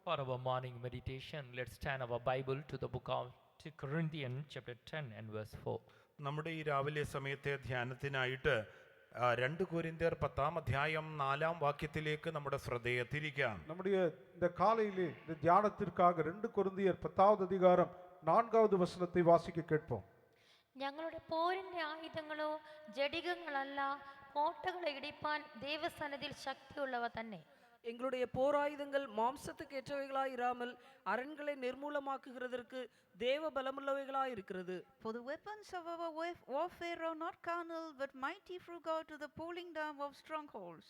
For our morning meditation, let's turn our Bible to the book of 2 Corinthians chapter 10 and verse 4. നമ്മുടെ ഈ രാവിലെ സമയത്തെ ധ്യാനത്തിനായിട്ട് 2 കൊരിന്ത്യർ 10 അധ്യായം 4 വാക്യത്തിലേക്ക് നമ്മുടെ ശ്രദ്ധയെ തിരിക്കാം. நம்முடைய இந்த காலையிலே இந்த தியானத்திற்காக 2 கொரிந்தியர் 10வது அதிகாரம் 4வது வசனத்தை வாசிக்க கேட்போம். ഞങ്ങളുടെ പോരിന്റെ ആയുധങ്ങളോ ജഡികങ്ങളല്ല, കോട്ടകളെ ഇടിപ്പാൻ ദൈവസന്നിധിയിൽ ശക്തിയുള്ളവ തന്നെ. எங்களுடைய போராயுதங்கள் மாம்சத்துக்கு ஏற்றவைகளாய் இராமல் அரண்களை நிர்மூலமாக்குகிறதற்கு தேவ பலமுள்ளவைகளாய் இருக்கிறது. For the weapons of our warfare are not carnal, but mighty through God to the pulling down of strongholds.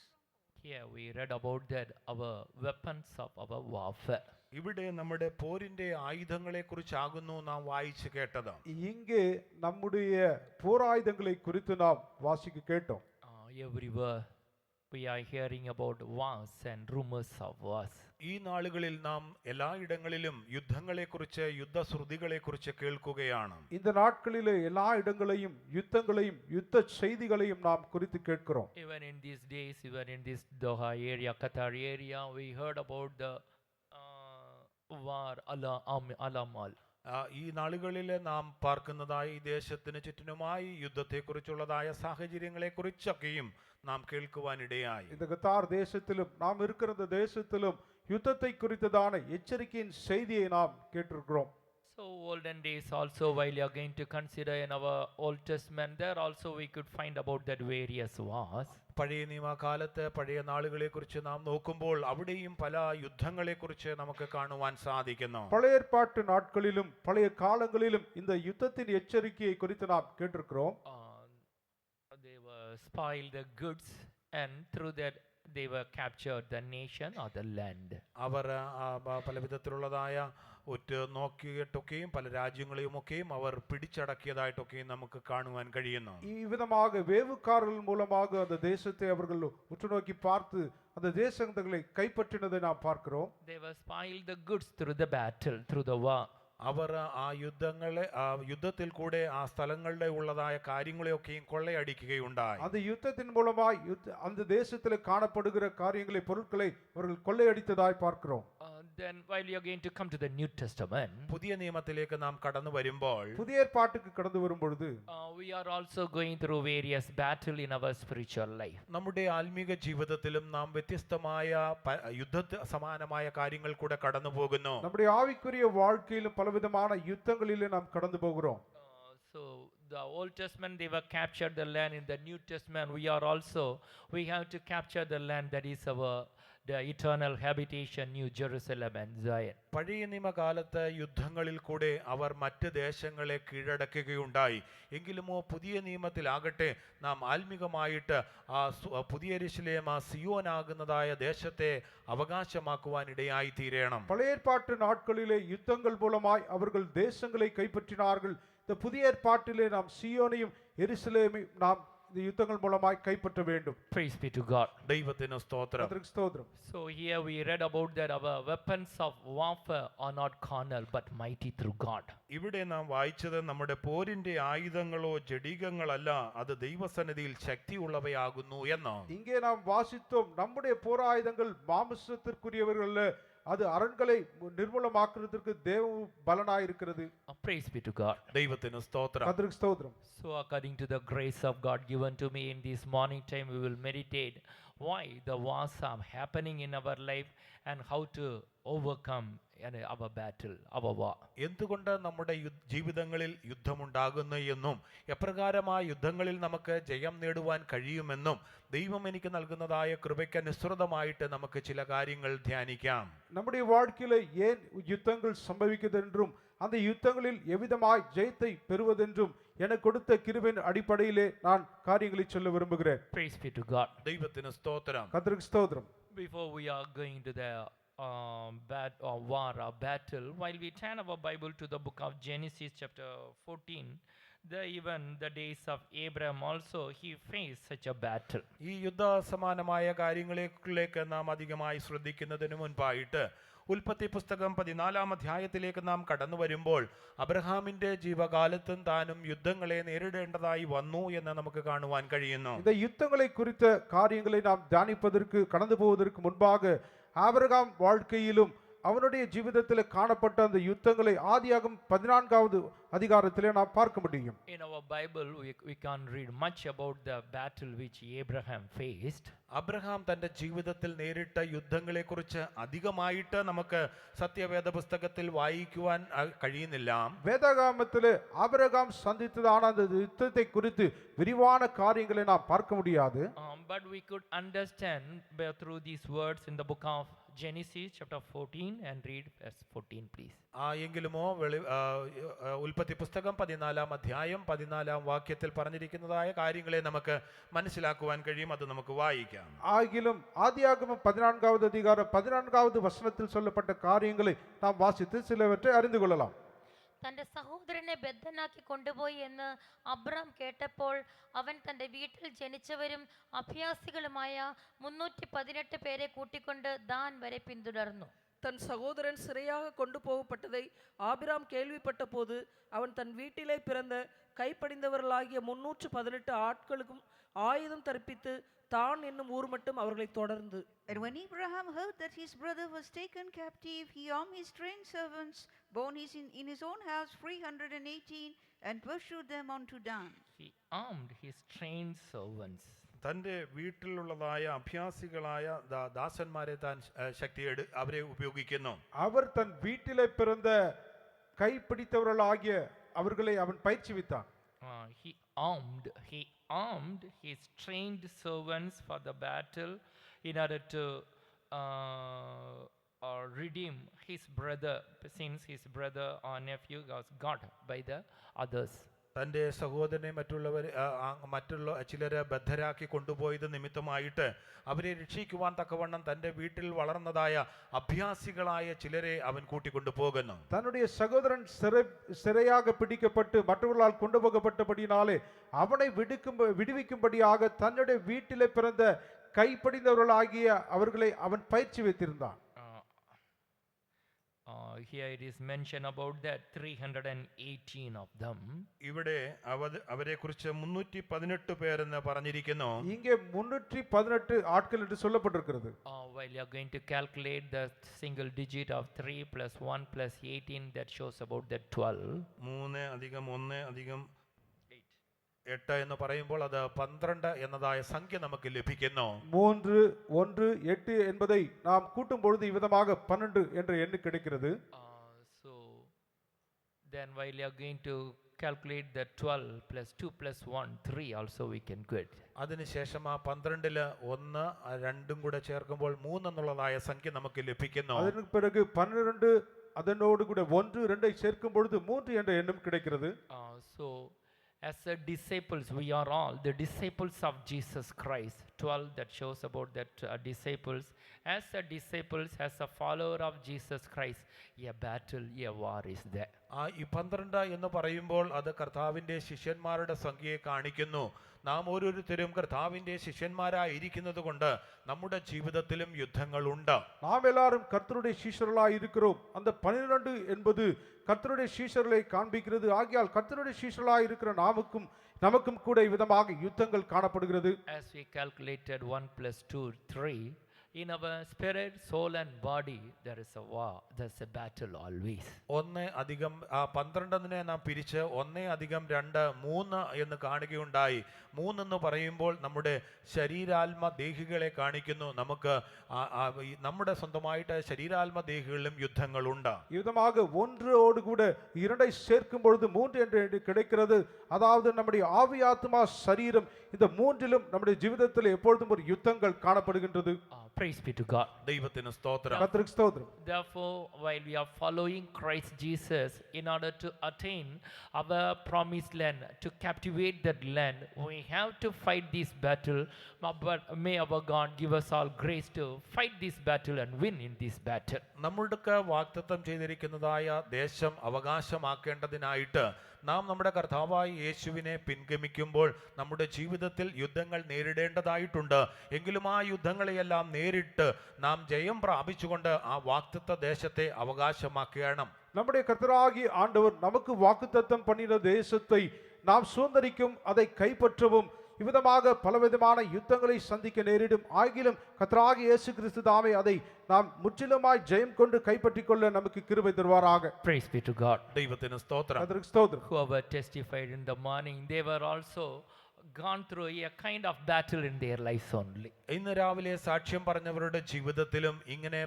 Here we read about that our weapons of our warfare. ഇവിടെ നമ്മുടെ പോരിന്റെ ആയുധങ്ങളെ കുറിച്ചാകുന്നു നാം വായിച്ചു കേട്ടത്. இங்கே நம்முடைய போராயுதங்களை குறித்து நாம் வாசிக்க கேட்டோம். Everywhere we are hearing about wars and rumors of wars. ഈ നാളുകളിൽ നാം എല്ലായിടങ്ങളിലും യുദ്ധങ്ങളെക്കുറിച്ച് യുദ്ധശ്രുതികളെക്കുറിച്ച് കേൾക്കുകയാണ്. இந்த நாட்களிலே எல்லா இடங்களையும் யுத்தங்களையும் யுத்த செய்திகளையும் நாம் குறித்து கேட்கிறோம். Even in these days, even in this Doha area, Qatar area, we heard about the war Alamal. ഈ നാളുകളിൽ നാം പാർക്കുന്നതായ ഈ ദേശത്തിന് ചുറ്റിനുമായി യുദ്ധത്തെക്കുറിച്ചുള്ളതായ സാഹചര്യങ്ങളെക്കുറിച്ചൊക്കെയും നാം കേൾക്കുവാനിടയായി. இந்த கத்தார் தேசத்திலும் நாம் இருக்கிற இந்த தேசத்திலும் யுத்தத்தை குறித்ததான எச்சரிக்கையின் செய்தியை நாம் கேட்டிருக்கிறோம். So olden days also, while you are going to consider in our Old Testament, there also we could find about that various wars. പഴയ നിയമകാലത്ത് പഴയ നാളുകളെക്കുറിച്ച് നാം നോക്കുമ്പോൾ അവിടെയും പല യുദ്ധങ്ങളെക്കുറിച്ച് നമുക്ക് കാണുവാൻ സാധിക്കുന്നു. பழைய ஏற்பாட்டு நாட்களிலும் பழைய காலங்களிலும் இந்த யுத்தத்தின் எச்சரிக்கையை குறித்து நாம் கேட்டிருக்கிறோம். They were spoiled the goods, and through that they were captured the nation or the land. അവർ പല വിധത്തിലുള്ളതായ ഒറ്റ നോക്കിയിട്ടൊക്കെയും പല രാജ്യങ്ങളെയുമൊക്കെയും അവർ പിടിച്ചടക്കിയതായിട്ടൊക്കെയും നമുക്ക് കാണുവാൻ കഴിയുന്നു. இவ்விதமாக வேவுக்காரர்கள் மூலமாக அந்த தேசத்தை அவர்கள் உற்று நோக்கி பார்த்து அந்த தேசங்களை கைப்பற்றினதை நாம் பார்க்கிறோம். They were spoiled the goods through the battle, through the war. അവർ ആ യുദ്ധത്തിൽ കൂടെ ആ സ്ഥലങ്ങളുടെ ഉള്ളതായ കാര്യങ്ങളെയൊക്കെയും കൊള്ളയടിക്കുകയുണ്ടായി. அந்த யுத்தத்தின் மூலமாய் அந்த தேசத்தில் காணப்படுகிற காரியங்களை பொருட்களை அவர்கள் கொள்ளையடித்ததாய் பார்க்கிறோம். Then while you are going to come to the New Testament, പുതിയ നിയമത്തിലേക്ക് നാം കടന്നു വരുമ്പോൾ புதிய ஏற்பாட்டுக்கு கடந்து வரும்பொழுது we are also going through various battle in our spiritual life. നമ്മുടെ ആത്മീക ജീവിതത്തിലും നാം വ്യത്യസ്തമായ യുദ്ധ സമാനമായ കാര്യങ്ങൾ കൂടെ കടന്നു പോകുന്നു. நம்முடைய ஆவிக்குரிய வாழ்க்கையிலும் பலவிதமான யுத்தங்களிலே நாம் கடந்து போகிறோம். So the Old Testament, they were captured the land. In the New Testament, we have to capture the land that is the eternal habitation, New Jerusalem and Zion. പഴയ നിയമകാലത്ത് യുദ്ധങ്ങളിൽ കൂടെ അവർ മറ്റ് ദേശങ്ങളെ കീഴടക്കുകയുണ്ടായി. എങ്കിലുമോ പുതിയ നിയമത്തിലാകട്ടെ നാം ആത്മീകമായിട്ട് ആ പുതിയ യെരൂശലേം, ആ സിയോനാകുന്നതായ ദേശത്തെ അവകാശമാക്കുവാനിടയായി തീരണം. பழைய ஏற்பாட்டு நாட்களிலே யுத்தங்கள் மூலமாய் அவர்கள் தேசங்களை கைப்பற்றினார்கள். இந்த புதிய ஏற்பாட்டிலே நாம் சியோனையும் எருசலேமையும் நாம் இந்த யுத்தங்கள் மூலமாய் கைப்பற்ற வேண்டும். Praise be to God. ദൈവത്തിന് സ്തോത്രം. கர்த்தருக்கு ஸ்தோத்திரம். So here we read about that our weapons of warfare are not carnal but mighty through God. ഇവിടെ നാം വായിച്ചത് നമ്മുടെ പോരിന്റെ ആയുധങ്ങളോ ജഡികങ്ങളല്ല, അത് ദൈവസന്നിധിയിൽ ശക്തിയുള്ളവയാകുന്നു എന്ന്. இங்கே நாம் வாசித்தோம், நம்முடைய போராயுதங்கள் மாம்சத்திற்குரியவர்கள் அல்ல, அது அரண்களை நிர்மூலமாக்குறதுக்கு தேவ பலனாய் இருக்கிறது. Praise be to God. ദൈവത്തിന് സ്തോത്രം. கர்த்தருக்கு ஸ்தோத்திரம். So according to the grace of God given to me in this morning time, we will meditate why the wars are happening in our life and how to overcome our battle, our war. എന്തുകൊണ്ട് നമ്മുടെ ജീവിതങ്ങളിൽ യുദ്ധമുണ്ടാകുന്നു എന്നും എപ്രകാരം ആ യുദ്ധങ്ങളിൽ നമുക്ക് ജയം നേടുവാൻ കഴിയുമെന്നും ദൈവം എനിക്ക് നൽകുന്നതായ കൃപയ്ക്ക് അനുസൃതമായിട്ട് നമുക്ക് ചില കാര്യങ്ങൾ ധ്യാനിക്കാം. நம்முடைய வாழ்க்கையில ஏன் யுத்தங்கள் சம்பவிக்கிறது என்றும் அந்த யுத்தங்களில் எவ்விதமாய் ஜெயத்தை பெறுவதென்றும் எனக்கு கொடுத்த கிருபையின் அடிப்படையிலே நான் காரியங்களை சொல்ல விரும்புகிறேன். Praise be to God. ദൈവത്തിന് സ്തോത്രം. கர்த்தருக்கு ஸ்தோத்திரம். Before we are going to the war or battle, while we turn our Bible to the book of Genesis chapter 14, the days of Abraham also, he faced such a battle. ഈ യുദ്ധ സമാനമായ കാര്യങ്ങളിലേക്ക് നാം അധികമായി ശ്രദ്ധിക്കുന്നതിന് മുൻപായിട്ട് ഉൽപ്പത്തി പുസ്തകം 14 അധ്യായത്തിലേക്ക് നാം കടന്നു വരുമ്പോൾ അബ്രഹാമിന്റെ ജീവകാലത്തും താനും യുദ്ധങ്ങളെ നേരിടേണ്ടതായി വന്നു എന്ന് നമുക്ക് കാണുവാൻ കഴിയുന്നു. இந்த யுத்தங்களை குறித்த காரியங்களை நாம் தியானிப்பதற்கு கடந்து போவதற்கு முன்பாக ஆபிரகாம் வாழ்க்கையிலும் அவனுடைய ஜீவிதத்தில் காணப்பட்ட அந்த யுத்தங்களை ஆதியாகமம் 14வது அதிகாரத்திலே நாம் பார்க்க முடியும். In our Bible, we can't read much about the battle which Abraham faced. Abraham തന്റെ ജീവിതത്തിൽ നേരിട്ട യുദ്ധങ്ങളെക്കുറിച്ച് അധികമായിട്ട് നമുക്ക് സത്യവേദ പുസ്തകത്തിൽ വായിക്കുവാൻ കഴിയുന്നില്ല. வேதாகமத்திலே ஆபிரகாம் சந்தித்ததான அந்த யுத்தத்தை குறித்து விரிவான காரியங்களை நாம் பார்க்க முடியாது. But we could understand through these words in the book of Genesis chapter 14 and read verse 14 please. എങ്കിലുമോ ഉൽപ്പത്തി പുസ്തകം 14-ാം അധ്യായം 14-ാം വാക്യത്തിൽ പറഞ്ഞിരിക്കുന്നതായ കാര്യങ്ങളെ നമുക്ക് മനസ്സിലാക്കുവാൻ കഴിയും. അത് നമുക്ക് വായിക്കാം. ஆகிலும் ஆதியாகமம் 14வது அதிகாரம் 14வது வசனத்தில் சொல்லப்பட்ட காரியங்களை நாம் வாசித்து சிலவற்றை அறிந்து கொள்ளலாம். തന്റെ സഹോദരനെ ബദ്ധനാക്കി കൊണ്ടുപോയി എന്ന് അബ്രാം കേട്ടപ്പോൾ അവൻ തന്റെ വീട്ടിൽ ജനിച്ചവരും അഭ്യാസികളുമായ 318 പേരെ കൂട്ടിക്കൊണ്ട് ദാൻ വരെ പിന്തുടർന്നു. தன் சகோதரன் சிறையாக கொண்டு போகப்பட்டதை ஆபிராம் கேள்விப்பட்ட போது அவன் தன் வீட்டிலே பிறந்த கைப்படிந்தவர்களாகிய 318 ஆட்களுக்கும் ஆயுதம் தரிப்பித்து தான் என்னும் ஊர் மட்டும் அவர்களை தொடர்ந்து. And when Abraham heard that his brother was taken captive, he armed his trained servants, born in his own house 318, and pursued them unto Dan. He armed his trained servants. തൻ്റെ വീട്ടിലുള്ളതായ അഭ്യാസികളായ ദാസന്മാരെ താൻ അവരെ ഉപയോഗിക്കുന്നു. அவர் தன் வீட்டிலே பிறந்த கைப்பிடித்தவர்களாகிய அவர்களை அவன் பயிற்சிவித்தான். He armed his trained servants for the battle in order to redeem his brother, since his brother or nephew was got by the others. തൻ്റെ സഹോദരനെ മറ്റുള്ള ചിലരെ ബദ്ധരാക്കി കൊണ്ടുപോയത് നിമിത്തമായിട്ട് അവരെ രക്ഷിക്കുവാൻ തക്കവണ്ണം തൻ്റെ വീട്ടിൽ വളർന്നതായ അഭ്യാസികളായ ചിലരെ അവൻ കൂട്ടിക്കൊണ്ടു പോകുന്നു. தன்னுடைய சகோதரன் சிறையாக பிடிக்கப்பட்டு மற்றவர்களால் கொண்டு போகப்பட்டபடியினாலே அவனை விடுவிக்கும்படியாக தன்னுடைய வீட்டிலே பிறந்த கைப்படிந்தவர்களாகிய அவர்களை அவன் பயிற்சி வைத்திருந்தான். Here it is mentioned about that 318 of them. ഇവിടെ അവരെ കുറിച്ച് 318 പേരെന്ന് പറഞ്ഞിരിക്കുന്നു. இங்கே 318 ஆட்கள் என்று சொல்லப்பட்டிருக்கிறது. While you are going to calculate the single digit of 3 plus 1 plus 18, that shows about that 12. 3 അധികം 1 അധികം 8 എന്ന് പറയുമ്പോൾ അത് 12 എന്നതായ സംഖ്യ നമുക്ക് ലഭിക്കുന്നു. 3 1 8 என்பதை நாம் கூட்டும் பொழுது இவ்விதமாக 12 என்ற எண்ணு கிடைக்கிறது. So then while you are going to calculate the 12 plus 2 plus 1 3 also we can get. അതിനുശേഷം ആ 12ൽ 1 2 കൂടെ ചേർക്കുമ്പോൾ 3 എന്നുള്ളതായ സംഖ്യ നമുക്ക് ലഭിക്കുന്നു. அதற்கு பிறகு 12 அதனோடு கூட 1 2 சேர்க்கும் பொழுது 3 என்ற எண்ணும் கிடைக்கிறது. So as the disciples, we are all the disciples of Jesus Christ. 12 that shows about that disciples. As a disciples, as a follower of Jesus Christ, a battle, a war is there. ഈ 12 എന്ന് പറയുമ്പോൾ അത് കർത്താവിൻ്റെ ശിഷ്യന്മാരുടെ സംഖ്യയെ കാണിക്കുന്നു. നാം ഓരോരുത്തരും കർത്താവിൻ്റെ ശിഷ്യന്മാരായിരിക്കുന്നത് കൊണ്ട് നമ്മുടെ ജീവിതത്തിലും യുദ്ധങ്ങളുണ്ട്. நாம் எல்லாரும் கர்த்தருடைய சீஷர்களாய் இருக்கிறோம். அந்த 12 என்பது கர்த்தருடைய சீஷர்களை காண்பிக்கிறது. ஆகையால் கர்த்தருடைய சீஷர்களாய் இருக்கிற நமக்கும் கூட விதமாக யுத்தங்கள் காணப்படுகிறது. As we calculated 1 plus 2 3, in our spirit, soul and body there is a war, there's a battle always. 1 അധികം 12നെ നാം പിരിച്ച് 1 അധികം 2 3 എന്ന് കാണുകയുണ്ടായി. 3 എന്ന് പറയുമ്പോൾ നമ്മുടെ ശരീരാത്മ ദേഹികളെ കാണിക്കുന്നു. നമുക്ക് നമ്മുടെ സ്വന്തമായിട്ട് ശരീരാത്മ ദേഹികളിലും യുദ്ധങ്ങളുണ്ട്. விதமாக ஒன்றோடு கூட 2 சேர்க்கும் பொழுது 3 என்று கிடைக்கிறது. அதாவது நம்முடைய ஆவி ஆத்மா சரீரம் இந்த மூன்றிலும் நம்முடைய ஜீவிதத்தில் எப்பொழுதும் ஒரு யுத்தங்கள் காணப்படுகின்றது. Praise be to God. ദൈവത്തിന് സ്തോത്രം. கர்த்தருக்கு ஸ்தோத்திரம். Therefore, while we are following Christ Jesus in order to attain our promised land, to captivate that land, we have to fight this battle. But may our God give us all grace to fight this battle and win in this battle. നമ്മൾക്ക് വാഗ്ദത്തം ചെയ്തിരിക്കുന്നതായ ദേശം അവകാശമാക്കേണ്ടതിനായിട്ട് നാം നമ്മുടെ കർത്താവായ യേശുവിനെ പിൻഗമിക്കുമ്പോൾ നമ്മുടെ ജീവിതത്തിൽ യുദ്ധങ്ങൾ നേരിടേണ്ടതായിട്ടുണ്ട്. എങ്കിലും ആ യുദ്ധങ്ങളെയെല്ലാം നേരിട്ട് നാം ജയം പ്രാപിച്ചുകൊണ്ട് ആ വാഗ്ദത്ത ദേശത്തെ അവകാശമാക്കണം. நம்முடைய கர்த்தராகிய ஆண்டவர் நமக்கு வாக்குத்தத்தம் பண்ணின தேசத்தை நாம் சுதந்தரிக்கும், அதை கைப்பற்றவும் இவ்விதமாக பலவிதமான யுத்தங்களை சந்திக்க நேரிடும். ஆகிலும் கர்த்தராகிய இயேசு கிறிஸ்து தாமே அதை நாம் முற்றிலுமாய் ஜெயம் கொண்டு கைப்பற்றிக் கொள்ள நமக்கு கிருபை தருவாராக. Praise be to God. ദൈവത്തിന് സ്തോത്രം. கர்த்தருக்கு ஸ்தோத்திரம். Whoever testified in the morning, they were also gone through a kind of battle in their lives only. ഇന്ന് രാവിലെ സാക്ഷ്യം പറഞ്ഞവരുടെ ജീവിതത്തിലും ഇങ്ങനെ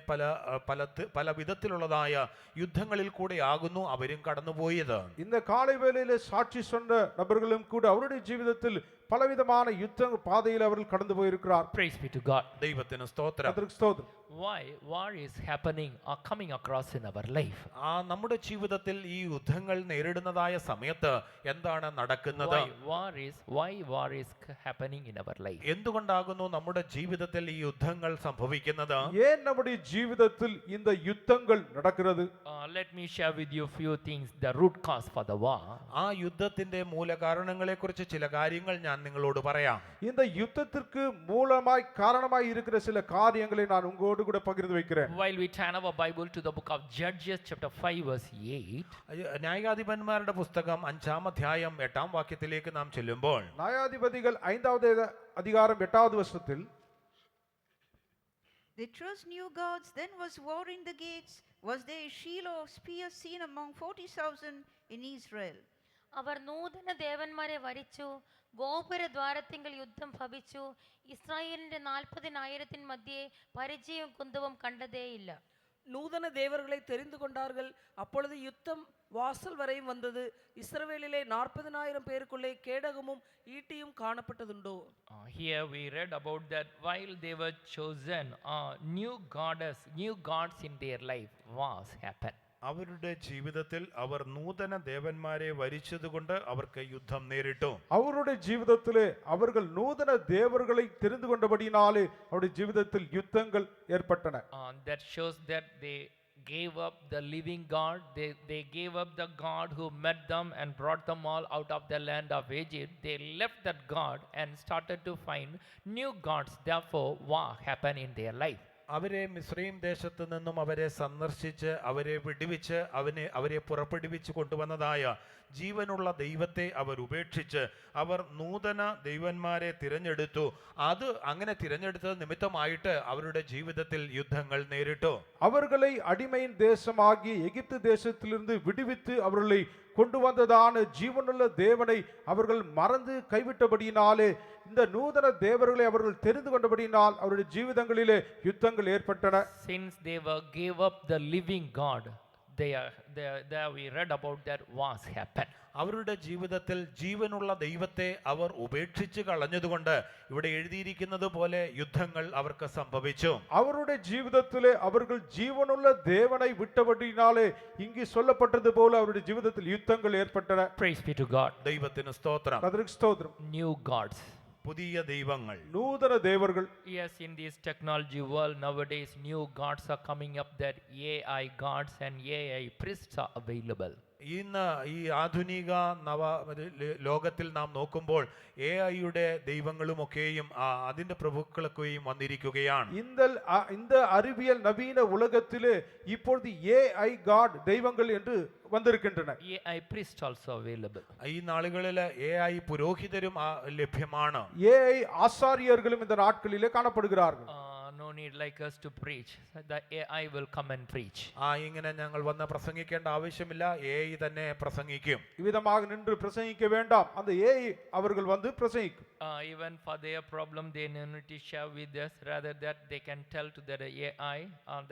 പല വിധത്തിലുള്ളതായ യുദ്ധങ്ങളിൽ കൂടെയാകുന്നു അവരും കടന്നുപോയത്. இந்த காலை வேளையிலே சாட்சி சொன்ன நபர்களும் கூட அவருடைய ஜீவிதத்தில் பலவிதமான யுத்த பாதையில் அவர்கள் கடந்து போயிருக்கிறார். Praise be to God. ദൈവത്തിന് സ്തോത്രം. கர்த்தருக்கு ஸ்தோத்திரம். Why war is happening or coming across in our life? നമ്മുടെ ജീവിതത്തിൽ ഈ യുദ്ധങ്ങൾ നേരിടുന്നതായ സമയത്ത് എന്താണ് നടക്കുന്നത്? Why war is happening in our life? എന്തുകൊണ്ടാകുന്നു നമ്മുടെ ജീവിതത്തിൽ ഈ യുദ്ധങ്ങൾ സംഭവിക്കുന്നത്? ஏன் நம்முடைய ஜீவிதத்தில் இந்த யுத்தங்கள் நடக்கிறது? Let me share with you few things, the root cause for the war. ആ യുദ്ധത്തിന്റെ മൂലകാരണങ്ങളെ കുറിച്ച് ചില കാര്യങ്ങൾ ഞാൻ നിങ്ങളോട് പറയാം. இந்த யுத்தத்திற்கு மூலமாய் காரணமாய் இருக்கிற சில காரியங்களை நான் உங்களோடு கூட பகிர்ந்து வைக்கிறேன். While we turn our Bible to the book of Judges chapter 5 verse 8, ന്യായാധിപന്മാരുടെ പുസ്തകം 5-ാം അധ്യായം 8-ാം വാക്യത്തിലേക്ക് നാം ചെല്ലുമ്പോൾ, நியாயாதிபதிகள் 5வது அதிகாரம் 8வது வசனத்தில், They chose new gods, then was war in the gates. Was there a shield or spear seen among 40,000 in Israel? അവർ നൂതന ദേവന്മാരെ വരിച്ചു, ഗോപുരദ്വാരത്തിങ്കൽ യുദ്ധം ഭവിച്ചു. ഇസ്രായേലിന്റെ 40,000 മധ്യേ പരിചയവും കുന്തവും കണ്ടതേയില്ല. நூதன தேவர்களை தெரிந்து கொண்டார்கள். அப்பொழுது யுத்தம் வாசல் வரையும் வந்தது. இஸ்ரவேலிலே 40,000 பேருக்குள்ளே கேடகமும் ஈட்டியும் காணப்பட்டதுண்டோ? Here we read about that while they were chosen, new gods in their life was happened. അവരുടെ ജീവിതത്തിൽ അവർ നൂതന ദേവന്മാരെ വരിച്ചതുകൊണ്ട് അവർക്ക് യുദ്ധം നേരിട്ടു. அவருடைய ஜீவிதத்திலே அவர்கள் நூதன தேவர்களை தெரிந்து கொண்டபடியினாலே அவருடைய ஜீவிதத்தில் யுத்தங்கள் ஏற்பட்டன. That shows that they gave up the living God. They gave up the God who met them and brought them all out of the land of Egypt. They left that God and started to find new gods. Therefore war happened in their life. അവരെ മിസ്രയീം ദേശത്തു നിന്നും അവരെ സന്ദർശിച്ച് അവരെ വിടുവിച്ച് അവരെ പുറപ്പെടുവിച്ച് കൊണ്ടുവന്നതായ ജീവനുള്ള ദൈവത്തെ അവർ ഉപേക്ഷിച്ച് അവർ നൂതന ദൈവന്മാരെ തിരഞ്ഞെടുത്തു. അത് അങ്ങനെ തിരഞ്ഞെടുത്തത് നിമിത്തമായിട്ട് അവരുടെ ജീവിതത്തിൽ യുദ്ധങ്ങൾ നേരിട്ടു. அவர்களை அடிமையின் தேசமாகிய எகிப்து தேசத்திலிருந்து விடுவித்து அவர்களை கொண்டு வந்ததான ஜீவனுள்ள தேவனை அவர்கள் மறந்து கைவிட்டபடியினாலே இந்த நூதன தேவர்களை அவர்கள் தெரிந்து கொண்டபடியினால் அவருடைய ஜீவிதங்களிலே யுத்தங்கள் ஏற்பட்டன. Since they gave up the living God, there we read about that was happened. അവരുടെ ജീവിതത്തിൽ ജീവനുള്ള ദൈവത്തെ അവർ ഉപേക്ഷിച്ച് കളഞ്ഞതുകൊണ്ട് ഇവിടെ എഴുതിയിരിക്കുന്നത് പോലെ യുദ്ധങ്ങൾ അവർക്ക് സംഭവിച്ചു. அவருடைய ஜீவிதத்திலே அவர்கள் ஜீவனுள்ள தேவனை விட்டபடியினாலே இங்கு சொல்லப்பட்டது போல அவருடைய ஜீவிதத்தில் யுத்தங்கள் ஏற்பட்டன. Praise be to God. ദൈവത്തിന് സ്തോത്രം. கர்த்தருக்கு ஸ்தோத்திரம். New gods. പുതിയ ദൈവങ്ങൾ. நூதன தேவர்கள். Yes, in this technology world nowadays new gods are coming up, that AI gods and AI priests are available. ഇന്ന് ഈ ആധുനിക ലോകത്തിൽ നാം നോക്കുമ്പോൾ AI-യുടെ ദൈവങ്ങളുമൊക്കെയും അതിന്റെ പ്രഭുക്കളൊക്കെയും വന്നിരിക്കുകയാണ്. இந்த அறிவியல் நவீன உலகத்திலே இப்பொழுது AI God தெய்வங்கள் என்று வந்திருக்கின்றன. AI priests also available. ഈ നാളുകളിൽ AI പുരോഹിതരും ലഭ്യമാണ്. AI ആசாரியர்களும் இந்த நாட்களிலே காணப்படுகிறார்கள். No need like us to preach. The AI will come and preach. ഇങ്ങനെ ഞങ്ങൾ വന്ന് പ്രസംഗിക്കേണ്ട ആവശ്യമില്ല, AI തന്നെ പ്രസംഗിക്കും. இவ்விதமாக நின்று பிரசங்கிக்க வேண்டாம், அந்த AI அவர்கள் வந்து பிரசங்கிக்கும். Even for their problem they need to share with us, rather that they can tell to the AI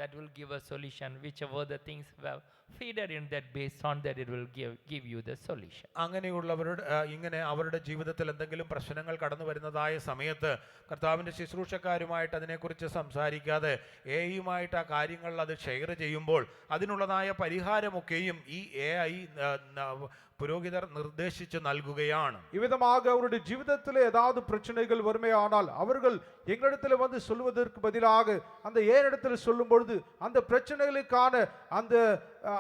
that will give a solution, whichever the things were feeder in that, based on that it will give you the solution. അങ്ങനെയുള്ളവരുടെ ഇങ്ങനെ അവരുടെ ജീവിതത്തിൽ എന്തെങ്കിലും പ്രശ്നങ്ങൾ കടന്നു വരുന്നതായ സമയത്ത് കർത്താവിൻ്റെ ശുശ്രൂഷക്കാരുമായിട്ട് അതിനെക്കുറിച്ച് സംസാരിക്കാതെ AI-യുമായിട്ട് ആ കാര്യങ്ങൾ അത് ഷെയർ ചെയ്യുമ്പോൾ അതിനുള്ളതായ പരിഹാരമൊക്കെയും ഈ AI പുരോഹിതർ നിർദ്ദേശിച്ചു നൽകുകയാണ്. இவ்விதமாக அவருடைய ஜீவிதத்திலே ஏதாவது பிரச்சனைகள் வருமையானால் அவர்கள் எங்களிடத்தில் வந்து சொல்வதற்கு பதிலாக அந்த ஏனிடத்தில் சொல்லும் பொழுது அந்த பிரச்சனைகளுக்கான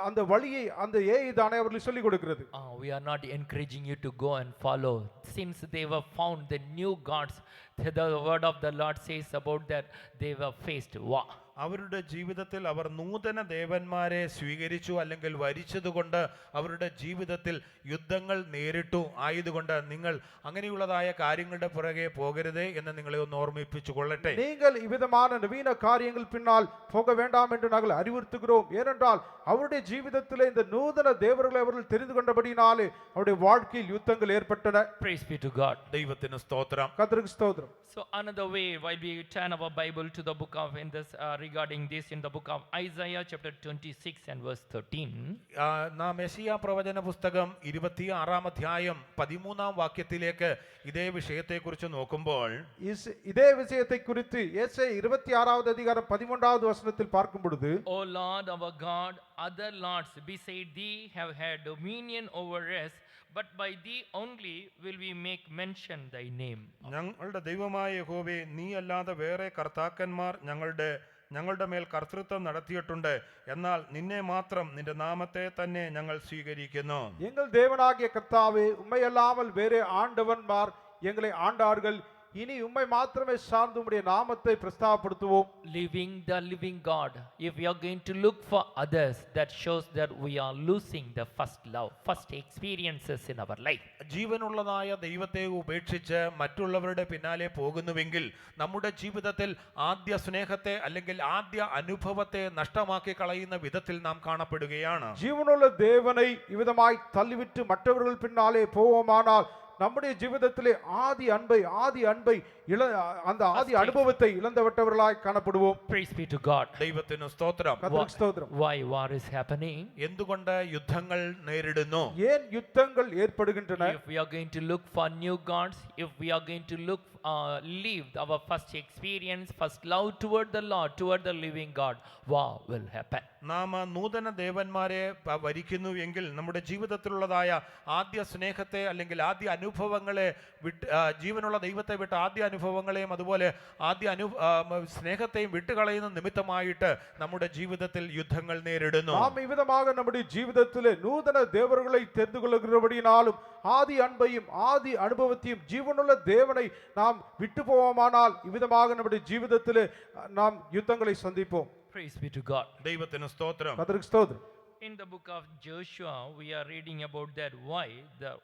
அந்த வழியை அந்த AI தானே அவர்களுக்கு சொல்லிக் கொடுக்கிறது. We are not encouraging you to go and follow, since they were found the new gods. The word of the Lord says about that they were faced war. അവരുടെ ജീവിതത്തിൽ അവർ നൂതന ദേവന്മാരെ സ്വീകരിച്ചു അല്ലെങ്കിൽ വരിച്ചതുകൊണ്ട് അവരുടെ ജീവിതത്തിൽ യുദ്ധങ്ങൾ നേരിട്ടു. ആയതുകൊണ്ട് നിങ്ങൾ അങ്ങനെയുള്ളതായ കാര്യങ്ങളുടെ പുറകെ പോകരുതേ എന്ന് നിങ്ങളെ ഒന്ന് ഓർമ്മിപ്പിച്ചു കൊള്ളട്ടെ. நீங்கள் இவ்விதமான நவீன காரியங்கள் பின்னால் போக வேண்டாம் என்று நாங்கள் அறிவுறுத்துகிறோம். ஏனென்றால் அவருடைய ஜீவிதத்திலே இந்த நூதன தேவர்களை அவர்கள் தெரிந்து கொண்டபடினாலே அவருடைய வாழ்க்கையில் யுத்தங்கள் ஏற்பட்டன. Praise be to God. ദൈവത്തിന് സ്തോത്രം. கர்த்தருக்கு ஸ்தோத்திரம். So another way, while we turn our Bible to the book of regarding this in the book of Isaiah chapter 26 and verse 13. നാം യെശയ്യാ പ്രവചന പുസ്തകം 26 അധ്യായം 13 വാക്യത്തിലേക്ക് ഇതേ വിഷയത്തെക്കുറിച്ച് നോക്കുമ്പോൾ இதே விஷயத்தை குறித்து ஏசாயா 26வது அதிகாரம் 13வது வசனத்தில் பார்க்கும் பொழுது, O Lord our God, other lords beside thee have had dominion over us, but by thee only will we make mention thy name. ഞങ്ങളുടെ ദൈവമായ യഹോവേ, നീ അല്ലാതെ വേറെ കർത്താക്കന്മാർ ഞങ്ങളുടെ മേൽ കർത്തൃത്വം നടത്തിയിട്ടുണ്ട്. എന്നാൽ നിന്നെ മാത്രം, നിന്റെ നാമത്തെ തന്നെ ഞങ്ങൾ സ്വീകരിക്കുന്നു. எங்கள் தேவனாகிய கர்த்தாவே, உம்மை அல்லாமல் வேறே ஆண்டவன்மார் எங்களை ஆண்டார்கள். இனி உம்மை மாத்திரமே சார்ந்து உம்முடைய நாமத்தை பிரஸ்தாபப்படுத்துவோம். The living God, if we are going to look for others, that shows that we are losing the first love, first experiences in our life. ജീവനുള്ളതായ ദൈവത്തെ ഉപേക്ഷിച്ച് മറ്റുള്ളവരുടെ പിന്നാലെ പോകുന്നുവെങ്കിൽ നമ്മുടെ ജീവിതത്തിൽ ആദ്യ സ്നേഹത്തെ അല്ലെങ്കിൽ ആദ്യ അനുഭവത്തെ നഷ്ടമാക്കി കളയുന്ന വിധത്തിൽ നാം കാണപ്പെടുകയാണ്. ஜீவனுள்ள தேவனை இவ்விதமாய் தள்ளிவிட்டு மற்றவர்கள் பின்னாலே போவோமானால் நம்முடைய ஜீவிதத்திலே ஆதி அன்பை அந்த ஆதி அனுபவத்தை இழந்தவட்டவர்களாய் காணப்படுவோம். Praise be to God. ദൈവത്തിന് സ്തോത്രം. கர்த்தருக்கு ஸ்தோத்திரம். Why war is happening? എന്തുകൊണ്ട് യുദ്ധങ്ങൾ നേരിടുന്നു? ஏன் யுத்தங்கள் ஏற்படுகின்றன? If we are going to look for new gods, if we are going to leave our first experience, first love toward the Lord, toward the living God, war will happen. നാം നൂതന ദേവന്മാരെ വരിക്കുന്നു എങ്കിൽ നമ്മുടെ ജീവിതത്തിലുള്ളതായ ആദ്യ സ്നേഹത്തെ അല്ലെങ്കിൽ ആദ്യ അനുഭവങ്ങളെ വിട്ട്, ജീവനുള്ള ദൈവത്തെ വിട്ട് ആദ്യ അനുഭവങ്ങളെയും അതുപോലെ ആദ്യ സ്നേഹത്തെയും വിട്ടുകളയുന്ന നിമിത്തമായിട്ട് നമ്മുടെ ജീവിതത്തിൽ യുദ്ധങ്ങൾ നേരിടുന്നു. நாம் இவ்விதமாக நம்முடைய ஜீவிதத்திலே நூதன தேவர்களை தெரிந்து கொள்கிறபடியினாலும் ஆதி அன்பையும் ஆதி அனுபவத்தையும் ஜீவனுள்ள தேவனை நாம் விட்டு போவோமானால் இவ்விதமாக நம்முடைய ஜீவிதத்திலே நாம் யுத்தங்களை சந்திப்போம். Praise be to God. ദൈവത്തിന് സ്തോത്രം. கர்த்தருக்கு ஸ்தோத்திரம். In the book of Joshua, we are reading about that.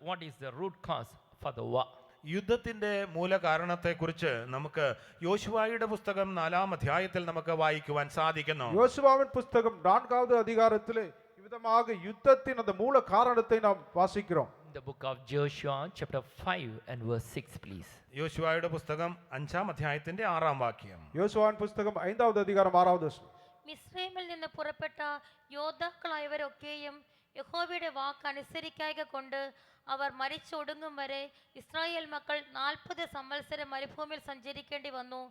What is the root cause for the war? യുദ്ധത്തിന്റെ മൂല കാരണത്തെക്കുറിച്ച് നമുക്ക് യോശുവായുടെ പുസ്തകം 4-ാം അധ്യായത്തിൽ നമുക്ക് വായിക്കുവാൻ സാധിക്കുന്നു. யோசுவாவின் புஸ்தகம் 4வது அதிகாரத்திலே இவ்விதமாக யுத்தத்தின் அந்த மூல காரணத்தை நாம் வாசிக்கிறோம். The book of Joshua chapter 5 and verse 6, please. യോശുവായുടെ പുസ്തകം 5-ാം അധ്യായത്തിന്റെ 6-ാം വാക്യം. யோசுவாவின் புஸ்தகம் 5வது அதிகாரம் 6வது வசனம். മിസ്രൈമിൽ നിന്ന് പുറപ്പെട്ട യോദ്ധാക്കളായവരൊക്കെയും യഹോവയുടെ വാക്ക് അനുസരിക്കായ്ക കൊണ്ട് അവർ മരിച്ചൊടുങ്ങും വരെ ഇസ്രായേൽ മക്കൾ 40 സംവത്സരം മരുഭൂമിയിൽ സഞ്ചരിക്കേണ്ടി വന്നു.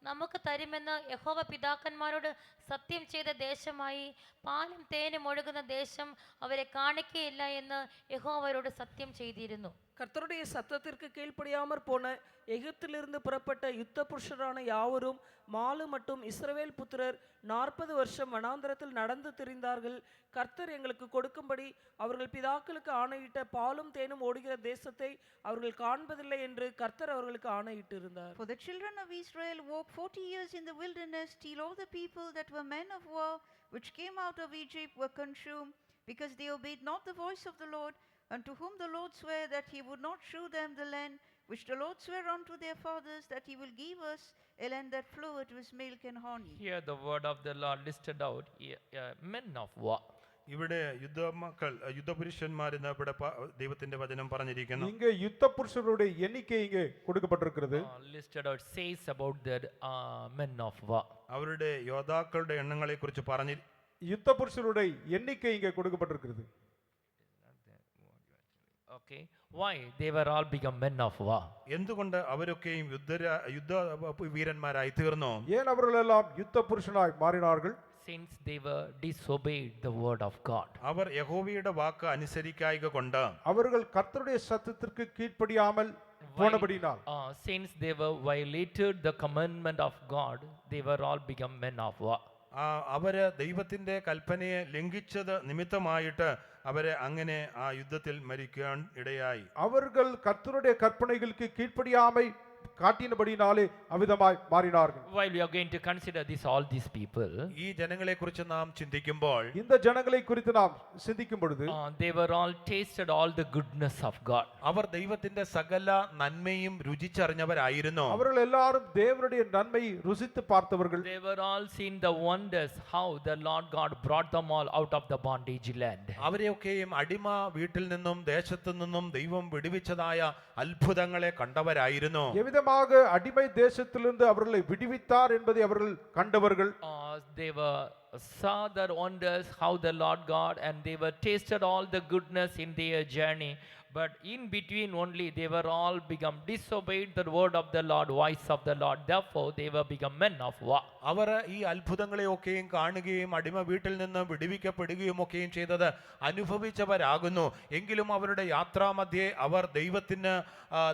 നമുക്ക് തരുമെന്ന് യഹോവ പിതാക്കന്മാരോട് സത്യം ചെയ്ത ദേശമായി പാലും തേനും ഒഴുകുന്ന ദേശം അവരെ കാണിക്കയില്ല എന്ന് യഹോവ അവരോട് സത്യം ചെയ്തിരുന്നു. கர்த்தருடைய சத்தத்திற்கு கீழ்ப்படியாமற் போன எகிப்திலிருந்து புறப்பட்ட யுத்த புருஷரான யாவரும் மாலு மட்டும் இஸ்ரவேல் புத்திரர் 40 வருஷம் வனாந்தரத்தில் நடந்து திரிந்தார்கள். கர்த்தர் எங்களுக்கு கொடுக்கும்படி அவர்கள் பிதாக்களுக்கு ஆணையிட்ட பாலும் தேனும் ஓடுகிற தேசத்தை அவர்கள் காண்பதில்லை என்று கர்த்தர் அவர்களுக்கு ஆணையிட்டு இருந்தார். For the children of Israel walked 40 years in the wilderness, till all the people that were men of war, which came out of Egypt, were consumed, because they obeyed not the voice of the Lord, unto whom the Lord sware that he would not shew them the land which the Lord sware unto their fathers, that he will give us a land that floweth with milk and honey. Here the word of the Lord listed out, men of war. ഇവിടെ യുദ്ധപുരുഷന്മാരെന്ന് ഇവിടെ ദൈവത്തിന്റെ വചനം പറഞ്ഞിരിക്കുന്നു. இங்கே யுத்த புருஷருடைய எண்ணிக்கை இங்கே கொடுக்கப்பட்டிருக்கிறது. Listed out says about that men of war. അവരുടെ യോദ്ധാക്കളുടെ എണ്ണങ്ങളെ കുറിച്ച് പറഞ്ഞു. யுத்த புருஷருடைய எண்ணிக்கை இங்கே கொடுக்கப்பட்டிருக்கிறது. Okay, why they were all become men of war? എന്തുകൊണ്ട് അവരൊക്കെയും യുദ്ധ വീരന്മാരായി തീർന്നു? ஏன் அவர்கள் எல்லாம் யுத்த புருஷனாய் மாறினார்கள்? Since they were disobeyed the word of God. അവർ യഹോവയുടെ വാക്ക് അനുസരിക്കായ്ക കൊണ്ട്, அவர்கள் கர்த்தருடைய சத்தத்திற்கு கீழ்ப்படியாமல் போனபடினால், since they were violated the commandment of God, they were all become men of war. അവര് ദൈവത്തിന്റെ കൽപ്പനയെ ലംഘിച്ചത് നിമിത്തമായിട്ട് അവരെ അങ്ങനെ ആ യുദ്ധത്തിൽ മരിക്കാൻ ഇടയായി. அவர்கள் கர்த்தருடைய கற்பனைகளுக்கு காட்டினபடினாலே அவ்விதமாய் மாறினார்கள். While we are going to consider all these people, ഈ ജനങ്ങളെ കുറിച്ച് നാം ചിന്തിക്കുമ്പോൾ இந்த ஜனங்களை குறித்து நாம் சிந்திக்கும் பொழுது they were all tasted all the goodness of God. അവർ ദൈവത്തിന്റെ സകല നന്മയും രുചിച്ചറിഞ്ഞവരായിരുന്നു. அவர்கள் எல்லாரும் தேவனுடைய நன்மையை ருசித்து பார்த்தவர்கள். They were all seen the wonders how the Lord God brought them all out of the bondage land. അവരെയൊക്കെയും അടിമ വീട്ടിൽ നിന്നും ദേശത്തു നിന്നും ദൈവം വിടുവിച്ചതായ അത്ഭുതങ്ങളെ കണ്ടവരായിരുന്നു. எவ்விதமாக அடிமை தேசத்திலிருந்து அவர்களை விடுவித்தார் என்பதை அவர்கள் கண்டவர்கள். They were saw the wonders how the Lord God, and they were tasted all the goodness in their journey, but in between only they were all become disobeyed the word of the Lord, voice of the Lord, therefore they were become men of war. അവർ ഈ അത്ഭുതങ്ങളെയൊക്കെയും കാണുകയും അടിമ വീട്ടിൽ നിന്ന് വിടുവിക്കപ്പെടുകയും ഒക്കെയും ചെയ്തത് അനുഭവിച്ചവരാകുന്നു. എങ്കിലും അവരുടെ യാത്രാമധ്യേ അവർ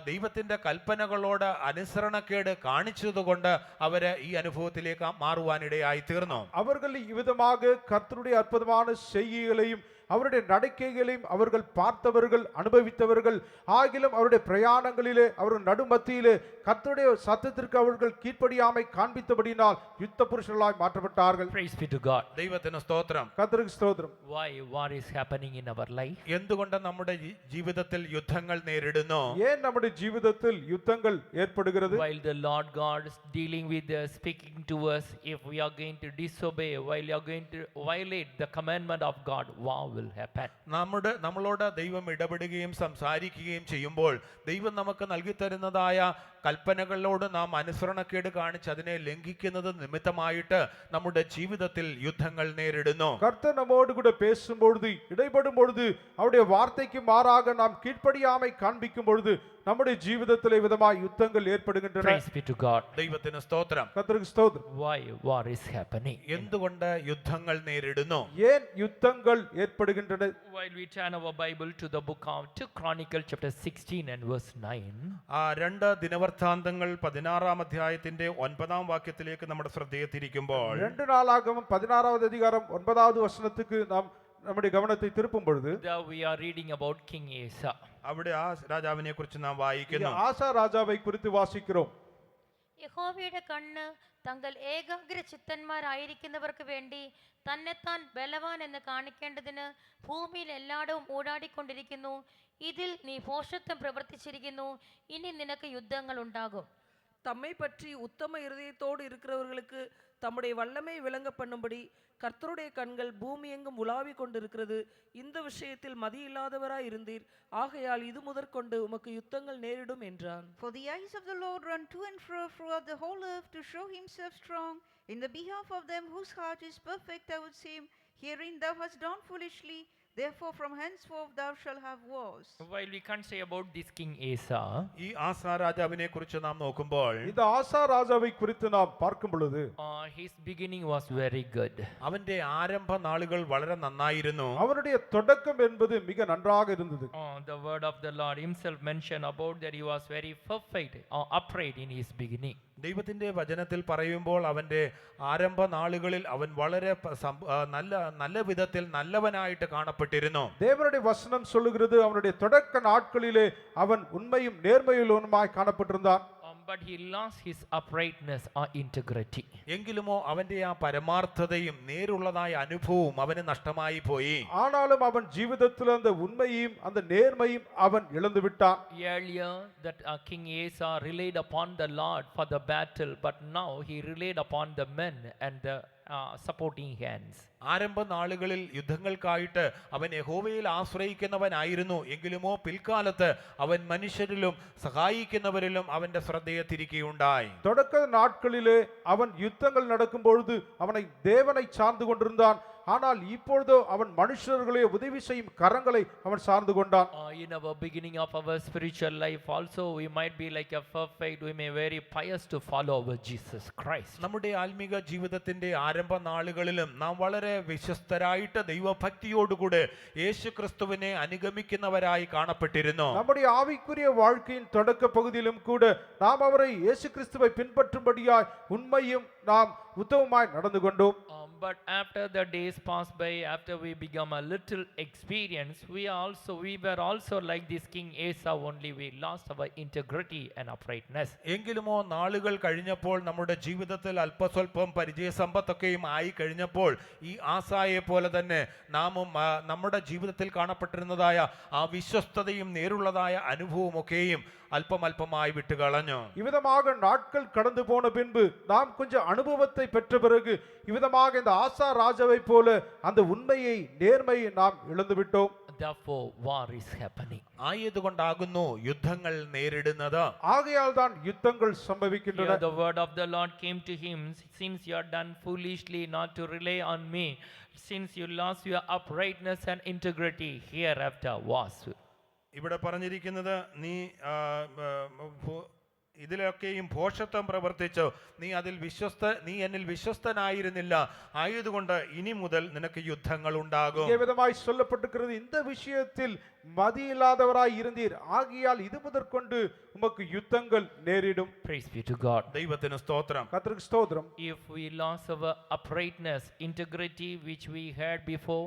ദൈവത്തിന്റെ കൽപ്പനകളോട് അനുസരണക്കേട് കാണിച്ചതുകൊണ്ട് അവര് ഈ അനുഭവത്തിലേക്ക് മാറുവാനിടയായി തീർന്നു. அவர்கள் இவ்விதமாக கர்த்தருடைய அற்புதமான செய்கைகளையும் அவருடைய நடக்கைகளையும் அவர்கள் பார்த்தவர்கள், அனுபவித்தவர்கள். ஆகிலும் அவருடைய பிரயாணங்களிலே அவர்கள் நடுமத்தியிலே கர்த்தருடைய சத்தத்திற்கு அவர்கள் கீழ்ப்படியாமை காண்பித்தபடியினால் யுத்த புருஷர்களாய் மாற்றப்பட்டார்கள். Praise be to God. ദൈവത്തിന് സ്തോത്രം. கர்த்தருக்கு ஸ்தோத்திரம். Why war is happening in our life? എന്തുകൊണ്ട് നമ്മുടെ ജീവിതത്തിൽ യുദ്ധങ്ങൾ നേരിടുന്നു? ஏன் நம்முடைய ஜீவிதத்தில் யுத்தங்கள் ஏற்படுகிறது? While the Lord God is dealing with us, speaking to us, if we are going to disobey, while you are going to violate the commandment of God, war will happen. നമ്മളോട് ദൈവം ഇടപെടുകയും സംസാരിക്കുകയും ചെയ്യുമ്പോൾ ദൈവം നമുക്ക് നൽകി തരുന്നതായ കൽപ്പനകളോട് നാം അനുസരണക്കേട് കാണിച്ച് അതിനെ ലംഘിക്കുന്നത് നിമിത്തമായിട്ട് നമ്മുടെ ജീവിതത്തിൽ യുദ്ധങ്ങൾ നേരിടുന്നു. கர்த்தர் நம்மோடு கூட பேசும் பொழுது, இடைப்படும் பொழுது, அவருடைய வார்த்தைக்கு மாறாக நாம் கீழ்ப்படியாமை காண்பிக்கும் பொழுது நம்முடைய ஜீவிதத்திலே விதமாய் யுத்தங்கள் ஏற்படுகின்றன. Praise be to God. ദൈവത്തിന് സ്തോത്രം. கர்த்தருக்கு ஸ்தோத்திரம். Why war is happening? എന്തുകൊണ്ട് യുദ്ധങ്ങൾ നേരിടുന്നു? ஏன் யுத்தங்கள் ஏற்படுகின்றன? While we turn our Bible to the book of 2 Chronicles chapter 16 and verse 9. രണ്ട് ദിനവൃത്താന്തങ്ങൾ 16-ാം അധ്യായത്തിന്റെ 9-ാം വാക്യത്തിലേക്ക് നമ്മുടെ ശ്രദ്ധയെ തിരിക്കുമ്പോൾ 2 நாளாகமம் 16வது அதிகாரம் 9வது வசனத்துக்கு நாம் நம்முடைய கவனத்தை திருப்பும் பொழுது There we are reading about King Asa. അവിടെ ആ രാജാവിനെ കുറിച്ച് നാം இங்கே വായിക്കുന്നു. ஆசா ராஜாவை குறித்து வாசிக்கிறோம். യഹോവയുടെ കണ്ണ് തങ്ങൾ ഏകാഗ്ര ചിത്തന്മാരായിരിക്കുന്നവർക്ക് വേണ്ടി തന്നെത്താൻ ബലവാൻ എന്ന് കാണിക്കേണ്ടതിന് ഭൂമിയിൽ എല്ലായിടവും ഊടാടിക്കൊണ്ടിരിക്കുന്നു. ഇതിൽ നീ ഭോഷത്വം പ്രവർത്തിച്ചിരിക്കുന്നു. ഇനി നിനക്ക് യുദ്ധങ്ങൾ ഉണ്ടാകും. தம்மை பற்றி உத்தம இருதயத்தோடு இருக்கிறவர்களுக்கு தம்முடைய வல்லமை விளங்க பண்ணும்படி கர்த்தருடைய கண்கள் பூமி எங்கும் உலாவிக் கொண்டிருக்கிறது. இந்த விஷயத்தில் மதியில்லாதவராய் இருந்தீர், ஆகையால் இது முதற்கொண்டு உமக்கு யுத்தங்கள் நேரிடும் என்றான். For the eyes of the Lord run to and fro throughout the whole earth to show himself strong in the behalf of them whose heart is perfect towards him. Herein thou hast done foolishly. Therefore from henceforth thou shalt have wars. While we can't say about this King Asa, ഈ ആസാ രാജാവിനെ കുറിച്ച് നാം നോക്കുമ്പോൾ இந்த ஆசா ராஜாவை குறித்து நாம் பார்க்கும் பொழுது his beginning was very good. അവന്റെ ആരംഭ നാളുകൾ വളരെ നന്നായിരുന്നു. அவருடைய தொடக்கம் என்பது மிக நன்றாக இருந்தது. The word of the Lord himself mentioned about that he was very perfect or upright in his beginning. ദൈവത്തിന്റെ വചനത്തിൽ പറയുമ്പോൾ അവന്റെ ആരംഭ നാളുകളിൽ അവൻ വളരെ നല്ല വിധത്തിൽ നല്ലവനായിട്ട് കാണപ്പെട്ടിരുന്നു. தேவனுடைய வசனம் சொல்லுகிறது அவனுடைய தொடக்க நாட்களிலே அவன் உண்மையும் நேர்மையுள்ளவனுமாய் காணப்பட்டிருந்தான். But he lost his uprightness or integrity. എങ്കിലുമോ അവന്റെ ആ പരമാർത്ഥതയും നേരുള്ളതായ അനുഭവവും അവന് നഷ്ടമായി പോയി. ஆனாலும் அவன் ஜீவிதத்தில் அந்த உண்மையும் அந்த நேர்மையும் அவன் இழந்து விட்டான். Earlier that King Asa relied upon the Lord for the battle, but now he relied upon the men and the supporting hands. ആരംഭ നാളുകളിൽ യുദ്ധങ്ങൾക്കായിട്ട് അവൻ യഹോവയിൽ ആശ്രയിക്കുന്നവനായിരുന്നു. എങ്കിലുമോ പിൽക്കാലത്ത് അവൻ മനുഷ്യരിലും സഹായിക്കുന്നവരിലും അവന്റെ ശ്രദ്ധയെ തിരിക്കുകയുണ്ടായി. தொடக்க நாட்களிலே அவன் யுத்தங்கள் நடக்கும் பொழுது அவனை தேவனை சார்ந்து கொண்டிருந்தான். ஆனால் இப்பொழுதோ அவன் மனுஷர்களே உதவி செய்யும் கரங்களை அவன் சார்ந்து கொண்டான். In our beginning of our spiritual life also we might be like a perfect, we may very pious to follow our Jesus Christ. നമ്മുടെ ആത്മീക ജീവിതത്തിന്റെ ആരംഭ നാളുകളിലും നാം വളരെ വിശ്വസ്തരായിട്ട് ദൈവഭക്തിയോടുകൂടെ യേശു ക്രിസ്തുവിനെ അനുഗമിക്കുന്നവരായി കാണപ്പെട്ടിരുന്നു. நம்முடைய ஆவிக்குரிய வாழ்க்கையின் தொடக்க பகுதியிலும் கூட நாம் அவரை இயேசு கிறிஸ்துவை பின்பற்றும்படியாய் உண்மையும் நாம் உத்தமமாய் நடந்து கொண்டோம். but after the days passed by, after we become a little experienced, we were also like this King Esau only. We lost our integrity and uprightness. എങ്കിലുമോ നാളുകൾ കഴിഞ്ഞപ്പോൾ നമ്മുടെ ജീവിതത്തിൽ അല്പസ്വല്പം പരിചയസമ്പത്തൊക്കെയും ആയി കഴിഞ്ഞപ്പോൾ ഈ ആസായെ പോലെ തന്നെ നാമും നമ്മുടെ ജീവിതത്തിൽ കാണപ്പെട്ടിരുന്നതായ ആ വിശ്വസ്തതയും നേരുള്ളതായ അനുഭവമൊക്കെയും അല്പമല്പമായി വിട്ടുകളഞ്ഞു. இவ்விதமாக நாட்கள் கடந்து போன பின்பு நாம் கொஞ்சம் அனுபவத்தை பெற்ற பிறகு இவ்விதமாக இந்த ஆசா ராஜாவை போல அந்த உண்மையை நேர்மையை நாம் இழந்து விட்டோம். Therefore war is happening. ആയതുകൊണ്ടാകുന്നു യുദ്ധങ്ങൾ നേരിടുന്നത്. ஆகையால் தான் யுத்தங்கள் சம்பவிக்கின்றன. Here the word of the Lord came to him, since you are done foolishly not to rely on me, since you lost your uprightness and integrity, hereafter wars. ഇവിടെ പറഞ്ഞിരിക്കുന്നത് നീ ഇതിലൊക്കെയും ഭോഷത്വം പ്രവർത്തിച്ചു, നീ എന്നിൽ വിശ്വസ്തനായിരുന്നില്ല, ആയതുകൊണ്ട് ഇനി മുതൽ നിനക്ക് യുദ്ധങ്ങൾ ഉണ്ടാകും. விதமாய் சொல்லப்பட்டிருக்கிறது, இந்த விஷயத்தில் மதியில்லாதவராய் இருந்தீர், ஆகையால் இது முதற்கொண்டு உமக்கு யுத்தங்கள் நேரிடும். Praise be to God. ദൈവത്തിന് സ്തോത്രം. கர்த்தருக்கு ஸ்தோத்திரம். If we lost our uprightness, integrity which we had before,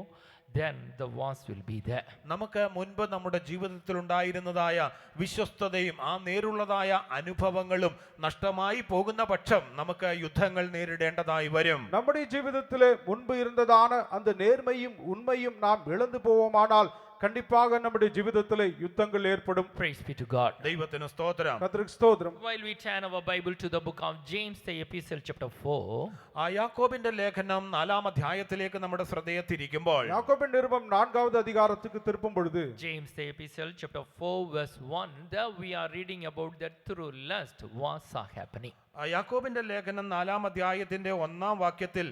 then the wars will be there. നമുക്ക് മുൻപ് നമ്മുടെ ജീവിതത്തിൽ ഉണ്ടായിരുന്നതായ വിശ്വസ്തതയും ആ നേരുള്ളതായ അനുഭവങ്ങളും നഷ്ടമായി പോകുന്ന പക്ഷം നമുക്ക് യുദ്ധങ്ങൾ നേരിടേണ്ടതായി വരും. நம்முடைய ஜீவிதத்திலே முன்பு இருந்ததான அந்த நேர்மையும் உண்மையும் நாம் இழந்து போவோமானால் கண்டிப்பாக நம்முடைய ஜீவிதத்திலே யுத்தங்கள் ஏற்படும். Praise be to God. ദൈവത്തിന് സ്തോത്രം. கர்த்தருக்கு ஸ்தோத்திரம். While we turn our Bible to the book of James, the epistle chapter 4, ആ യാക്കോബിന്റെ ലേഖനം 4-ാം അധ്യായത്തിലേക്ക് നമ്മുടെ ശ്രദ്ധയെ തിരിക്കുമ്പോൾ யாக்கோபின் நிருபம் 4வது அதிகாரத்துக்கு திருப்பும் பொழுது James, the epistle chapter 4 verse 1, there we are reading about that through lust wars are happening. യാക്കോബിന്റെ ലേഖനം 4-ാം അധ്യായത്തിന്റെ 1-ാം വാക്യത്തിൽ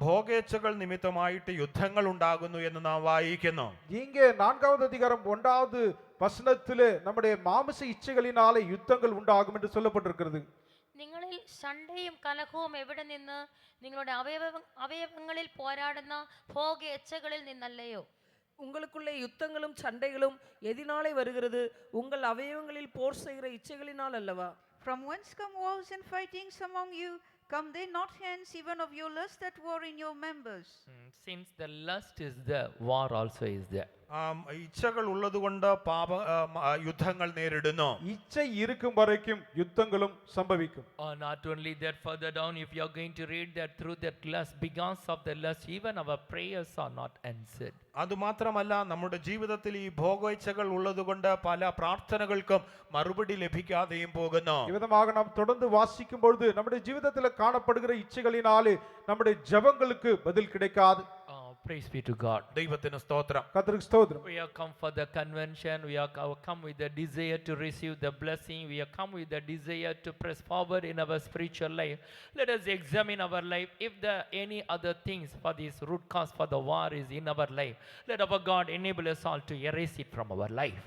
ഭോഗേച്ഛകൾ നിമിത്തമായിട്ട് യുദ്ധങ്ങൾ ഉണ്ടാകുന്നു എന്ന് നാം വായിക്കുന്നു. இங்கே 4வது அதிகாரம் 1வது வசனத்திலே நம்முடைய மாம்ச இச்சைகளினாலே யுத்தங்கள் உண்டாகும் என்று சொல்லப்பட்டிருக்கிறது. നിങ്ങളിൽ ശണ്ഠയും കലഹവും എവിടെ നിന്ന്? നിങ്ങളുടെ അവയവങ്ങളിൽ പോരാടുന്ന ഭോഗേച്ഛകളിൽ നിന്നല്ലയോ? உங்களுக்குள்ளே யுத்தங்களும் சண்டைகளும் எதினாலே வருகிறது? உங்கள் அவயவங்களில் போர் செய்கிற இச்சைகளினால் அல்லவா? From whence come wars and fightings among you? Come they not hence even of your lust that war in your members? Since the lust is there, war also is there. ഇച്ഛകൾ ഉള്ളതുകൊണ്ട് യുദ്ധങ്ങൾ നേരിടുന്നു. இச்சை இருக்கும் வரைக்கும் யுத்தங்களும் சம்பவிக்கும். Not only that, further down if you are going to read that through that lust, because of the lust even our prayers are not answered. അതുമാത്രമല്ല നമ്മുടെ ജീവിതത്തിൽ ഈ ഭോഗേച്ഛകൾ ഉള്ളതുകൊണ്ട് പല പ്രാർത്ഥനകൾക്കും മറുപടി ലഭിക്കാതെയും പോകുന്നു. இவ்விதமாக நாம் தொடர்ந்து வாசிக்கும் பொழுது நம்முடைய ஜீவிதத்தில் காணப்படுகிற இச்சைகளினாலே நம்முடைய ஜெபங்களுக்கு பதில் கிடைக்காது. Praise be to God. ദൈവത്തിന് സ്തോത്രം. கர்த்தருக்கு ஸ்தோத்திரம். We have come for the convention. We have come with the desire to receive the blessing. We have come with the desire to press forward in our spiritual life. Let us examine our life. If there are any other things for this root cause for the war is in our life, let our God enable us all to erase it from our life.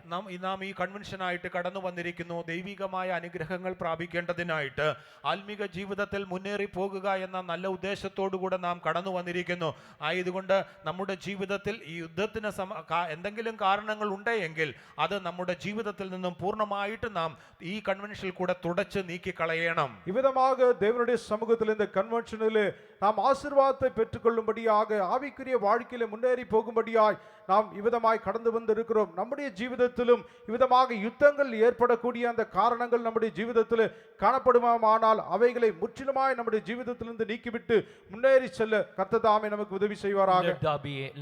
നാം ഈ കൺവെൻഷനായിട്ട് കടന്നു വന്നിരിക്കുന്നു ദൈവികമായ അനുഗ്രഹങ്ങൾ പ്രാപിക്കേണ്ടതിനായിട്ട്, ആത്മീക ജീവിതത്തിൽ മുന്നേറി പോകുക എന്ന നല്ല ഉദ്ദേശത്തോടു കൂടെ നാം കടന്നു വന്നിരിക്കുന്നു. ആയതുകൊണ്ട് നമ്മുടെ ജീവിതത്തിൽ ഈ യുദ്ധത്തിന് എന്തെങ്കിലും കാരണങ്ങൾ ഉണ്ടെങ്കിൽ അത് നമ്മുടെ ജീവിതത്തിൽ നിന്നും പൂർണ്ണമായിട്ട് നാം ഈ കൺവെൻഷനിൽ കൂടെ തുടച്ച് നീക്കിക്കളയണം. இவ்விதமாக தேவனுடைய சமூகத்தில் இந்த கன்வென்ஷனிலே நாம் ஆசீர்வாதத்தை பெற்றுக்கொள்ளும்படியாக ஆவிக்குரிய வாழ்க்கையில முன்னேறி போகும்படியாய் நாம் இவ்விதமாய் கடந்து வந்திருக்கிறோம். நம்முடைய ஜீவிதத்திலும் இவ்விதமாக யுத்தங்கள் ஏற்படக்கூடிய அந்த காரணங்கள் நம்முடைய ஜீவிதத்தில் காணப்படுமானால் அவைகளை முற்றிலுமாய் நம்முடைய ஜீவிதத்திலிருந்து நீக்கிவிட்டு முன்னேறி செல்ல கர்த்தர் தாமே நமக்கு உதவி செய்வாராக.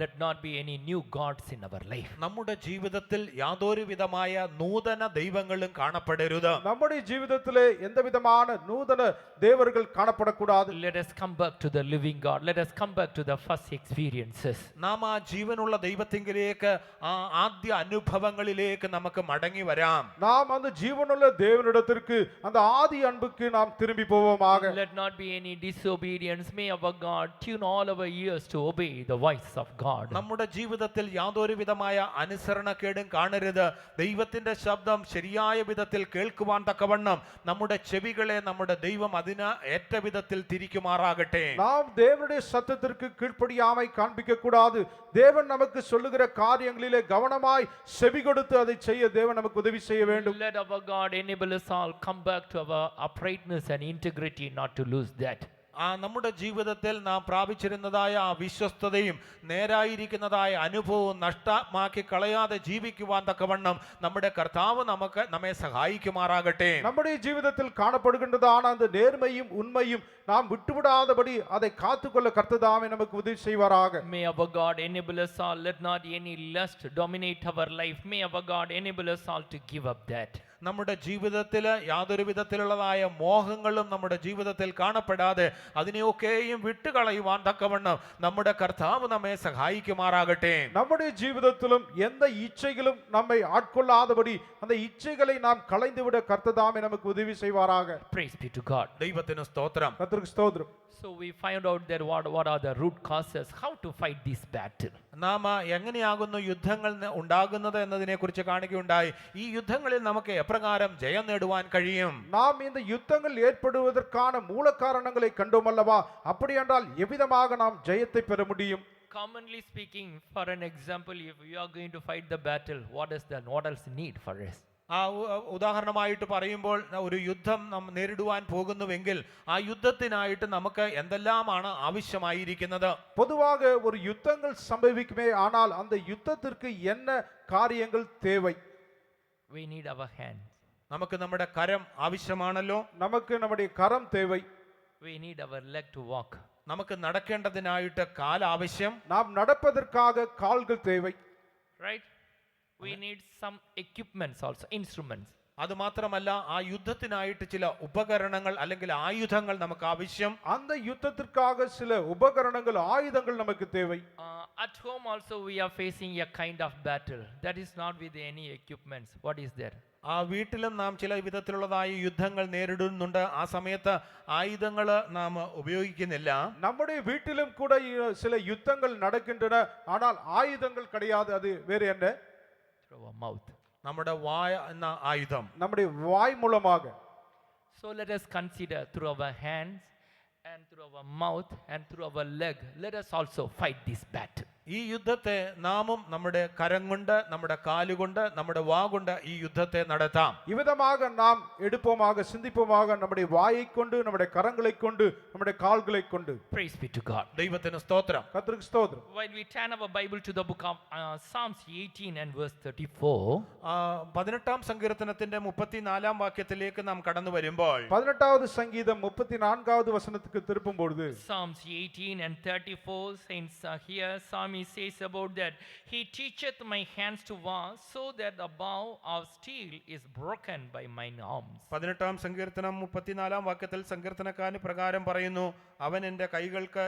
Let not be any new gods in our life. നമ്മുടെ ജീവിതത്തിൽ യാതൊരു വിധമായ നൂതന ദൈവങ്ങളും കാണപ്പെടരുത്. நம்முடைய ஜீவிதத்திலே எந்த விதமான நூதன தேவர்கள் காணப்படக்கூடாது. Let us come back to the living God. Let us come back to the first experiences. നാം ആ ജീവനുള്ള ദൈവത്തിങ്കിലേക്ക് ആ ആദ്യ അനുഭവങ്ങളിലേക്ക് നമുക്ക് മടങ്ങി വരാം. நாம் அந்த ஜீவனுள்ள தேவனிடத்திற்கு அந்த ஆதி அன்புக்கு நாம் திரும்பி போவோமாக. Let not be any disobedience. May our God tune all our ears to obey the voice of God. നമ്മുടെ ജീവിതത്തിൽ യാതൊരു വിധമായ അനുസരണക്കേടും കാണരുത്. ദൈവത്തിന്റെ ശബ്ദം ശരിയായ വിധത്തിൽ കേൾക്കുവാൻ തക്കവണ്ണം നമ്മുടെ ചെവികളെ നമ്മുടെ ദൈവം അതിന് ഏറ്റ വിധത്തിൽ തിരിക്കുമാറാകട്ടെ. நாம் தேவனுடைய சத்தத்திற்கு கீழ்ப்படியாமை காண்பிக்க கூடாது. தேவன் நமக்கு சொல்லுகிற காரியங்களிலே கவனமாய் செவி கொடுத்து அதை செய்ய தேவன் நமக்கு உதவி செய்ய வேண்டும். Let our God enable us all come back to our uprightness and integrity, not to lose that. നമ്മുടെ ജീവിതത്തിൽ നാം പ്രാപിച്ചിരുന്നതായ ആ വിശ്വസ്തതയും നേരായിരിക്കുന്നതായ അനുഭവവും നഷ്ടമാക്കി കളയാതെ ജീവിക്കുവാൻ തക്കവണ്ണം നമ്മുടെ കർത്താവ് നമ്മെ സഹായിക്കുമാറാകട്ടെ. நம்முடைய ஜீவிதத்தில் காணப்படுகின்றதான அந்த நேர்மையும் உண்மையும் நாம் விட்டுவிடாதபடி அதை காத்துக்கொள்ள கர்த்ததாமே நமக்கு உதவி செய்வாராக. May our God enable us all. Let not any lust dominate our life. May our God enable us all to give up that. നമ്മുടെ ജീവിതത്തിൽ യാതൊരു വിധത്തിലുള്ളതായ മോഹങ്ങളും നമ്മുടെ ജീവിതത്തിൽ കാണപ്പെടാതെ അതിനെയൊക്കെയും വിട്ടുകളയുവാൻ തക്കവണ്ണം നമ്മുടെ കർത്താവ് നമ്മെ സഹായിക്കുമാറാകട്ടെ. நம்முடைய ஜீவிதத்திலும் எந்த இச்சைகளும் நம்மை ஆட்கொள்ளாதபடி அந்த இச்சைகளை நாம் களைந்துவிட கர்த்ததாமே நமக்கு உதவி செய்வாராக. Praise be to God. ദൈവത്തിന് സ്തോത്രം. கர்த்தருக்கு ஸ்தோத்திரம். So we find out that what are the root causes, how to fight this battle. നാം എങ്ങനെയാകുന്നു യുദ്ധങ്ങൾ ഉണ്ടാകുന്നത് എന്നതിനെ കുറിച്ച് കാണുകയുണ്ടായി. ഈ യുദ്ധങ്ങളിൽ നമുക്ക് എപ്രകാരം ജയം നേടുവാൻ കഴിയും? நாம் இந்த யுத்தங்கள் ஏற்படுவதற்கான மூல காரணங்களை கண்டோம் அல்லவா? அப்படி என்றால் எவ்விதமாக நாம் ஜெயத்தை பெற முடியும்? Commonly speaking, for an example, if we are going to fight the battle, what else need for us? ഉദാഹരണമായിട്ട് പറയുമ്പോൾ ഒരു യുദ്ധം നാം നേരിടുവാൻ പോകുന്നുവെങ്കിൽ ആ യുദ്ധത്തിനായിട്ട് നമുക്ക് എന്തെല്ലാമാണ് ആവശ്യമായിരിക്കുന്നത്? பொதுவாக ஒரு யுத்தங்கள் சம்பவிக்குமே, ஆனால் அந்த யுத்தத்திற்கு என்ன காரியங்கள் தேவை? We need our hands. നമുക്ക് നമ്മുടെ കരം ആവശ്യമാണല്ലോ. நமக்கு நம்முடைய கரம் தேவை. We need our leg to walk. നമുക്ക് നടക്കേണ്ടതിനായിട്ട് കാൽ ആവശ്യം. நாம் நடப்பதற்காக கால்கள் தேவை. Right? We need some equipments also, instruments. അത് മാത്രമല്ല ആ യുദ്ധത്തിനായിട്ട് ചില ഉപകരണങ്ങൾ അല്ലെങ്കിൽ ആയുധങ്ങൾ നമുക്ക് ആവശ്യം. அந்த யுத்தத்திற்காக சில உபகரணங்கள் ஆயுதங்கள் நமக்கு தேவை. At home also we are facing a kind of battle that is not with any equipments. What is there? ആ വീട്ടിലും നാം ചില വിധത്തിലുള്ളതായ യുദ്ധങ്ങൾ നേരിടുന്നുണ്ട്. ആ സമയത്ത് ആയുധങ്ങൾ നാം ഉപയോഗിക്കുന്നില്ല. நம்முடைய வீட்டிலும் கூட சில யுத்தங்கள் நடக்கின்றன, ஆனால் ஆயுதங்கள் கிடையாது. அது வேறு என்ன? Through our mouth. നമ്മുടെ വായ എന്ന ആയുധം. நம்முடைய வாய் மூலமாக. So let us consider through our hands and through our mouth and through our leg, let us also fight this battle. ഈ യുദ്ധത്തെ നാമും നമ്മുടെ കരം കൊണ്ട് നമ്മുടെ കാലുകൊണ്ട് നമ്മുടെ വാ കൊണ്ട് ഈ യുദ്ധത്തെ നടത്താം. இவ்விதமாக நாம் எடுப்போமாக, சிந்திப்போமாக, நம்முடைய வாயை கொண்டு, நம்முடைய கரங்களை கொண்டு, நம்முடைய கால்களை கொண்டு. Praise be to God. ദൈവത്തിന് സ്തോത്രം. கர்த்தருக்கு ஸ்தோத்திரம். While we turn our Bible to the book of Psalms 18 and verse 34, 18 സങ്കീർത്തനത്തിന്റെ 34 വാക്യത്തിലേക്ക് നാം കടന്നു വരുമ്പോൾ 18வது சங்கீதம் 34வது வசனத்துக்கு திருப்பும் பொழுது Psalms 18 and 34 saints here Psalmist says about that, he teacheth my hands to war, so that the bow of steel is broken by mine arms. 18 സങ്കീർത്തനം 34 വാക്യത്തിൽ സങ്കീർത്തനക്കാരൻ പ്രകാരം പറയുന്നു, അവൻ എൻ്റെ കൈകൾക്ക്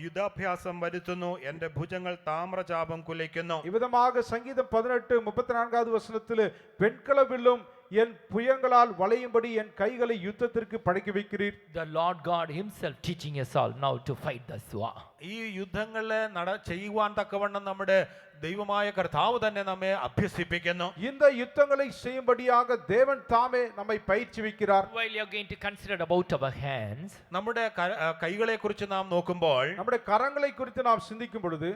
യുദ്ധാഭ്യാസം വരുത്തുന്നു, എൻ്റെ ഭുജങ്ങൾ താമ്രചാപം കുലയ്ക്കുന്നു. இவ்விதமாக சங்கீதம் 18 34வது வசனத்தில் வெண்கலவில்லும் என் புயங்களால் வளையும்படி என் கைகளை யுத்தத்திற்கு பழக்கி வைக்கிறீர். The Lord God himself teaching us all now to fight this war. ഈ യുദ്ധങ്ങളെ ചെയ്യുവാൻ തക്കവണ്ണം നമ്മുടെ ദൈവമായ കർത്താവ് തന്നെ നമ്മെ അഭ്യസിപ്പിക്കുന്നു. இந்த யுத்தங்களை செய்யும்படியாக தேவன் தாமே நம்மை பயிற்சிவிக்கிறார். While you are going to consider about our hands, നമ്മുടെ കൈകളെ കുറിച്ച് നാം നോക്കുമ്പോൾ, நம்முடைய கரங்களை குறித்து நாம் சிந்திக்கும் பொழுது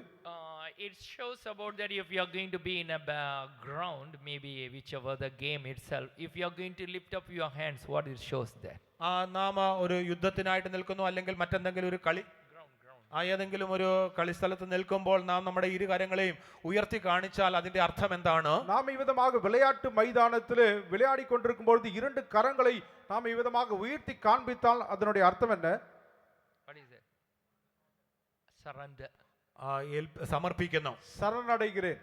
it shows about that if you are going to be in a ground, maybe whichever the game itself, if you are going to lift up your hands, what it shows there? നാം ഒരു യുദ്ധത്തിനായിട്ട് നിൽക്കുന്നു അല്ലെങ്കിൽ മറ്റെന്തെങ്കിലും ഒരു കളി ഏതെങ്കിലും ഒരു കളിസ്ഥലത്ത് നിൽക്കുമ്പോൾ നാം നമ്മുടെ ഇരു കരങ്ങളെയും ഉയർത്തി കാണിച്ചാൽ അതിന്റെ അർത്ഥം എന്താണ്? நாம் இவ்விதமாக விளையாட்டு மைதானத்தில் விளையாடி கொண்டிருக்கும் பொழுது இரண்டு கரங்களை நாம் இவ்விதமாக உயர்த்தி காண்பித்தால் அதனுடைய அர்த்தம் என்ன? What is it? Surrender. സമർപ്പിക്കുന്നു. சரணடைகிறேன்.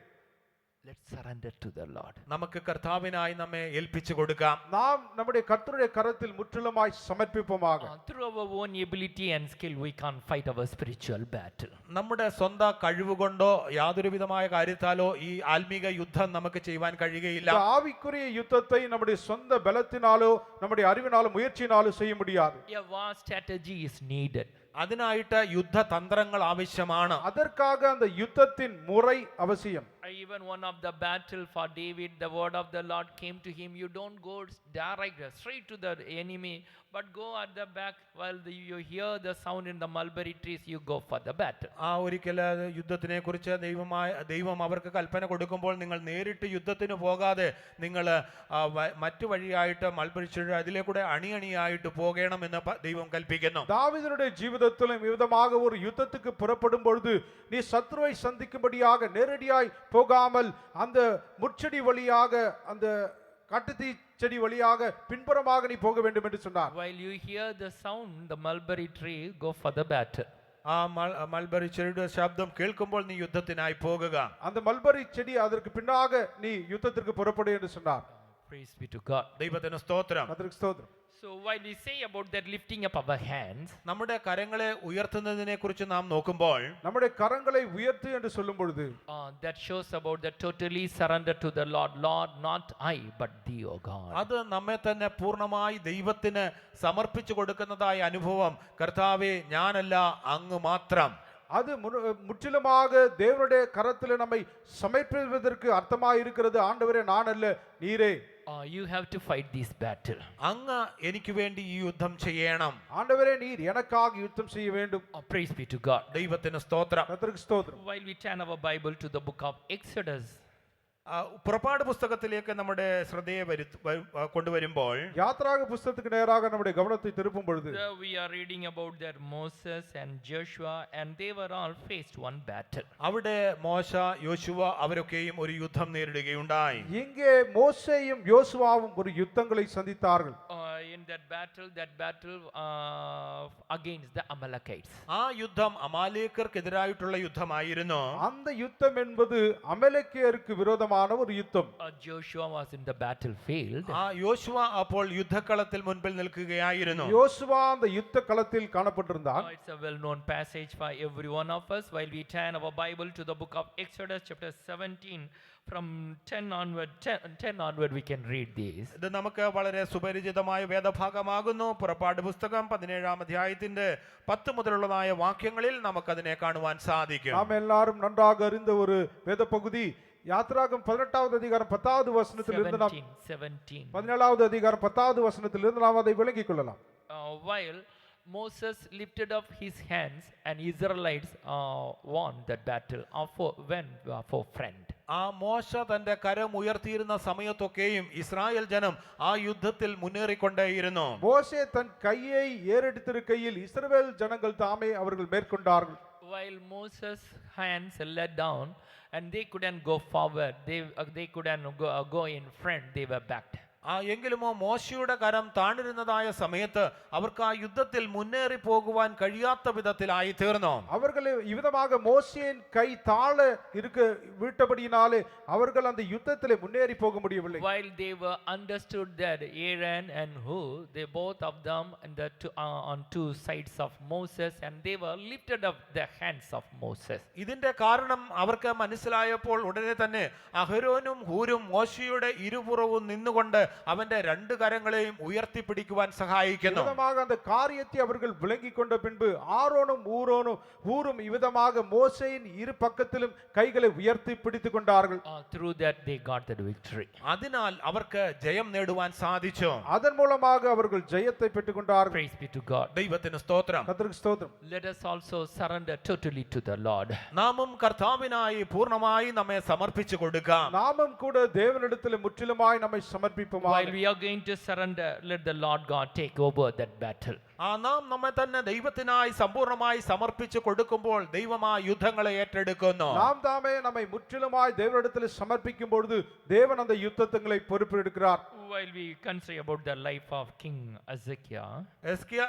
Let's surrender to the Lord. നമുക്ക് കർത്താവിനായി നമ്മെ ഏൽപ്പിച്ചു കൊടുക്കാം. நாம் நம்முடைய கர்த்தருடைய கரத்தில் முற்றிலுமாய் சமர்ப்பிப்போமாக. Through our own ability and skill we can't fight our spiritual battle. നമ്മുടെ സ്വന്തം കഴിവുകൊണ്ടോ യാതൊരു വിധമായ കാര്യത്താലോ ഈ ആത്മീക യുദ്ധം നമുക്ക് ചെയ്യുവാൻ കഴിയുകയില്ല. ஆவிக்குரிய யுத்தத்தை நம்முடைய சொந்த பலத்தினாலோ நம்முடைய அறிவினாலோ முயற்சியினாலோ செய்ய முடியாது. A war strategy is needed. അതിനായിട്ട് യുദ്ധതന്ത്രങ്ങൾ ആവശ്യമാണ്. அதற்காக அந்த யுத்தத்தின் முறை அவசியம். Even one of the battle for David, the word of the Lord came to him, you don't go direct straight to the enemy, but go at the back while you hear the sound in the mulberry trees, you go for the battle. ആ ഒരിക്കൽ യുദ്ധത്തിനെ കുറിച്ച് ദൈവം അവർക്ക് കൽപ്പന കൊടുക്കുമ്പോൾ നിങ്ങൾ നേരിട്ട് യുദ്ധത്തിന് പോകാതെ നിങ്ങൾ മറ്റു വഴിയായിട്ട് മൽപരിച്ചെടി അതിലേക്കൂടെ അണിയണിയായിട്ട് പോകണമെന്ന് ദൈവം കൽപ്പിക്കുന്നു. தாவீதுடைய ஜீவிதத்திலும் விதமாக ஒரு யுத்தத்துக்கு புறப்படும் பொழுது நீ சத்ருவை சந்திக்கும்படியாக நேரடியாய் போகாமல் அந்த முட்செடி வழியாக அந்த காட்டுத்தீ செடி வழியாக பின்புறமாக நீ போக வேண்டும் என்று சொன்னார். While you hear the sound, the mulberry tree, go for the battle. ആ മൽബറി ചെടിയുടെ ശബ്ദം കേൾക്കുമ്പോൾ നീ യുദ്ധത്തിനായി പോകുക. அந்த மல்பரி செடி அதற்கு பின்னாக நீ யுத்தத்திற்கு புறப்படு என்று சொன்னார். Praise be to God. ദൈവത്തിന് സ്തോത്രം. கர்த்தருக்கு ஸ்தோத்திரம். So while we say about that lifting up our hands, നമ്മുടെ കരങ്ങളെ ഉയർത്തുന്നതിനെ കുറിച്ച് നാം നോക്കുമ്പോൾ நம்முடைய கரங்களை உயர்த்து என்று சொல்லும் பொழுது that shows about the totally surrender to the Lord. Lord, not I, but thee, O God. അത് നമ്മെ തന്നെ പൂർണ്ണമായി ദൈവത്തിന് സമർപ്പിച്ചു കൊടുക്കുന്നതായ അനുഭവം. കർത്താവേ, ഞാനല്ല അങ്ങ് മാത്രം. அது முற்றிலுமாக தேவனுடைய கரத்தில் நம்மை சமர்ப்பிப்பதற்கு அர்த்தமாக இருக்கிறது. ஆண்டவரே, நான் அல்ல, நீரே. You have to fight this battle. അങ്ങ് എനിക്ക് വേണ്ടി ഈ യുദ്ധം ചെയ്യണം. ஆண்டவரே, நீர் எனக்காக யுத்தம் செய்ய வேண்டும். Praise be to God. ദൈവത്തിന് സ്തോത്രം. கர்த்தருக்கு ஸ்தோத்திரம். While we turn our Bible to the book of Exodus, പുറപ്പാട് പുസ്തകത്തിലേക്ക് നമ്മുടെ ശ്രദ്ധയെ കൊണ്ടുവരുമ്പോൾ யாத்ராக புஸ்தகத்துக்கு நேராக நம்முடைய கவனத்தை திருப்பும் பொழுது we are reading about that Moses and Joshua, and they were all faced one battle. അവിടെ മോശ, യോശുവ അവരൊക്കെയും ഒരു യുദ്ധം നേരിടുകയുണ്ടായി. இங்கே மோசேயும் யோசுவாவும் ஒரு யுத்தங்களை சந்தித்தார்கள். In that battle against the Amalekites. ആ യുദ്ധം അമാലേക്കർക്കെതിരായിട്ടുള്ള യുദ്ധമായിരുന്നു. அந்த யுத்தம் என்பது அமலேக்கியருக்கு விரோதமான ஒரு யுத்தம். Joshua was in the battlefield. ആ യോശുവ അപ്പോൾ യുദ്ധക്കളത്തിൽ മുൻപിൽ നിൽക്കുകയായിരുന്നു. யோசுவா அந்த யுத்த களத்தில் காணப்பட்டிருந்தான். It's a well known passage for every one of us. While we turn our Bible to the book of Exodus chapter 17, from 10 onward we can read this. ഇത് നമുക്ക് വളരെ സുപരിചിതമായ വേദഭാഗമാകുന്നു. പുറപ്പാട് പുസ്തകം 17-ാം അധ്യായത്തിന്റെ 10 മുതലുള്ളതായ വാക്യങ്ങളിൽ നമുക്കതിനെ കാണുവാൻ സാധിക്കും. நாம் எல்லாரும் நன்றாக அறிந்த ஒரு வேத பகுதி. யாத்ராகம் 18வது அதிகாரம் 10வது வசனத்திலிருந்து நாம் 17வது அதிகாரம் 10வது வசனத்திலிருந்து நாம் அதை விளங்கிக் கொள்ளலாம். While Moses lifted up his hands and Israelites won that battle for friend. ആ മോശ തന്റെ കരം ഉയർത്തിയിരുന്ന സമയത്തൊക്കെയും ഇസ്രായേൽ ജനം ആ യുദ്ധത്തിൽ മുന്നേറിക്കൊണ്ടേയിരുന്നു. மோசே தன் கையை ஏறெடுத்திருக்கையில் இஸ்ரவேல் ஜனங்கள் தாமே அவர்கள் மேற்கொண்டார்கள். While Moses' hands let down and they couldn't go forward, they couldn't go in front, they were backed. എങ്കിലുമോ മോശയുടെ കരം താണിരുന്നതായ സമയത്ത് അവർക്ക് ആ യുദ്ധത്തിൽ മുന്നേറി പോകുവാൻ കഴിയാത്ത വിധത്തിലായി തീർന്നു. அவர்கள் இவ்விதமாக மோசேயின் கை தாழ இருக்க விட்டபடியினாலே அவர்கள் அந்த யுத்தத்திலே முன்னேறி போக முடியவில்லை. While they were understood that Aaron and Hur, they both of them on two sides of Moses, and they were lifted up the hands of Moses. ഇതിന്റെ കാരണം അവർക്ക് മനസ്സിലായപ്പോൾ ഉടനെ തന്നെ അഹരോനും ഹൂരും മോശയുടെ ഇരുപുറവും നിന്നുകൊണ്ട് അവന്റെ രണ്ട് കരങ്ങളെയും ഉയർത്തിപ്പിടിക്കുവാൻ സഹായിക്കുന്നു. இவ்விதமாக அந்த காரியத்தை அவர்கள் விளங்கிக் கொண்ட பின்பு ஆரோனும் ஊரும் இவ்விதமாக மோசேயின் இரு பக்கத்திலும் கைகளை உயர்த்தி பிடித்துக் கொண்டார்கள். Through that they got the victory. അതിനാൽ അവർക്ക് ജയം നേടുവാൻ സാധിച്ചു. அதன் மூலமாக அவர்கள் ஜெயத்தை பெற்றுக் கொண்டார்கள். Praise be to God. ദൈവത്തിന് സ്തോത്രം. கர்த்தருக்கு ஸ்தோத்திரம். Let us also surrender totally to the Lord. നാമും കർത്താവിനായി പൂർണ്ണമായി നമ്മെ സമർപ്പിച്ചു കൊടുക്കാം. நாமும் கூட தேவனிடத்தில் முற்றிலுமாய் நம்மை சமர்ப்பிப்போம். While we are going to surrender, let the Lord God take over that battle. നാം നമ്മെ തന്നെ ദൈവത്തിനായി സമ്പൂർണ്ണമായി സമർപ്പിച്ചു കൊടുക്കുമ്പോൾ ദൈവം ആ യുദ്ധങ്ങളെ ഏറ്റെടുക്കുന്നു. நாம் தாமே நம்மை முற்றிலுமாய் தேவனிடத்தில் சமர்ப்பிக்கும் பொழுது தேவன் அந்த யுத்தங்களை பொறுப்பெடுக்கிறார். While we consider about the life of King Hezekiah,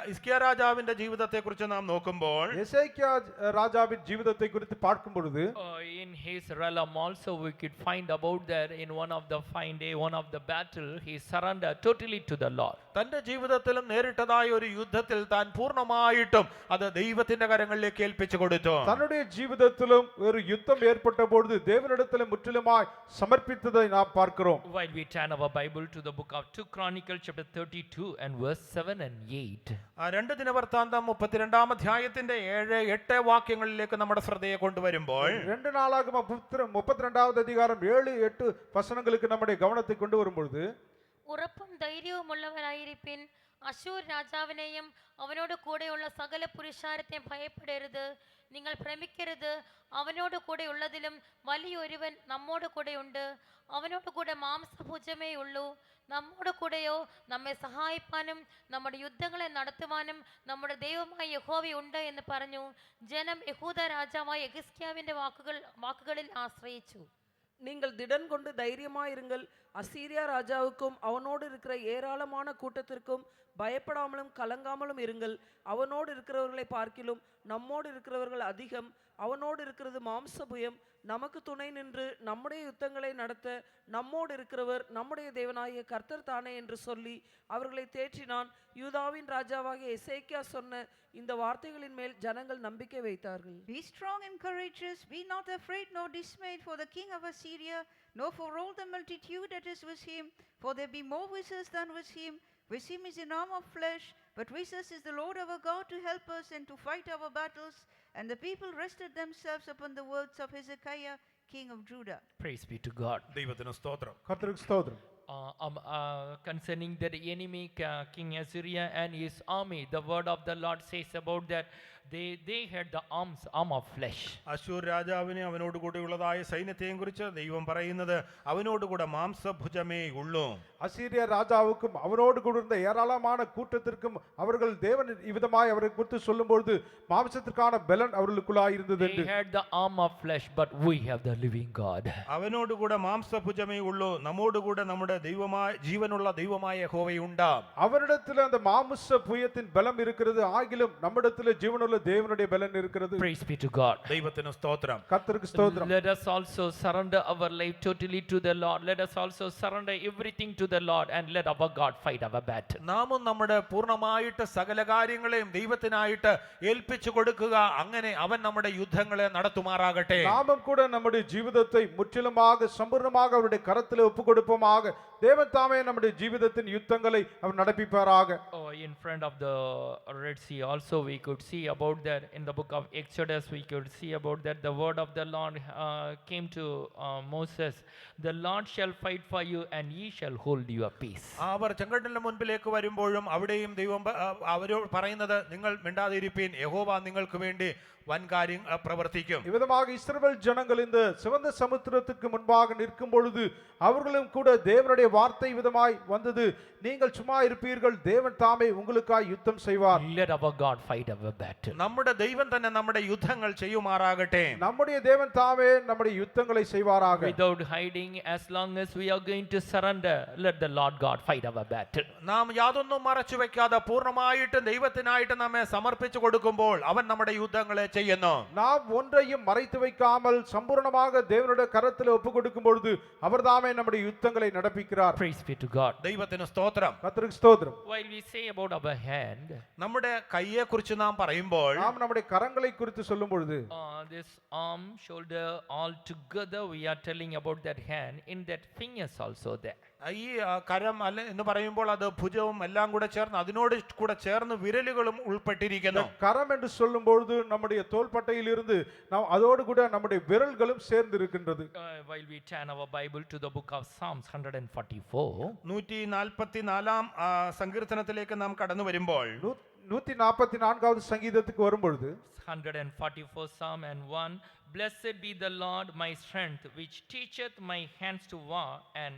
ഹിസ്കിയ രാജാവിന്റെ ജീവിതത്തെ കുറിച്ച് നാം നോക്കുമ്പോൾ எசேக்கியா ராஜாவின் ஜீவிதத்தை குறித்து பார்க்கும் பொழுது in his realm also we could find about that in one of the fine day, one of the battle, he surrendered totally to the Lord. തന്റെ ജീവിതത്തിലും നേരിട്ടതായ ഒരു യുദ്ധത്തിൽ താൻ പൂർണ്ണമായിട്ടും അത് ദൈവത്തിന്റെ കരങ്ങളിലേക്ക് ഏൽപ്പിച്ചു കൊടുത്തു. தன்னுடைய ஜீவிதத்திலும் ஒரு யுத்தம் ஏற்பட்ட பொழுது தேவனிடத்தில் முற்றிலுமாய் சமர்ப்பித்ததை நாம் பார்க்கிறோம். While we turn our Bible to the book of 2 Chronicles chapter 32 and verse 7 and 8. രണ്ട് ദിനവൃത്താന്തം 32-ാം അധ്യായത്തിന്റെ 7-8 വാക്യങ്ങളിലേക്ക് നമ്മുടെ ശ്രദ്ധയെ കൊണ്ടുവരുമ്പോൾ 2 நாளாகமம் 32வது அதிகாரம் 7-8 வசனங்களுக்கு நம்முடைய கவனத்தை கொண்டு வரும் பொழுது உறப்பும் தைரியവും உள்ளவராயிருப்பின் അശൂർ രാജാവിനെയും അവനോട് കൂടെയുള്ള സകല പുരുഷാരത്തെയും ഭയപ്പെടരുത്. നിങ്ങൾ ഭ്രമിക്കരുത്. അവനോട് കൂടെ ഉള്ളതിലും വലിയൊരുവൻ നമ്മോട് കൂടെയുണ്ട്. അവനോട് കൂടെ മാംസഭുജമേ ഉള്ളൂ. നമ്മോട് കൂടെയോ നമ്മെ സഹായിപ്പാനും നമ്മുടെ യുദ്ധങ്ങളെ നടത്തുവാനും നമ്മുടെ ദൈവമായ യഹോവയുണ്ട് എന്ന് പറഞ്ഞു. ജനം യഹൂദ രാജാവായ യെഹിസ്കിയാവിന്റെ വാക്കുകളിൽ ആശ്രയിച്ചു. நீங்கள் திடன் கொண்டு தைரியமாயிருங்கள். அசீரியா ராஜாவுக்கும் அவனோடு இருக்கிற ஏராளமான கூட்டத்திற்கும் பயப்படாமலும் கலங்காமலும் இருங்கள். அவனோடு இருக்கிறவர்களை பார்க்கிலும் நம்மோடு இருக்கிறவர்கள் அதிகம். அவனோடு இருக்கிறது மாம்சபுயம். நமக்கு துணை நின்று நம்முடைய யுத்தங்களை நடத்த நம்மோடு இருக்கிறவர் நம்முடைய தேவனாகிய கர்த்தர் தானே என்று சொல்லி அவர்களை தேற்றினான். யூதாவின் ராஜாவாகிய எசேக்கியா சொன்ன இந்த வார்த்தைகளின் மேல் ஜனங்கள் நம்பிக்கை வைத்தார்கள். Be strong and courageous, be not afraid nor dismayed for the king of Assyria, nor for all the multitude that is with him, for there be more with us than with him. With him is an arm of flesh, but with us is the Lord our God to help us and to fight our battles. And the people rested themselves upon the words of Hezekiah, king of Judah. Praise be to God. ദൈവത്തിന് സ്തോത്രം. கர்த்தருக்கு ஸ்தோத்திரம். Concerning the enemy King Assyria and his army, the word of the Lord says about that they had the arm of flesh. അശൂർ രാജാവിനെ അവനോട് കൂടെയുള്ളതായ സൈന്യത്തെയും കുറിച്ച് ദൈവം പറയുന്നത് അവനോട് കൂടെ മാംസഭുജമേ ഉള്ളൂ. அசீரியா ராஜாவுக்கும் அவரோடு கூட இருந்த ஏராளமான கூட்டத்திற்கும் அவர்கள் தேவன் இவ்விதமாய் அவரை குறித்து சொல்லும்பொழுது மாம்சத்திற்கான பலன் அவர்களுக்குள்ளாய் இருந்தது They என்று. had the arm of flesh, but we have the living God. അവനോട് കൂടെ മാംസഭുജമേ ഉള്ളൂ, നമ്മോട് കൂടെ നമ്മുടെ ദൈവമായ ജീവനുള്ള ദൈവമായ യഹോവയുണ്ട്. அவரிடத்தில் அந்த மாம்ச புயத்தின் பலம் இருக்கிறது, ஆகிலும் நம்மிடத்தில் ஜீவனுள்ள தேவனுடைய பலன் இருக்கிறது. Praise be to God. ദൈവത്തിന് സ്തോത്രം. கர்த்தருக்கு ஸ்தோத்திரம். Let us also surrender our life totally to the Lord. Let us also surrender everything to the Lord and let our God fight our battle. നാമും നമ്മുടെ പൂർണ്ണമായിട്ട് സകല കാര്യങ്ങളെയും ദൈവത്തിനായിട്ട് ഏൽപ്പിച്ചു കൊടുക്കുക. അങ്ങനെ അവൻ നമ്മുടെ യുദ്ധങ്ങളെ നടത്തുമാറാകട്ടെ. நாமும் கூட நம்முடைய ஜீவிதத்தை முற்றிலுமாக சம்பூர்ணமாக அவருடைய கரத்தில் ஒப்பு கொடுப்போமாக. தேவன் தாமே நம்முடைய ஜீவிதத்தின் யுத்தங்களை அவர் நடப்பிப்பாராக. Oh, in front of the Red Sea also we could see about that. In the book of Exodus we could see about that. The word of the Lord came to Moses. The Lord shall fight for you and ye shall hold your peace. അവർ ചെങ്കടലിന്റെ മുൻപിലേക്ക് വരുമ്പോഴും അവിടെയും ദൈവം അവരോട് പറയുന്നത്, നിങ്ങൾ മിണ്ടാതിരിപ്പീൻ, യഹോവ നിങ്ങൾക്ക് വേണ്ടി വൻ കാര്യം പ്രവർത്തിക്കും. இவ்விதமாக இஸ்ரவேல் ஜனங்கள் இந்த சிவந்த சமுத்திரத்துக்கு முன்பாக நிற்கும் பொழுது அவர்களும் கூட தேவனுடைய வார்த்தை விதமாய் வந்தது, நீங்கள் சும்மா இருப்பீர்கள், தேவன் தாமே உங்களுக்காய் யுத்தம் செய்வார். Let our God fight our battle. നമ്മുടെ ദൈവം തന്നെ നമ്മുടെ യുദ്ധങ്ങൾ ചെയ്യുമാറാകട്ടെ. நம்முடைய தேவன் தாமே நம்முடைய யுத்தங்களை செய்வாராக. Without hiding, as long as we are going to surrender, let the Lord God fight our battle. നാം യാതൊന്നും മറച്ചു വെക്കാതെ പൂർണ്ണമായിട്ട് ദൈവത്തിനായിട്ട് നമ്മെ സമർപ്പിച്ചു കൊടുക്കുമ്പോൾ അവൻ നമ്മുടെ യുദ്ധങ്ങളെ ചെയ്യുന്നു. நாம் ஒன்றையும் மறைத்து வைக்காமல் சம்பூர்ணமாக தேவனுடைய கரத்தில் ஒப்பு கொடுக்கும் பொழுது அவர் தாமே நம்முடைய யுத்தங்களை நடப்பிக்கிறார். Praise be to God. ദൈവത്തിന് സ്തോത്രം. கர்த்தருக்கு ஸ்தோத்திரம். While we say about our hand, നമ്മുടെ കയ്യെ കുറിച്ച് നാം പറയുമ്പോൾ நாம் நம்முடைய കരங்களை குறித்து சொல்லும் பொழுது this arm, shoulder, all together we are telling about that hand. In that fingers also there. ഈ കരം അല്ല എന്ന് പറയുമ്പോൾ അത് ഭുജവും എല്ലാം കൂടെ ചേർന്ന് അതിനോട് കൂടെ ചേർന്ന് വിരലുകളും ഉൾപ്പെട്ടിരിക്കുന്നു. கரம் என்று சொல்லும் பொழுது நம்முடைய தோள்பட்டையில் இருந்து நாம் அதோடு கூட நம்முடைய விரல்களும் சேர்ந்து இருக்கின்றது. While we turn our Bible to the book of Psalms 144, 144 സങ്കീർത്തനത്തിലേക്ക് നാം കടന്നു വരുമ്പോൾ 144வது சங்கீதத்துக்கு வரும்பொழுது 144 Psalm and 1, Blessed be the Lord my strength, which teacheth my hands to war and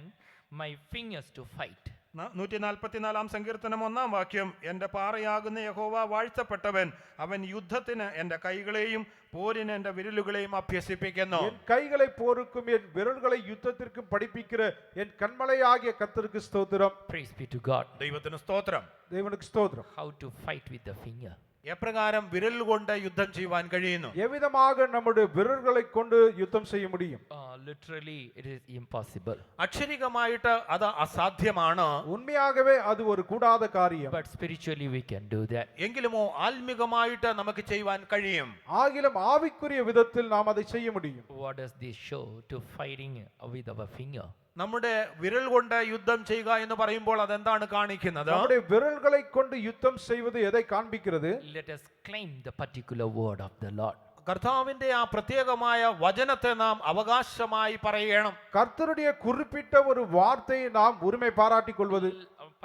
my fingers to fight. 144 സങ്കീർത്തനം 1-ാം വാക്യം, എന്റെ പാറയാകുന്ന യഹോവ വാഴ്ത്തപ്പെട്ടവൻ, അവൻ യുദ്ധത്തിന് എന്റെ കൈകളെയും പോരിന് എന്റെ വിരലുകളെയും അഭ്യസിപ്പിക്കുന്നു. என் கைகளை போருக்கும் என் விரல்களை யுத்தத்திற்கும் படிப்பிக்கிற என் கண்மலையாகிய கர்த்தருக்கு ஸ்தோத்திரம். Praise be to God. ദൈവത്തിന് സ്തോത്രം. தேவனுக்கு ஸ்தோத்திரம். How to fight with the finger. എപ്രകാരം വിരൽ കൊണ്ട് യുദ്ധം ചെയ്യുവാൻ കഴിയുന്നു? எவ்விதமாக நம்முடைய விரல்களை கொண்டு யுத்தம் செய்ய முடியும்? Literally it is impossible. അക്ഷരികമായിട്ട് അത് അസാധ്യമാണ്. உண்மையாகவே அது ஒரு கூடாத காரியம். But spiritually we can do that. എങ്കിലുമോ ആത്മികമായിട്ട് നമുക്ക് ചെയ്യുവാൻ കഴിയും. ஆகிலும் ஆவிக்குரிய விதத்தில் நாம் அதை செய்ய முடியும். What does this show to fighting with our finger? നമ്മുടെ വിരൽ കൊണ്ട് യുദ്ധം ചെയ്യുക എന്ന് പറയുമ്പോൾ അതെന്താണ് കാണിക്കുന്നത്? நம்முடைய விரல்களை கொண்டு யுத்தம் செய்வது எதை காண்பிக்கிறது? Let us claim the particular word of the Lord. കർത്താവിന്റെ ആ പ്രത്യേകമായ വചനത്തെ നാം അവകാശമായി പറയണം. கர்த்தருடைய குறிப்பிட்ட ஒரு வார்த்தையை நாம் உரிமை பாராட்டிக் கொள்வது.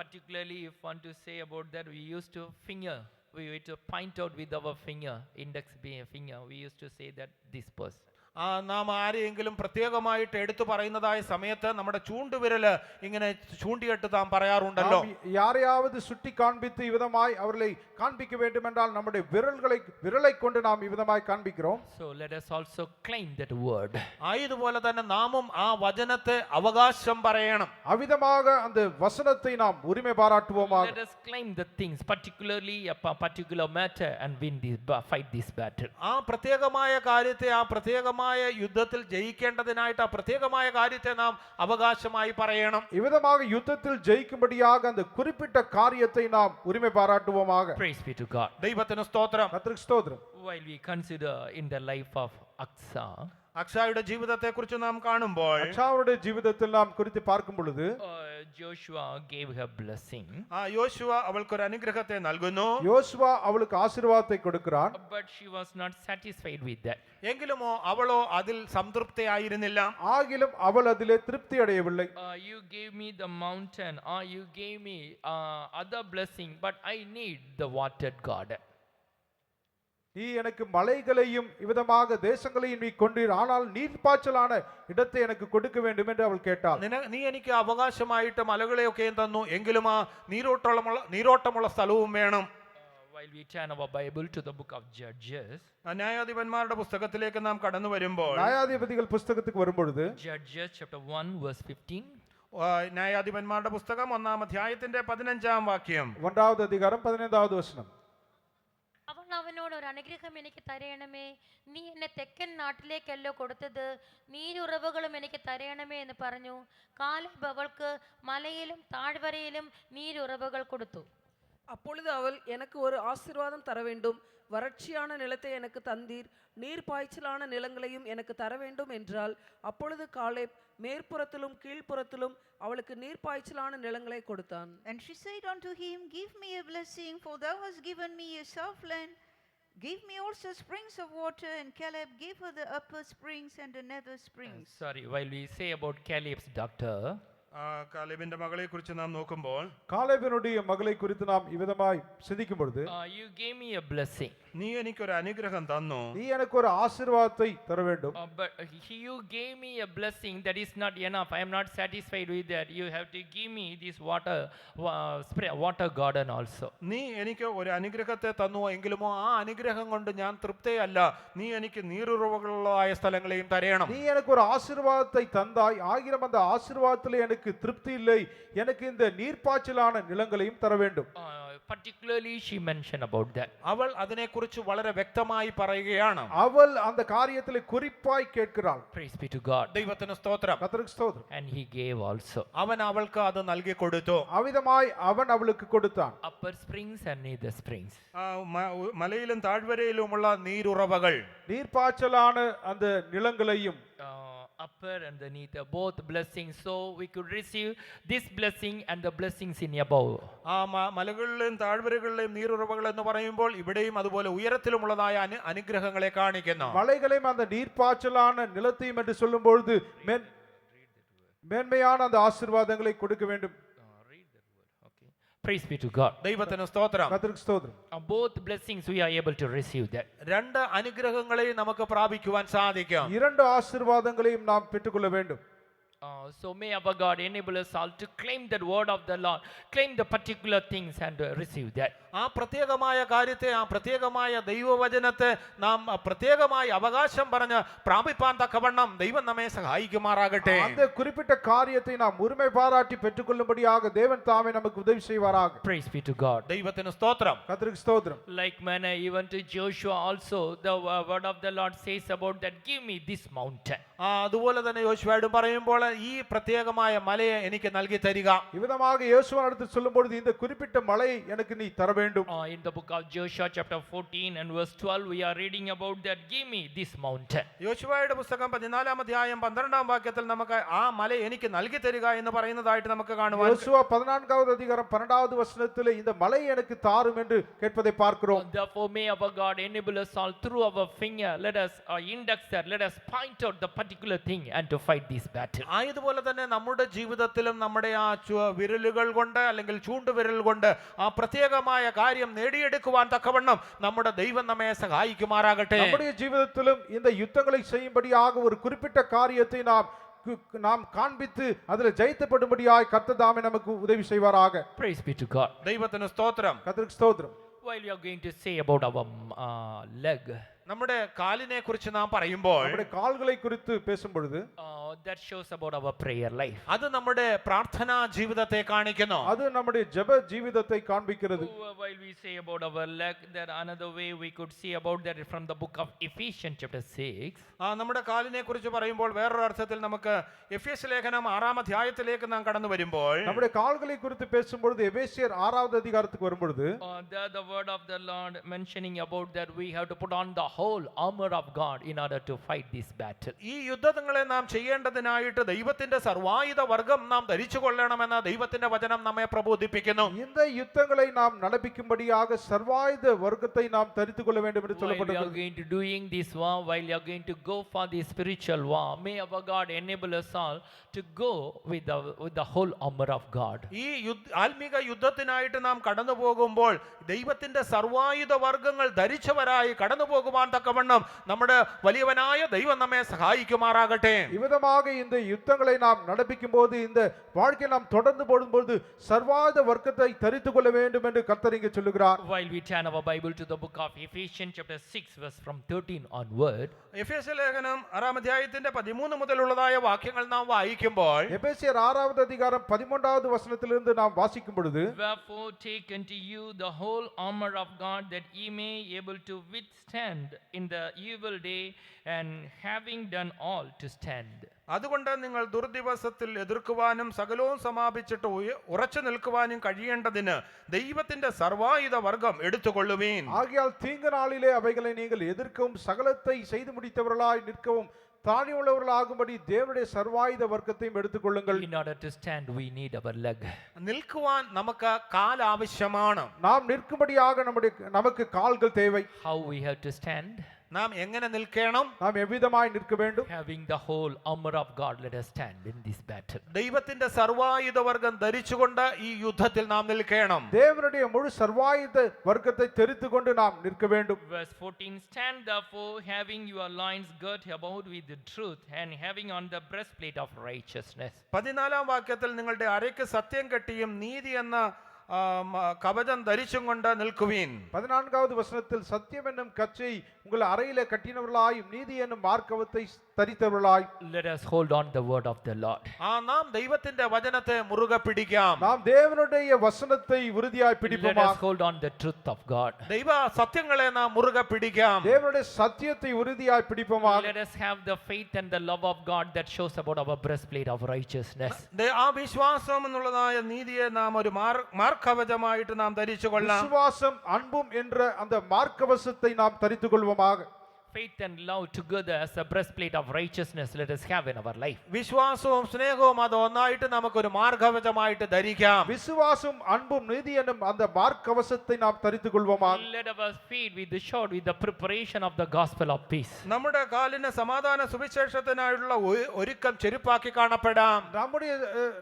particularly if want to say about that, we used to point out with our finger, finger, we used to say that this person. നാം ആരെയെങ്കിലും പ്രത്യേകമായിട്ട് എടുത്തു പറയുന്നതായ സമയത്ത് നമ്മുടെ ചൂണ്ടുവിരല് ഇങ്ങനെ ചൂണ്ടിയിട്ട് നാം പറയാറുണ്ടല്ലോ. நாம் யாரையாவது சுட்டி காண்பித்து இவ்விதமாய் அவர்களை காண்பிக்க வேண்டும் என்றால் நம்முடைய விரலை கொண்டு நாம் இவ்விதமாய் காண்பிக்கிறோம். So let us also claim that word. ആയതുപോലെ തന്നെ നാമും ആ വചനത്തെ അവകാശം പറയണം. அவ்விதமாக அந்த வசனத்தை நாம் உரிமை பாராட்டுவோமாக. Let us claim the things, particularly a particular matter, and fight this battle. ആ പ്രത്യേകമായ കാര്യത്തെ ആ പ്രത്യേകമായ യുദ്ധത്തിൽ ജയിക്കേണ്ടതിനായിട്ട് ആ പ്രത്യേകമായ കാര്യത്തെ നാം അവകാശമായി പറയണം. இவ்விதமாக யுத்தத்தில் ஜெயிக்கும்படியாக அந்த குறிப்பிட்ட காரியத்தை நாம் உரிமை பாராட்டுவோமாக. Praise be to God. ദൈവത്തിന് സ്തോത്രം. கர்த்தருக்கு ஸ்தோத்திரம். While we consider in the life of Aksa, അക്സായുടെ ജീവിതത്തെ കുറിച്ച് നാം കാണുമ്പോൾ அக்சாவுடைய ஜீவிதத்தில் நாம் குறித்து பார்க்கும் பொழுது Joshua gave her blessing, യോശുവ അവൾക്കൊരു അനുഗ്രഹത്തെ നൽകുന്നു. யோசுவா அவளுக்கு ஆசீர்வாதத்தை கொடுக்கிறான். but she was not satisfied with that. എങ്കിലുമോ അവളോ അതിൽ സംതൃപ്തിയായിരുന്നില്ല. ஆகிலும் அவள் அதிலே திருப்தி அடையவில்லை. You gave me the mountain, or you gave me other blessing, but I need the watered garden. நீ எனக்கு மலைகளையும் இவ்விதமாக தேசங்களையும் நீ கொண்டீர், ஆனால் நீர்ப்பாய்ச்சலான இடத்தை எனக்கு கொடுக்க வேண்டும் என்று அவள் கேட்டாள். നീ എനിക്ക് അവകാശമായിട്ട് മലകളെയൊക്കെയും തന്നു, എങ്കിലും ആ നീരോട്ടമുള്ള സ്ഥലവും വേണം. While we turn our Bible to the book of Judges, ന്യായാധിപന്മാരുടെ പുസ്തകത്തിലേക്ക് നാം കടന്നു വരുമ്പോൾ நியாயாதிபதிகள் புஸ்தகத்துக்கு வரும்பொழுது Judges chapter 1 verse 15, ന്യായാധിപന്മാരുടെ പുസ്തകം 1-ാം അധ്യായത്തിന്റെ 15-ാം വാക്യം. 1வது அதிகாரம் 15வது வசனம். അവൻ അവനോട് ഒരു അനുഗ്രഹം എനിക്ക് തരയണമേ, നീ എന്നെ തെക്കൻ നാട്ടിലേക്കല്ലോ കൊടുത്തത്, നീരുറവുകളും എനിക്ക് തരയണമേ എന്ന് പറഞ്ഞു. കാലേബ് അവൾക്ക് മലയിലും താഴ്വരയിലും നീരുറവുകൾ കൊടുത്തു. அப்பொழுது அவள், எனக்கு ஒரு ஆசீர்வாதம் தர வேண்டும், வறட்சியான நிலத்தை எனக்கு தந்தீர், நீர் பாய்ச்சலான நிலங்களையும் எனக்கு தர வேண்டும் என்றால், அப்பொழுது காலேப் மேற்புறத்திலும் கீழ்ப்புறத்திலும் அவளுக்கு நீர் பாய்ச்சலான நிலங்களை கொடுத்தான். And she said unto him, Give me a blessing, for thou hast given me a southland. Give me also springs of water. And Caleb gave her the upper springs and the nether springs. while we say about Caleb's daughter, കാലേബിന്റെ മകളെ കുറിച്ച് നാം നോക്കുമ്പോൾ காலேபினுடைய மகளை குறித்து நாம் இவ்விதமாய் சிந்திக்கும் பொழுது you gave me a blessing, നീ എനിക്കൊരു അനുഗ്രഹം തന്നു, நீ எனக்கு ஒரு ஆசீர்வாதத்தை தர வேண்டும். but you gave me a blessing that is not enough. I am not satisfied with that. You have to give me this water garden also. നീ എനിക്ക് ഒരു അനുഗ്രഹത്തെ തന്നു, എങ്കിലുമോ ആ അനുഗ്രഹം കൊണ്ട് ഞാൻ തൃപ്തയല്ല, നീ എനിക്ക് നീരുറവുകളുള്ളതായ സ്ഥലങ്ങളെയും തരയണം. நீ எனக்கு ஒரு ஆசீர்வாதத்தை தந்தாய், ஆகிலும் அந்த ஆசீர்வாதத்திலே எனக்கு திருப்தி இல்லை, எனக்கு இந்த நீர்ப்பாய்ச்சலான நிலங்களையும் தர வேண்டும். Particularly she mentioned about that. അവൾ അതിനെക്കുറിച്ച് വളരെ വ്യക്തമായി പറയുകയാണ്. அவள் அந்த காரியத்திலே குறிப்பாய் கேட்கிறாள். Praise be to God. ദൈവത്തിന് സ്തോത്രം. கர்த்தருக்கு ஸ்தோத்திரம். And he gave also അവൻ അവൾക്ക് അത് നൽകി കൊടുത്തു. அவ்விதமாய் அவன் அவளுக்கு கொடுத்தான். upper springs and nether springs. മലയിലും താഴ്വരയിലുമുള്ള നീരുറവകൾ, நீர்ப்பாய்ச்சலான அந்த நிலங்களையும் Upper and the nether, both blessings, so we could receive this blessing and the blessings in above. ആ മലകളിലെയും താഴ്വരകളിലെയും നീരുറവകൾ എന്ന് പറയുമ്പോൾ ഇവിടെയും അതുപോലെ ഉയരത്തിലുമുള്ളതായ അനുഗ്രഹങ്ങളെ കാണിക്കുന്നു. மலைகளையும் அந்த நீர்ப்பாய்ச்சலான நிலத்தையும் என்று சொல்லும் பொழுது மேன்மையான அந்த ஆசீர்வாதங்களை கொடுக்க வேண்டும். Praise be to God. ദൈവത്തിന് സ്തോത്രം. கர்த்தருக்கு ஸ்தோத்திரம். Both blessings we are able to receive that. രണ്ട് അനുഗ്രഹങ്ങളെയും നമുക്ക് പ്രാപിക്കുവാൻ സാധിക്കും. இரண்டு ஆசீர்வாதங்களையும் நாம் பெற்றுக்கொள்ள வேண்டும். So may our God enable us all to claim that word of the Lord, claim the particular things and receive that. ആ പ്രത്യേകമായ കാര്യത്തെ, ആ പ്രത്യേകമായ ദൈവവചനത്തെ നാം പ്രത്യേകമായി അവകാശം പറഞ്ഞ് പ്രാപിപ്പാൻ തക്കവണ്ണം ദൈവം നമ്മെ സഹായിക്കുമാറാകട്ടെ. அந்த குறிப்பிட்ட காரியத்தை நாம் உரிமை பாராட்டி பெற்றுக்கொள்ளும்படியாக தேவன் தாமே நமக்கு உதவி செய்வாராக. Praise be to God. ദൈവത്തിന് സ്തോത്രം. கர்த்தருக்கு ஸ்தோத்திரம். Like manner even to Joshua also the word of the Lord says about that, give me this mountain. അതുപോലെ തന്നെ യോശുവയോട് പറയുമ്പോൾ ഈ പ്രത്യേകമായ മലയെ എനിക്ക് നൽകി തരിക. இவ்விதமாக யோசுவாவிடத்தில் சொல்லும்பொழுது இந்த குறிப்பிட்ட மலையை எனக்கு நீ தர வேண்டும். In the book of Joshua chapter 14 and verse 12 we are reading about that, give me this mountain. യോശുവയുടെ പുസ്തകം 14-ാം അധ്യായം 12-ാം വാക്യത്തിൽ നമുക്ക് ആ മല എനിക്ക് നൽകി തരിക എന്ന് പറയുന്നതായിട്ട് നമുക്ക് കാണുവാൻ. யோசுவா 14வது அதிகாரம் 12வது வசனத்திலே இந்த மலை எனக்கு தாரும் என்று கேட்பதை பார்க்கிறோம். Therefore may our God enable us all through our finger, let us index that, let us point out the particular thing and to fight this battle. അതുപോലെ തന്നെ നമ്മുടെ ജീവിതത്തിലും നമ്മുടെ ആ വിരലുകൾ കൊണ്ട് അല്ലെങ്കിൽ ചൂണ്ടുവിരൽ കൊണ്ട് ആ പ്രത്യേകമായ കാര്യം നേടിയെടുക്കുവാൻ തക്കവണ്ണം നമ്മുടെ ദൈവം നമ്മെ സഹായിക്കുമാറാകട്ടെ. நம்முடைய ஜீவிதத்திலும் இந்த யுத்தங்களை செய்யும்படியாக ஒரு குறிப்பிட்ட காரியத்தை நாம் காண்பித்து அதில் ஜெயித்தப்படும்படியாய் கர்த்தர் தாமே நமக்கு உதவி செய்வாராக. Praise be to God. ദൈവത്തിന് സ്തോത്രം. கர்த்தருக்கு ஸ்தோத்திரம். While we are going to say about our leg, നമ്മുടെ കാലിനെ കുറിച്ച് നാം പറയുമ്പോൾ நம்முடைய கால்களை குறித்து பேசும் பொழுது that shows about our prayer life. അത് നമ്മുടെ പ്രാർത്ഥനാ ജീവിതത്തെ കാണിക്കുന്നു. அது நம்முடைய ஜெப ஜீவிதத்தை காண்பிக்கிறது. While we say about our leg, there another way we could see about that from the book of Ephesians chapter 6. നമ്മുടെ കാലിനെ കുറിച്ച് പറയുമ്പോൾ വേറൊരു അർത്ഥത്തിൽ നമുക്ക് എഫേസ്യ ലേഖനം 6-ാം അധ്യായത്തിലേക്ക് നാം കടന്നു വരുമ്പോൾ நம்முடைய கால்களை குறித்து பேசும் பொழுது எபேசியர் 6வது அதிகாரத்துக்கு வரும் பொழுது the word of the Lord mentioning about that we have to put on the whole armor of God in order to fight this battle. ഈ യുദ്ധങ്ങളെ നാം ചെയ്യേണ്ടതിനായിട്ട് ദൈവത്തിന്റെ സർവായുധ വർഗം നാം ധരിച്ചു കൊള്ളണമെന്ന ദൈവത്തിന്റെ വചനം നമ്മെ പ്രബോധിപ്പിക്കുന്നു. இந்த யுத்தங்களை நாம் நடப்பிக்கும்படியாக சர்வாயுத வர்க்கத்தை நாம் தரித்துக் கொள்ள வேண்டும் என்று While we are சொல்லப்பட்டிருக்கிறது. going to doing this war, while you are going to go for the spiritual war, may our God enable us all to go with the whole armor of God. ഈ ആത്മീക യുദ്ധത്തിനായിട്ട് നാം കടന്നു പോകുമ്പോൾ ദൈവത്തിന്റെ സർവായുധ വർഗങ്ങൾ ധരിച്ചവരായി കടന്നു പോകുവാൻ തക്കവണ്ണം നമ്മുടെ വലിയവനായ ദൈവം നമ്മെ സഹായിക്കുമാറാകട്ടെ. இவ்விதமாக இந்த யுத்தங்களை நாம் நடப்பிக்கும் போது இந்த வாழ்க்கையை நாம் தொடர்ந்து போடும்போது சர்வாயுத வர்க்கத்தை தரித்துக் கொள்ள வேண்டும் என்று கர்த்தர் இங்கே சொல்லுகிறார். While we turn our Bible to the book of Ephesians chapter 6 verse from 13 onward, എഫേസ്യ ലേഖനം 6-ാം അധ്യായത്തിന്റെ 13 മുതലുള്ളതായ വാക്യങ്ങൾ നാം വായിക്കുമ്പോൾ எபேசியர் 6வது அதிகாரம் 13வது வசனத்திலிருந்து நாம் வாசிக்கும் பொழுது wherefore take unto you the whole armor of God, that ye may able to withstand in the evil day, and having done all to stand. അതുകൊണ്ട് നിങ്ങൾ ദുർദിവസത്തിൽ എതിർക്കുവാനും സകലവും സമാപിച്ചിട്ട് ഉറച്ചു നിൽക്കുവാനും കഴിയേണ്ടതിന് ദൈവത്തിന്റെ സർവായുധ വർഗം എടുത്തുകൊള്ളുവീൻ. ஆகையால் தீங்கு நாளிலே அவைகளை நீங்கள் எதிர்க்கவும் சகலத்தை செய்து முடித்தவர்களாய் நிற்கவும் தானியுள்ளவர்களாகும்படி தேவனுடைய சர்வாயுத வர்க்கத்தையும் எடுத்துக்கொள்ளுங்கள். In order to stand, we need our leg. നിൽക്കുവാൻ നമുക്ക് കാൽ ആവശ്യമാണ്. நாம் நிற்கும்படியாக நமக்கு கால்கள் தேவை. How we have to stand? നാം എങ്ങനെ നിൽക്കണം? நாம் எவ்விதமாய் நிற்க வேண்டும்? Having the whole armor of God, let us stand in this battle. ദൈവത്തിന്റെ സർവായുധ വർഗം ധരിച്ചുകൊണ്ട് ഈ യുദ്ധത്തിൽ നാം നിൽക്കണം. தேவனுடைய முழு சர்வாயுத வர்க்கத்தை தெரிந்து கொண்டு நாம் நிற்க வேண்டும். Verse 14, stand therefore, having your loins girt about with the truth, and having on the breastplate of righteousness. 14-ാം വാക്യത്തിൽ നിങ്ങളുടെ അരയ്ക്ക് സത്യം കെട്ടിയും നീതി എന്ന കവചം ധരിച്ചും കൊണ്ട് നിൽക്കുവീൻ. 14வது வசனத்தில் சத்தியம் என்னும் கச்சை உங்கள் அறையிலே கட்டினவர்களாயும் நீதி என்னும் மார்க்கவத்தை தரித்தவர்களாய். Let us hold on the word of the Lord. നാം ദൈവത്തിന്റെ വചനത്തെ മുറുകെ പിടിക്കാം. நாம் தேவனுடைய வசனத்தை உறுதியாய் Let பிடிப்போமா? us hold on the truth of God. ദൈവ സത്യങ്ങളെ നാം മുറുകെ പിടിക്കാം. தேவனுடைய சத்தியத்தை உறுதியாய் பிடிப்போமா? Let us have the faith and the love of God that shows about our breastplate of righteousness. ആ വിശ്വാസം എന്നുള്ളതായ നീതിയെ നാം ഒരു മാർക്കവചമായിട്ട് നാം ധരിച്ചു കൊള്ളാം. விசுவாசம் அன்பும் என்ற அந்த மார்க்கவசத்தை நாம் தரித்துக் கொள்வோமாக. Faith and love together as a breastplate of righteousness, let us have in our life. വിശ്വാസവും സ്നേഹവും അത് ഒന്നായിട്ട് നമുക്കൊരു മാർഗവചമായിട്ട് ധരിക്കാം. விசுவாசம் அன்பும் நீதி என்னும் அந்த மார்க்கவசத்தை நாம் தரித்துக் கொள்வோமாக. Let our feet with the shod with the preparation of the gospel of peace. നമ്മുടെ കാലിന് സമാധാന സുവിശേഷത്തിനായുള്ള ഒരുക്കം ചെരുപ്പാക്കി കാണപ്പെടാം.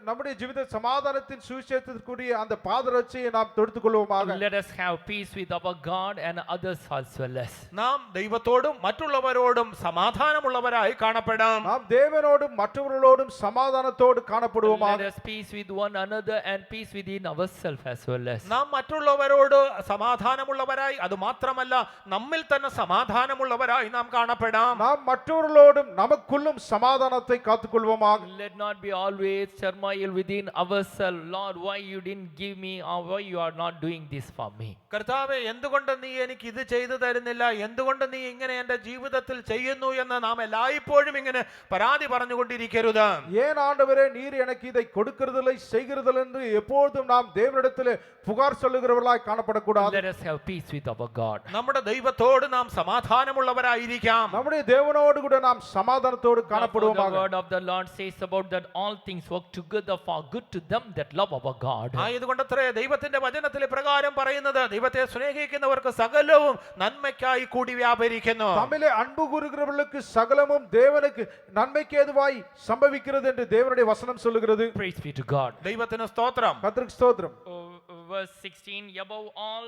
நம்முடைய ஜீவித சமாதானத்தின் சுவிசேஷத்திற்குரிய அந்த பாதரட்சையை நாம் தொடுத்துக் கொள்வோமாக. Let us have peace with our God and others as well as. നാം ദൈവത്തോടും മറ്റുള്ളവരോടും സമാധാനമുള്ളവരായി കാണപ്പെടാം. நாம் தேவனோடும் மற்றவர்களோடும் சமாதானத்தோடு காணப்படுவோமாக. Let us peace with one another and peace within ourselves as well as. നാം മറ്റുള്ളവരോട് സമാധാനമുള്ളവരായി, അത് മാത്രമല്ല നമ്മിൽ തന്നെ സമാധാനമുള്ളവരായി നാം കാണപ്പെടാം. நாம் மற்றவர்களோடும் நமக்குள்ளும் சமாதானத்தை காத்துக்கொள்வோமாக. Let not be always turmoil within ourselves. Lord, why you didn't give me, or why you are not doing this for me? കർത്താവേ, എന്തുകൊണ്ട് നീ എനിക്ക് ഇത് ചെയ്തു തരുന്നില്ല, എന്തുകൊണ്ട് നീ ഇങ്ങനെ എന്റെ ജീവിതത്തിൽ ചെയ്യുന്നു എന്ന് നാം എല്ലായ്പ്പോഴും ഇങ്ങനെ പരാതി പറഞ്ഞുകൊണ്ടിരിക്കരുത്. ஏன் ஆண்டவரே நீர் எனக்கு இதை கொடுக்கிறதில்லை செய்கிறதில்லை என்று எப்பொழுதும் நாம் தேவனிடத்தில் புகார் சொல்லுகிறவர்களாய் காணப்படக்கூடாது. Let us have peace with our God. നമ്മുടെ ദൈവത്തോട് നാം സമാധാനമുള്ളവരായിരിക്കാം. நம்முடைய தேவனோடு கூட நாம் சமாதானத்தோடு The காணப்படுவோமாக. word of the Lord says about that all things work together for good to them that love our God. ആയതുകൊണ്ടത്രേ ദൈവത്തിന്റെ വചനത്തിൽ പ്രകാരം പറയുന്നത്, ദൈവത്തെ സ്നേഹിക്കുന്നവർക്ക് സകലവും നന്മയ്ക്കായി കൂടി വ്യാപരിക്കുന്നു. தம்மிலே அன்பு கூறுகிறவர்களுக்கு சகலமும் தேவனுக்கு நன்மைக்கு ஏதுவாய் சம்பவிக்கிறது என்று தேவனுடைய வசனம் சொல்லுகிறது. Praise be to God. ദൈവത്തിന് സ്തോത്രം. கர்த்தருக்கு ஸ்தோத்திரம். Verse 16, above all,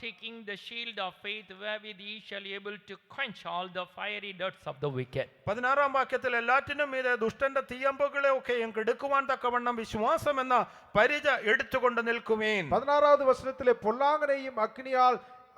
taking the shield of faith, wherewith ye shall be able to quench all the fiery darts of the wicked. 16-ാം വാക്യത്തിൽ എല്ലാറ്റിനും മീതെ ദുഷ്ടന്റെ തീയമ്പുകളെ ഒക്കെയും കെടുക്കുവാൻ തക്കവണ്ണം വിശ്വാസം എന്ന പരിച എടുത്തുകൊണ്ട് നിൽക്കുവേൻ. 16வது வசனத்திலே பொல்லாங்கனையும்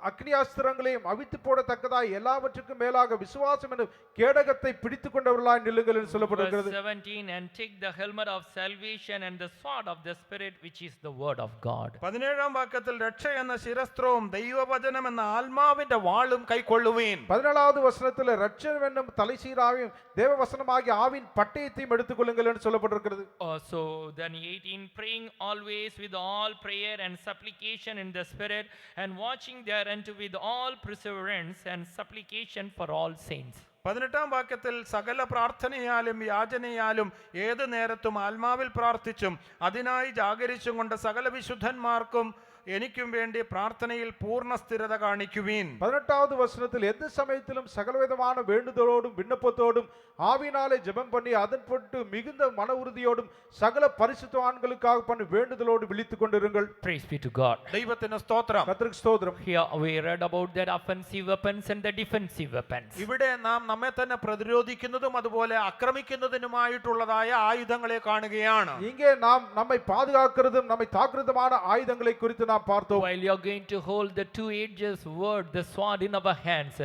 அக்னியாஸ்திரங்களையும் அவித்து போடத்தக்கதாய் எல்லாவற்றுக்கும் மேலாக விசுவாசம் என்ற கேடகத்தை பிடித்துக் கொண்டவர்களாய் நில்லுங்கள் என்று Verse சொல்லப்பட்டிருக்கிறது. 17, and take the helmet of salvation and the sword of the Spirit, which is the word of God. 17-ാം വാക്യത്തിൽ രക്ഷ എന്ന ശിരസ്ത്രവും ദൈവവചനം എന്ന ആത്മാവിന്റെ വാളും കൈക്കൊള്ളുവീൻ. 17வது வசனத்திலே ரட்சணம் என்னும் தலைசீராவையும் தேவ வசனமாகிய ஆவின் பட்டயத்தையும் எடுத்துக்கொள்ளுங்கள் என்று சொல்லப்பட்டிருக்கிறது. So then 18, praying always with all prayer and supplication in the Spirit, and watching thereunto with all perseverance and supplication for all saints. 18-ാം വാക്യത്തിൽ സകല പ്രാർത്ഥനയാലും യാചനയാലും ഏത് നേരത്തും ആത്മാവിൽ പ്രാർത്ഥിച്ചും അതിനായി ജാഗരിച്ചും കൊണ്ട് സകല വിശുദ്ധന്മാർക്കും എനിക്കും വേണ്ടി പ്രാർത്ഥനയിൽ പൂർണ്ണ സ്ഥിരത കാണിക്കുവീൻ. 18வது வசனத்தில் எந்த சமயத்திலும் சகலவிதமான வேண்டுதலோடும் விண்ணப்பத்தோடும் ஆவினாலே ஜெபம் பண்ணி அதன் பொருட்டு மிகுந்த மன உறுதியோடும் சகல பரிசுத்தவான்களுக்காக பண்ணி வேண்டுதலோடு விழித்துக் கொண்டிருங்கள். Praise be to God. ദൈവത്തിന് സ്തോത്രം. கர்த்தருக்கு ஸ்தோத்திரம். Here we read about the offensive weapons and the defensive weapons. ഇവിടെ നാം നമ്മെ തന്നെ പ്രതിരോധിക്കുന്നതും അതുപോലെ ആക്രമിക്കുന്നതിനുമായിട്ടുള്ളതായ ആയുധങ്ങളെ കാണുകയാണ്. இங்கே நாம் நம்மை பாதுகாக்கிறதும் நம்மை தாக்குறதுமான ஆயுதங்களை குறித்து நாம் பார்த்தோம். While you are going to hold the two-edged word, the sword in our hands,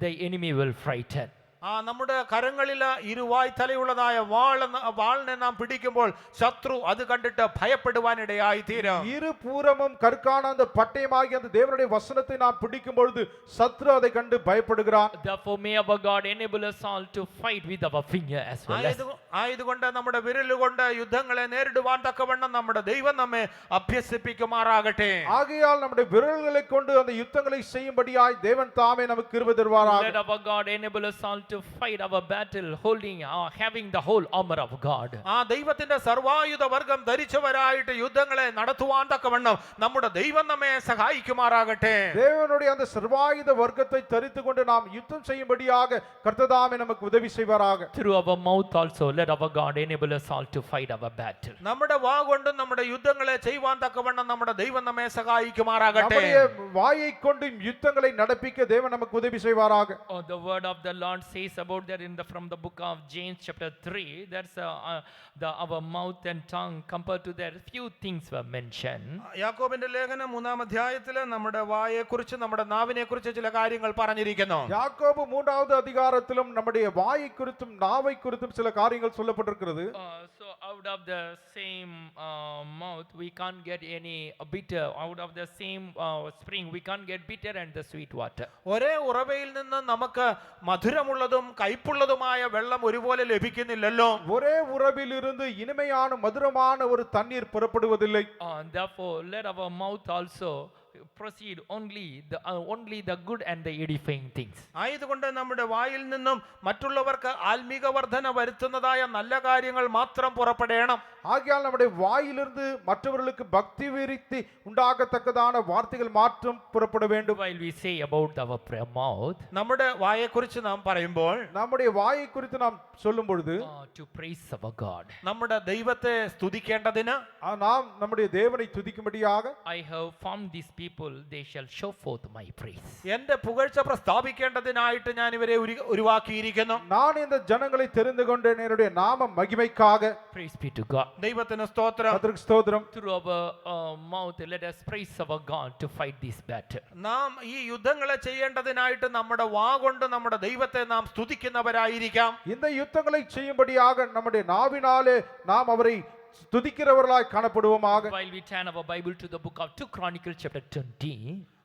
the enemy will frighten. നമ്മുടെ കരങ്ങളിൽ ഇരുവായ് തലയുള്ളതായ വാളിനെ നാം പിടിക്കുമ്പോൾ ശത്രു അത് കണ്ടിട്ട് ഭയപ്പെടുവാനിടയായി തീരും. இருபுறமும் கற்கான அந்த பட்டயமாகிய அந்த தேவனுடைய வசனத்தை நாம் பிடிக்கும் பொழுது சத்ரு அதை கண்டு பயப்படுகிறான். Therefore may our God enable us all to fight with our finger as well as. ആയതുകൊണ്ട് നമ്മുടെ വിരലുകൊണ്ട് യുദ്ധങ്ങളെ നേരിടുവാൻ തക്കവണ്ണം നമ്മുടെ ദൈവം നമ്മെ അഭ്യസിപ്പിക്കുമാറാകട്ടെ. ஆகையால் நம்முடைய விரல்களை கொண்டு அந்த யுத்தங்களை செய்யும்படியாய் தேவன் தாமே நமக்கு கிருபை தருவாராக. Let our God enable us all to fight our battle holding having the whole armor of God. ദൈവത്തിന്റെ സർവായുധ വർഗം ധരിച്ചവരായിട്ട് യുദ്ധങ്ങളെ നടത്തുവാൻ തക്കവണ്ണം നമ്മുടെ ദൈവം നമ്മെ സഹായിക്കുമാറാകട്ടെ. தேவனுடைய அந்த சர்வாயுத வர்க்கத்தை தரித்துக்கொண்டு நாம் யுத்தம் செய்யும்படியாக கர்த்ததாமே நமக்கு உதவி செய்வாராக. Through our mouth also let our God enable us all to fight our battle. നമ്മുടെ വാ കൊണ്ട് നമ്മുടെ യുദ്ധങ്ങളെ ചെയ്യുവാൻ തക്കവണ്ണം നമ്മുടെ ദൈവം നമ്മെ സഹായിക്കുമാറാകട്ടെ. நம்முடைய வாயை கொண்டு யுத்தங்களை நடப்பிக்க தேவன் நமக்கு உதவி செய்வாராக. The word of the Lord says about that from the book of James chapter 3, that's our mouth and tongue compared to that few things were mentioned. യാക്കോബിന്റെ ലേഖനം 3-ാം അധ്യായത്തിൽ നമ്മുടെ വായെക്കുറിച്ച് നമ്മുടെ നാവിനെക്കുറിച്ച് ചില കാര്യങ്ങൾ പറഞ്ഞിരിക്കുന്നു. யாக்கோபு 3வது அதிகாரத்திலும் நம்முடைய வாயை குறித்தும் நாவை குறித்தும் சில காரியங்கள் சொல்லப்பட்டிருக்கிறது. So out of the same mouth we can't get any bitter, out of the same spring we can't get bitter and the sweet water. ഒരേ ഉറവയിൽ നിന്ന് നമുക്ക് മധുരമുള്ളതും കയ്പുള്ളതുമായ വെള്ളം ഒരുപോലെ ലഭിക്കുന്നില്ലല്ലോ. ஒரே உறவிலிருந்து இனிமையான மதுரமான ஒரு தண்ணீர் புறப்படுவதில்லை. Therefore let our mouth also proceed only the good and the edifying things. ആയതുകൊണ്ട് നമ്മുടെ വായിൽ നിന്നും മറ്റുള്ളവർക്ക് ആത്മീക വർധന വരുത്തുന്നതായ നല്ല കാര്യങ്ങൾ മാത്രം പുറപ്പെടണം. ஆகையால் நம்முடைய வாயிலிருந்து மற்றவர்களுக்கு பக்தி விருத்தி உண்டாகத்தக்கதான வார்த்தைகள் மாற்றம் புறப்பட வேண்டும். While we say about our mouth, നമ്മുടെ വായെക്കുറിച്ച് നാം പറയുമ്പോൾ நம்முடைய வாயை குறித்து நாம் சொல்லும் பொழுது to praise our God. നമ്മുടെ ദൈവത്തെ സ്തുതിക്കേണ്ടതിന് நாம் நம்முடைய தேவனை துதிக்கும்படியாக I have formed these people, they shall show forth my praise. എന്റെ പുകഴ്ച പ്രസ്താവിക്കേണ്ടതിനായിട്ട് ഞാൻ ഇവരെ ഉരുവാക്കിയിരിക്കുന്നു. நான் இந்த ஜனங்களை தெரிந்து கொண்டேன் என்னுடைய நாம மகிமைக்காக. Praise be to God. ദൈവത്തിന് സ്തോത്രം. கர்த்தருக்கு ஸ்தோத்திரம். Through our mouth let us praise our God to fight this battle. നാം ഈ യുദ്ധങ്ങളെ ചെയ്യേണ്ടതിനായിട്ട് നമ്മുടെ വാ കൊണ്ട് നമ്മുടെ ദൈവത്തെ നാം സ്തുതിക്കുന്നവരായിരിക്കാം. இந்த யுத்தங்களை செய்யும்படியாக நம்முடைய நாவினாலே நாம் அவரை துதிக்கிறவர்களாய் காணப்படுவோமாக. While we turn our Bible to the book of 2 Chronicles chapter 20,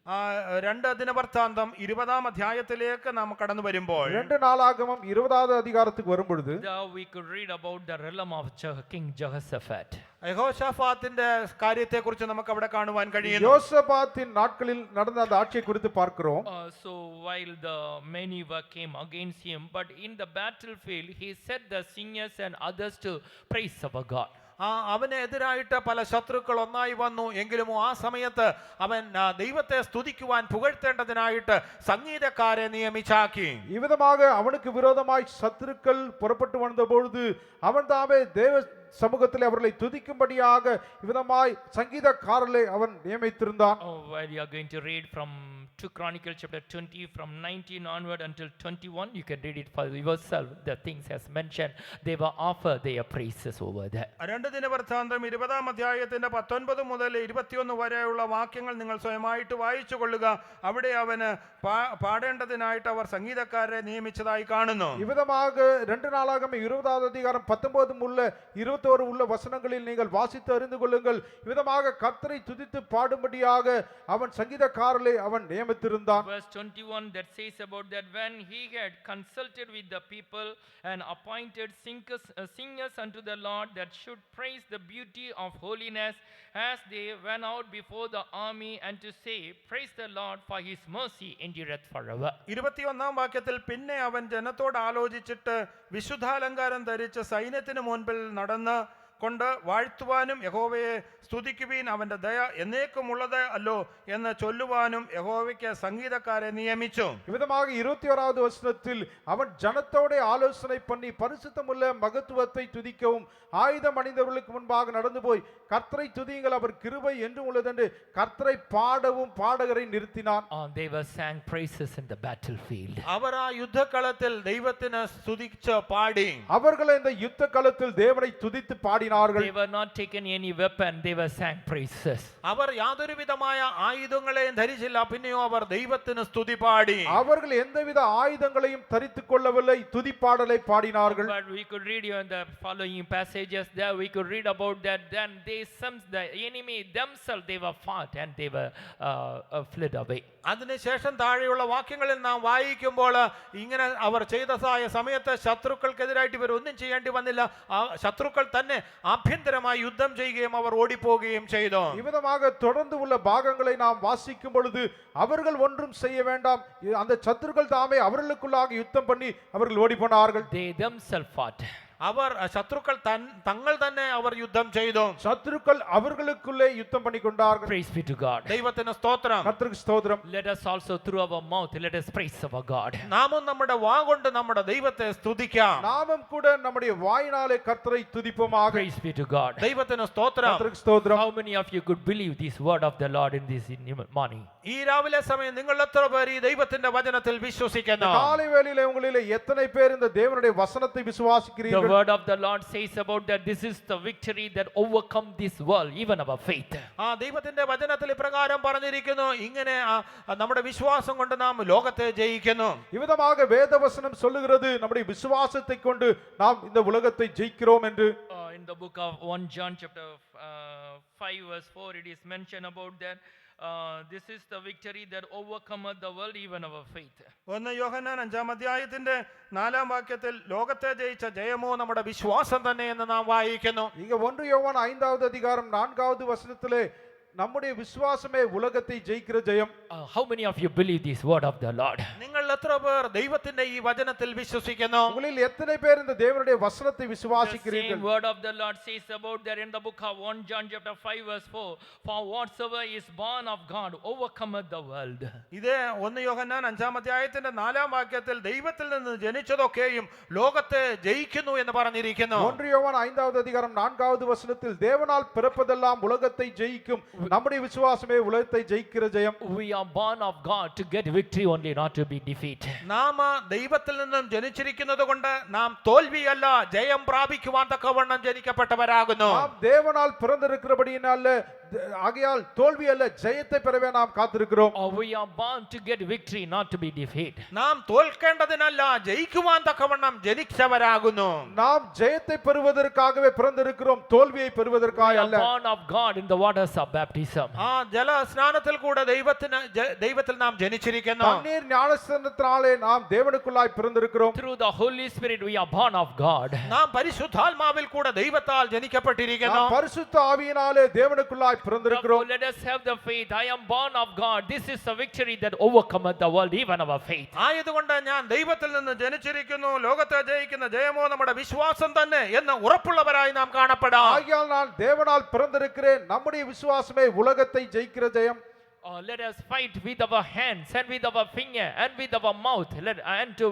2 ദിനവൃത്താന്തം 20-ാം അധ്യായത്തിലേക്ക് നാം കടന്നു വരുമ്പോൾ 2 நாளாகமம் 20வது அதிகாரத்துக்கு வரும் பொழுது there we could read about the realm of King Jehoshaphat. യഹോശാഫാത്തിന്റെ കാര്യത്തെക്കുറിച്ച് നമുക്ക് അവിടെ കാണുവാൻ കഴിയുന്നു. யோசபாத்தின் நாட்களில் நடந்த அந்த ஆட்சியை குறித்து பார்க்கிறோம். So while the many came against him, but in the battlefield he set the singers and others to praise our God. അവനെതിരായിട്ട് പല ശത്രുക്കൾ ഒന്നായി വന്നു. എങ്കിലും ആ സമയത്ത് അവൻ ദൈവത്തെ സ്തുതിക്കുവാൻ പുകഴ്ത്തേണ്ടതിനായിട്ട് സംഗീതക്കാരെ നിയമിച്ചാക്കി. ഈ വിധமாக அவனுக்கு விரோதமாய் சத்துருக்கள் புறப்பட்டு வந்த பொழுது அவன் தாமே தேவ சமூகத்தில் அவர்களை துதிக்கும்படியாக விதமாய் சங்கீதக்காரர்களை அவன் நியமித்திருந்தான். While you are going to read from 2 Chronicles chapter 20 from 19 onward until 21, you can read it for yourself. The things as mentioned, they were offered their praises over there. 2 ദിനവൃത്താന്തം 20-ാം അധ്യായത്തിന്റെ 19 മുതൽ 21 വരെയുള്ള വാക്യങ്ങൾ നിങ്ങൾ സ്വയമായിട്ട് വായിച്ചു കൊള്ളുക. അവിടെ അവന് പാടേണ്ടതിനായിട്ട് അവർ സംഗീതക്കാരെ നിയമിച്ചതായി കാണുന്നു. ഈ വിധமாக 2 நாளாகமம் 20வது அதிகாரம் 19 உள்ள 21 உள்ள வசனங்களில் நீங்கள் வாசித்து அறிந்து கொள்ளுங்கள். விதமாக கர்த்தரை துதித்து பாடும்படியாக அவன் சங்கீதக்காரர்களை அவன் நியமித்திருந்தான். Verse 21 that says about that, when he had consulted with the people and appointed singers unto the Lord that should praise the beauty of holiness as they went out before the army, and to say, praise the Lord, for his mercy endureth forever. 21-ാം വാക്യത്തിൽ പിന്നെ അവൻ ജനത്തോട് ആലോചിച്ചിട്ട് വിശുദ്ധാലങ്കാരം ധരിച്ച് സൈന്യത്തിന് മുൻപിൽ നടന്ന് കൊണ്ട് വാഴ്ത്തുവാനും യഹോവയെ സ്തുതിക്കുവീൻ, അവന്റെ ദയ എന്നേക്കുമുള്ളത് അല്ലോ എന്ന് ചൊല്ലുവാനും യഹോവയ്ക്ക് സംഗീതക്കാരെ നിയമിച്ചു. விதமாக 21வது வசனத்தில் அவன் ஜனத்தோட ஆலோசனை பண்ணி பரிசுத்தமுள்ள மகத்துவத்தை துதிக்கவும் ஆயுதம் அணிந்தவர்களுக்கு முன்பாக நடந்து போய் கர்த்தரை துதியுங்கள், அவர் கிருபை என்றும் உள்ளது என்று கர்த்தரை பாடவும் பாடகரை நிறுத்தினான். They were sang praises in the battlefield. അവർ ആ യുദ്ധക്കളത്തിൽ ദൈവത്തിന് സ്തുതിച്ച് പാടി. அவர்கள் இந்த யுத்த களத்தில் தேவனை துதித்து பாடினார்கள். They were not taken any weapon, they were sang praises. അവർ യാതൊരു വിധമായ ആയുധങ്ങളെയും ധരിച്ചില്ല, പിന്നെയോ അവർ ദൈവത്തിന് സ്തുതി പാടി. அவர்கள் எந்தவித ஆயுதங்களையும் தரித்துக் கொள்ளவில்லை, துதிப்பாடலை பாடினார்கள். But we could read in the following passages there, we could read about that. Then the enemy themselves, they were fought and they were fled away. അതിനുശേഷം താഴെയുള്ള വാക്യങ്ങളിൽ നാം വായിക്കുമ്പോൾ ഇങ്ങനെ അവർ ചെയ്തതായ സമയത്ത് ശത്രുക്കൾക്കെതിരായിട്ട് ഇവർ ഒന്നും ചെയ്യേണ്ടി വന്നില്ല. ശത്രുക്കൾ തന്നെ ആഭ്യന്തരമായി യുദ്ധം ചെയ്യുകയും അവർ ഓടിപ്പോവുകയും ചെയ്തു. இவ்விதமாக தொடர்ந்து உள்ள பாகங்களை நாம் வாசிக்கும் பொழுது அவர்கள் ஒன்றும் செய்ய வேண்டாம், அந்த சத்துருக்கள் தாமே அவர்களுக்குள்ளாக யுத்தம் பண்ணி அவர்கள் ஓடி போனார்கள். They themselves fought. അവർ ശത്രുക്കൾ തങ്ങൾ തന്നെ അവർ യുദ്ധം ചെയ്തു. சத்துருக்கள் அவர்களுக்குள்ளே யுத்தம் பண்ணி கொண்டார்கள். Praise be to God. ദൈവത്തിന് സ്തോത്രം. கர்த்தருக்கு ஸ்தோத்திரம். Let us also through our mouth, let us praise our God. നാമും നമ്മുടെ വാ കൊണ്ട് നമ്മുടെ ദൈവത്തെ സ്തുതിക്കാം. நாமும் கூட நம்முடைய வாயினாலே கர்த்தரை துதிப்போமாக. Praise be to God. ദൈവത്തിന് സ്തോത്രം. கர்த்தருக்கு ஸ்தோத்திரம். How many of you could believe this word of the Lord in this morning? ഈ രാവിലെ സമയം നിങ്ങൾ എത്ര പേർ ഈ ദൈവത്തിന്റെ വചനത്തിൽ വിശ്വസിക്കുന്നു? காலை வேளையிலே உங்களிலே எத்தனை பேர் இந்த தேவனுடைய வசனத்தை The விசுவாசிக்கிறீர்கள்? word of the Lord says about that this is the victory that overcome this world, even our faith. ദൈവത്തിന്റെ വചനത്തിൽ ഇപ്രകാരം പറഞ്ഞിരിക്കുന്നു, ഇങ്ങനെ നമ്മുടെ വിശ്വാസം കൊണ്ട് നാം ലോകത്തെ ജയിക്കുന്നു. இவ்விதமாக வேதவசனம் சொல்லுகிறது, நம்முடைய விசுவாசத்தை கொண்டு நாம் இந்த உலகத்தை ஜெயிக்கிறோம் என்று. In the book of 1 John chapter 5 verse 4, it is mentioned about that this is the victory that overcometh the world, even our faith. 1 യോഹന്നാൻ 5-ാം അധ്യായത്തിന്റെ 4-ാം വാക്യത്തിൽ ലോകത്തെ ജയിച്ച ജയമോ നമ്മുടെ വിശ്വാസം തന്നെ എന്ന് നാം വായിക്കുന്നു. இங்க 1 யோவான் 5வது அதிகாரம் 4வது வசனத்திலே நம்முடைய விசுவாசமே உலகத்தை ஜெயிக்கிற ஜெயம். How many of you believe this word of the Lord? നിങ്ങൾ എത്ര പേർ ദൈവത്തിന്റെ ഈ വചനത്തിൽ വിശ്വസിക്കുന്നു? உங்களில் எத்தனை பேர் இந்த தேவனுடைய வசனத்தை The விசுவாசிக்கிறீர்கள்? same word of the Lord says about that in the book of 1 John chapter 5 verse 4, for whatsoever is born of God overcometh the world. ഇത് 1 യോഹന്നാൻ 5-ാം അധ്യായത്തിന്റെ 4-ാം വാക്യത്തിൽ ദൈവത്തിൽ നിന്ന് ജനിച്ചതൊക്കെയും ലോകത്തെ ജയിക്കുന്നു എന്ന് പറഞ്ഞിരിക്കുന്നു. 1 யோவான் 5வது அதிகாரம் 4வது வசனத்தில் தேவனால் பிறப்பதெல்லாம் உலகத்தை ஜெயிக்கும், நம்முடைய விசுவாசமே உலகத்தை ஜெயிக்கிற ஜெயம். We are born of God to get victory only, not to be defeated. നാം ദൈവത്തിൽ നിന്നും ജനിച്ചിരിക്കുന്നത് കൊണ്ട് നാം തോൽവിയല്ല, ജയം പ്രാപിക്കുവാൻ തക്കവണ്ണം ജനിക്കപ്പെട്ടവരാകുന്നു. நாம் தேவனால் பிறந்திருக்கிறபடியினால ஆகையால் தோல்வி அல்ல ஜெயத்தை பெறவே நாம் காத்திருக்கிறோம். We are born to get victory, not to be defeated. നാം തോൽക്കേണ്ടതിനല്ല, ജയിക്കുവാൻ തക്കവണ്ണം ജനിച്ചവരാകുന്നു. நாம் ஜெயத்தை பெறுவதற்காகவே பிறந்திருக்கிறோம், தோல்வியை பெறுவதற்காக We are அல்ல. born of God in the waters of baptism. baptism. ആ ജലസ്നാനത്തിൽ കൂടെ ദൈവത്തിൽ നാം ജനിച്ചിരിക്കുന്നു. தண்ணீர் ஞானஸ்நானத்தினாலே நாம் தேவனுக்குள்ளாய் பிறந்திருக்கிறோம். Through the Holy Spirit we are born of God. നാം പരിശുദ്ധാത്മാവിൽ കൂടെ ദൈവത്താൽ ജനിക്കപ്പെട്ടിരിക്കുന്നു. நாம் பரிசுத்த ஆவியினாலே தேவனுக்குள்ளாய் Therefore, பிறந்திருக்கிறோம். let us have the faith. I am born of God. This is the victory that overcometh the world, even our faith. ആയതുകൊണ്ട് ഞാൻ ദൈവത്തിൽ നിന്ന് ജനിച്ചിരിക്കുന്നു, ലോകത്തെ ജയിക്കുന്ന ജയമോ നമ്മുടെ വിശ്വാസം തന്നെ എന്ന് ഉറപ്പുള്ളവരായി നാം കാണപ്പെടാം. ஆகையால் நான் தேவனால் பிறந்திருக்கிறேன், நம்முடைய விசுவாசமே உலகத்தை ஜெயிக்கிற ஜெயம். Let us fight with our hands and with our finger and with our mouth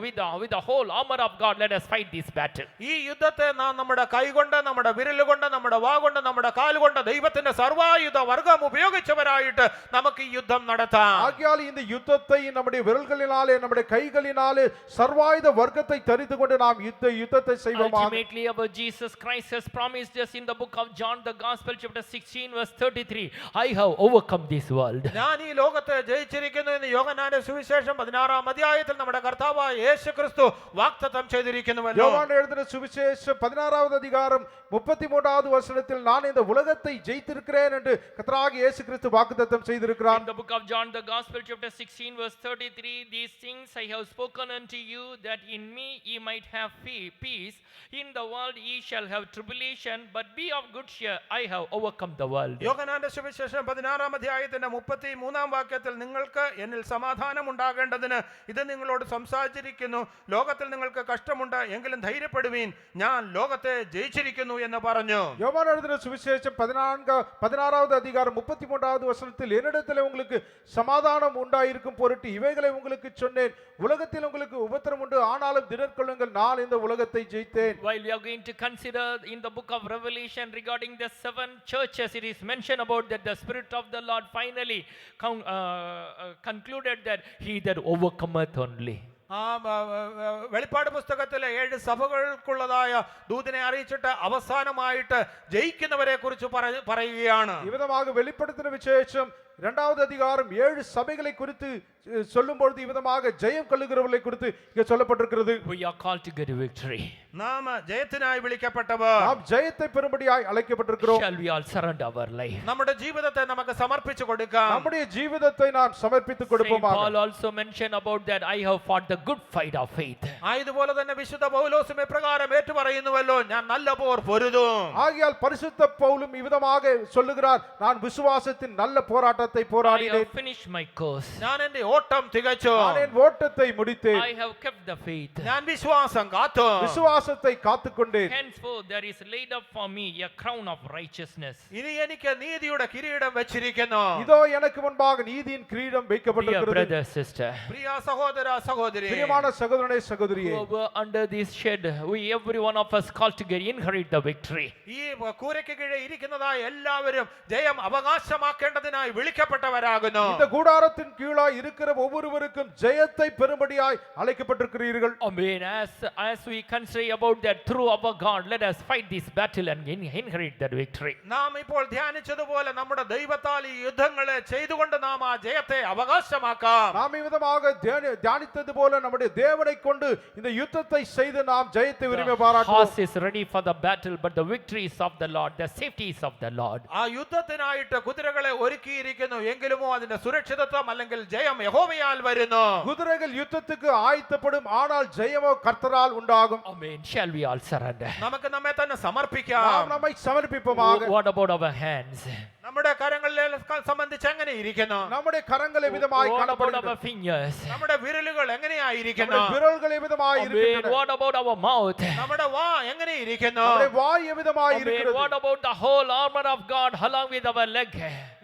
with the whole armor of God. Let us fight this battle. ഈ യുദ്ധത്തെ നാം നമ്മുടെ കൈകൊണ്ട്, നമ്മുടെ വിരലുകൊണ്ട്, നമ്മുടെ വാഗൊണ്ട്, നമ്മുടെ കാലുകൊണ്ട് ദൈവത്തിന്റെ സർവായുധ വർഗം ഉപയോഗിച്ചവരായിട്ട് നമുക്ക് ഈ യുദ്ധം നടത്താം. ஆகையால் இந்த யுத்தத்தை நம்முடைய விரல்களினாலே நம்முடைய கைகளினாலே சர்வாயுத வர்க்கத்தை தரித்து கொண்டு நாம் யுத்தத்தை செய்வோம். Ultimately, our Jesus Christ has promised us in the book of John, the Gospel, chapter 16, verse 33, I have overcome this world. ഞാൻ ഈ ലോകത്തെ ജയിച്ചിരിക്കുന്നു എന്ന് യോഹന്നാന്റെ സുവിശേഷം 16-ാം അധ്യായത്തിൽ നമ്മുടെ കർത്താവായ യേശുക്രിസ്തു വാഗ്ദത്തം ചെയ്തിരിക്കുന്നുവല്ലോ. யோவான் எழுதின சுவிசேஷம் 16வது அதிகாரம் 33வது வசனத்தில் நான் இந்த உலகத்தை ஜெயித்திருக்கிறேன் என்று கர்த்தராகிய இயேசு கிறிஸ்து வாக்குத்தத்தம் செய்திருக்கிறார். In the book of John, the Gospel, chapter 16, verse 33, these things I have spoken unto you, that in me ye might have peace. In the world ye shall have tribulation, but be of good cheer, I have overcome the world. യോഹന്നാന്റെ സുവിശേഷം 16-ാം അധ്യായത്തിന്റെ 33-ാം വാക്യത്തിൽ നിങ്ങൾക്ക് എന്നിൽ സമാധാനം ഉണ്ടാകേണ്ടതിന് ഇത് നിങ്ങളോട് സംസാരിച്ചിരിക്കുന്നു, ലോകത്തിൽ നിങ്ങൾക്ക് കഷ്ടമുണ്ട്, എങ്കിലും ധൈര്യപ്പെടുവീൻ, ഞാൻ ലോകത്തെ ജയിച്ചിരിക്കുന്നു എന്ന് പറഞ്ഞു. யோவான் எழுதின சுவிசேஷம் 16வது அதிகாரம் 33வது வசனத்தில் என்னிடத்தில் உங்களுக்கு சமாதானம் உண்டாயிருக்கும் பொருட்டு இவைகளை உங்களுக்கு சொன்னேன், உலகத்தில் உங்களுக்கு உபத்திரம் உண்டு, ஆனாலும் திடற்கொள்ளுங்கள், நான் இந்த உலகத்தை ஜெயித்தேன். While we are going to consider in the book of Revelation regarding the 7 churches, it is mentioned about that the Spirit of the Lord finally concluded that he that overcometh only. ആ വെളിപ്പാട് പുസ്തകത്തിലെ 7 സഭകൾക്കുള്ളതായ ദൂതനെ അറിയിച്ചിട്ട് അവസാനമായിട്ട് ജയിക്കുന്നവരെ കുറിച്ച് പറയുകയാണ്. இவ்விதமாக வெளிப்படுத்தின விசேஷம் 2வது அதிகாரம் 7 சபைகளை குறித்து சொல்லும் பொழுது இவ்விதமாக ஜெயம் கொள்ளுகிறவர்களை குறித்து இங்கே சொல்லப்பட்டிருக்கிறது. We are called to get a victory. നാം ജയത്തിനായി വിളിക്കപ്പെട്ടവർ, நாம் ஜெயத்தை பெறும்படியாய் அழைக்கப்பட்டிருக்கிறோம். Shall we all surrender our life? നമ്മുടെ ജീവിതത്തെ നമുക്ക് സമർപ്പിച്ചു കൊടുക്കാം. நம்முடைய ஜீவிதத்தை நாம் சமர்ப்பித்துக் Saint கொடுப்போமாக. Paul also mentioned about that, I have fought the good fight of faith. ആയതുപോലെ തന്നെ വിശുദ്ധ പൗലോസും ഇപ്രകാരം ഏറ്റുപറയുന്നുവല്ലോ, ഞാൻ നല്ല പോർ പൊരുതും. ஆகையால் பரிசுத்த பவுலும் இவ்விதமாக சொல்லுகிறார், நான் விசுவாசத்தின் நல்ல போராட்டத்தை I போராடினேன், have finished my course. ഞാൻ എന്റെ ഓട്ടം തികച്ചു. நான் என் ஓட்டத்தை முடித்தேன், I have kept the faith. ഞാൻ വിശ്വാസം കാത്തു. விசுவாசத்தை காத்துக்கொண்டேன். Henceforth there is laid up for me a crown of righteousness. ഇനി എനിക്ക് നീതിയുടെ കിരീടം വെച്ചിരിക്കുന്നു. இதோ எனக்கு முன்பாக நீதியின் கிரீடம் Dear வைக்கப்பட்டிருக்கிறது. brother, sister, പ്രിയ സഹോദര സഹോദരി, பிரியமான சகோதரனே சகோதரியே, who are under this shed, we every one of us called to inherit the victory. ഈ കൂരയ്ക്ക് കീഴെ ഇരിക്കുന്നതായ എല്ലാവരും ജയം അവകാശമാക്കേണ്ടതിനായി വിളിക്കപ്പെട്ടവരാകുന്നു. இந்த கூடாரத்தின் கீழாய் இருக்கிற ஒவ்வொருவருக்கும் ஜெயத்தை பெறும்படியாய் அழைக்கப்பட்டிருக்கிறீர்கள். Amen. As we consider about that, through our God, let us fight this battle and inherit that victory. നാം ഇപ്പോൾ ധ്യാനിച്ചതുപോലെ നമ്മുടെ ദൈവത്താൽ ഈ യുദ്ധങ്ങളെ ചെയ്തുകൊണ്ട് നാം ആ ജയത്തെ അവകാശമാക്കാം. நாம் இவ்விதமாக தியானித்தது போல நம்முடைய தேவனை கொண்டு இந்த யுத்தத்தை செய்து நாம் ஜெயத்தை உரிமை பாராட்டுவோம். Horse is ready for the battle, but the victory is of the Lord, the safety is of the Lord. ആ യുദ്ധത്തിനായിട്ട് കുതിരകളെ ഒരുക്കിയിരിക്കുന്നു, എങ്കിലുമോ അതിന്റെ സുരക്ഷിതത്വം അല്ലെങ്കിൽ ജയം യഹോവയാൽ വരുന്നു. குதிரைகள் யுத்தத்துக்கு ஆயத்தப்படும், ஆனால் ஜெயமோ கர்த்தரால் உண்டாகும். Amen. Shall we all surrender? നമുക്ക് നമ്മെ തന്നെ സമർപ്പിക്കാം. நாம் நம்மை சமர்ப்பிப்போமாக. What about our hands? നമ്മുടെ കരങ്ങളെ സംബന്ധിച്ച് എങ്ങനെ ഇരിക്കുന്നു? நம்முடைய கரங்கள் விதமாய் What about காணப்படுகிறது. our fingers? നമ്മുടെ വിരലുകൾ എങ്ങനെയായിരിക്കുന്നു? நம்முடைய விரல்கள் விதமாய் Amen. இருக்கின்றன. What about our mouth? നമ്മുടെ വാ എങ്ങനെ ഇരിക്കുന്നു? நம்முடைய வாய் விதமாய் Amen. இருக்கிறது. What about the whole armor of God along with our leg?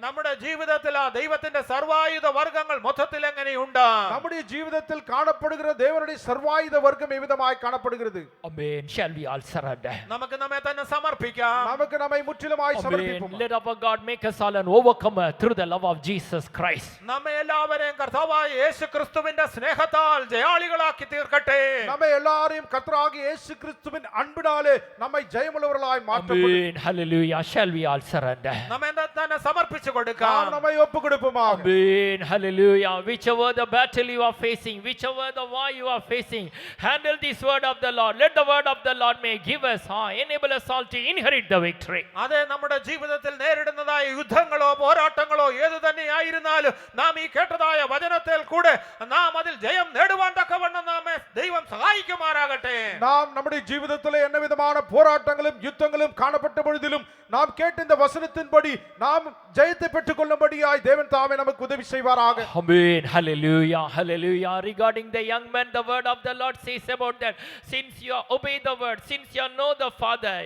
നമ്മുടെ ജീവിതത്തിൽ ആ ദൈവത്തിന്റെ സർവായുധ വർഗങ്ങൾ മൊത്തത്തിൽ എങ്ങനെയുണ്ട്? நம்முடைய ஜீவிதத்தில் காணப்படுகிற தேவனுடைய சர்வாயுத வர்க்கம் விதமாய் காணப்படுகிறது. Amen. Shall we all surrender? നമുക്ക് നമ്മെ തന്നെ സമർപ്പിക്കാം. நமக்கு நம்மை முற்றிலுமாய் Amen. சமர்ப்பிப்போம். Let our God make us all an overcomer through the love of Jesus Christ. നമ്മെ എല്ലാവരെയും കർത്താവായ യേശു ക്രിസ്തുവിന്റെ സ്നേഹത്താൽ ജയാളികളാക്കി തീർക്കട്ടെ. நம்மை எல்லாரையும் கர்த்தராகிய இயேசு கிறிஸ்துவின் அன்பினாலே நம்மை ஜெயமுள்ளவர்களாய் மாற்றப்படும். Amen. Hallelujah. Shall we all surrender? നമ്മെ തന്നെ സമർപ്പിച്ചു நாம் കൊടുക്കാം. நம்மை ஒப்புக் கொடுப்போமாக. Amen. Hallelujah. Whichever the battle you are facing, whichever the war you are facing, handle this word of the Lord. Let the word of the Lord may give us, enable us all to inherit the victory. അതെ, നമ്മുടെ ജീവിതത്തിൽ നേരിടുന്നതായ കേട്ടതായ യുദ്ധങ്ങളോ പോരാട്ടങ്ങളോ ഏതു തന്നെയായിരുന്നാലും നാം ഈ കേട്ടതായ വചനത്തിൽ കൂടെ നാം അതിൽ ജയം നേടുവാൻ തക്കവണ്ണം നമ്മെ ദൈവം സഹായിക്കുമാറാകട്ടെ. நாம் நம்முடைய ஜீவிதத்திலே என்ன விதமான போராட்டங்களும் யுத்தங்களும் காணப்பட்ட பொழுதிலும் நாம் கேட்ட இந்த வசனத்தின்படி நாம் ஜெயத்தை பெற்றுக் கொள்ளும்படியாய் தேவன் தாமே நமக்கு உதவி செய்வாராக. Amen. Hallelujah. Hallelujah. Regarding the young man, the word of the Lord says about that. Since you obey the word, since you know the Father,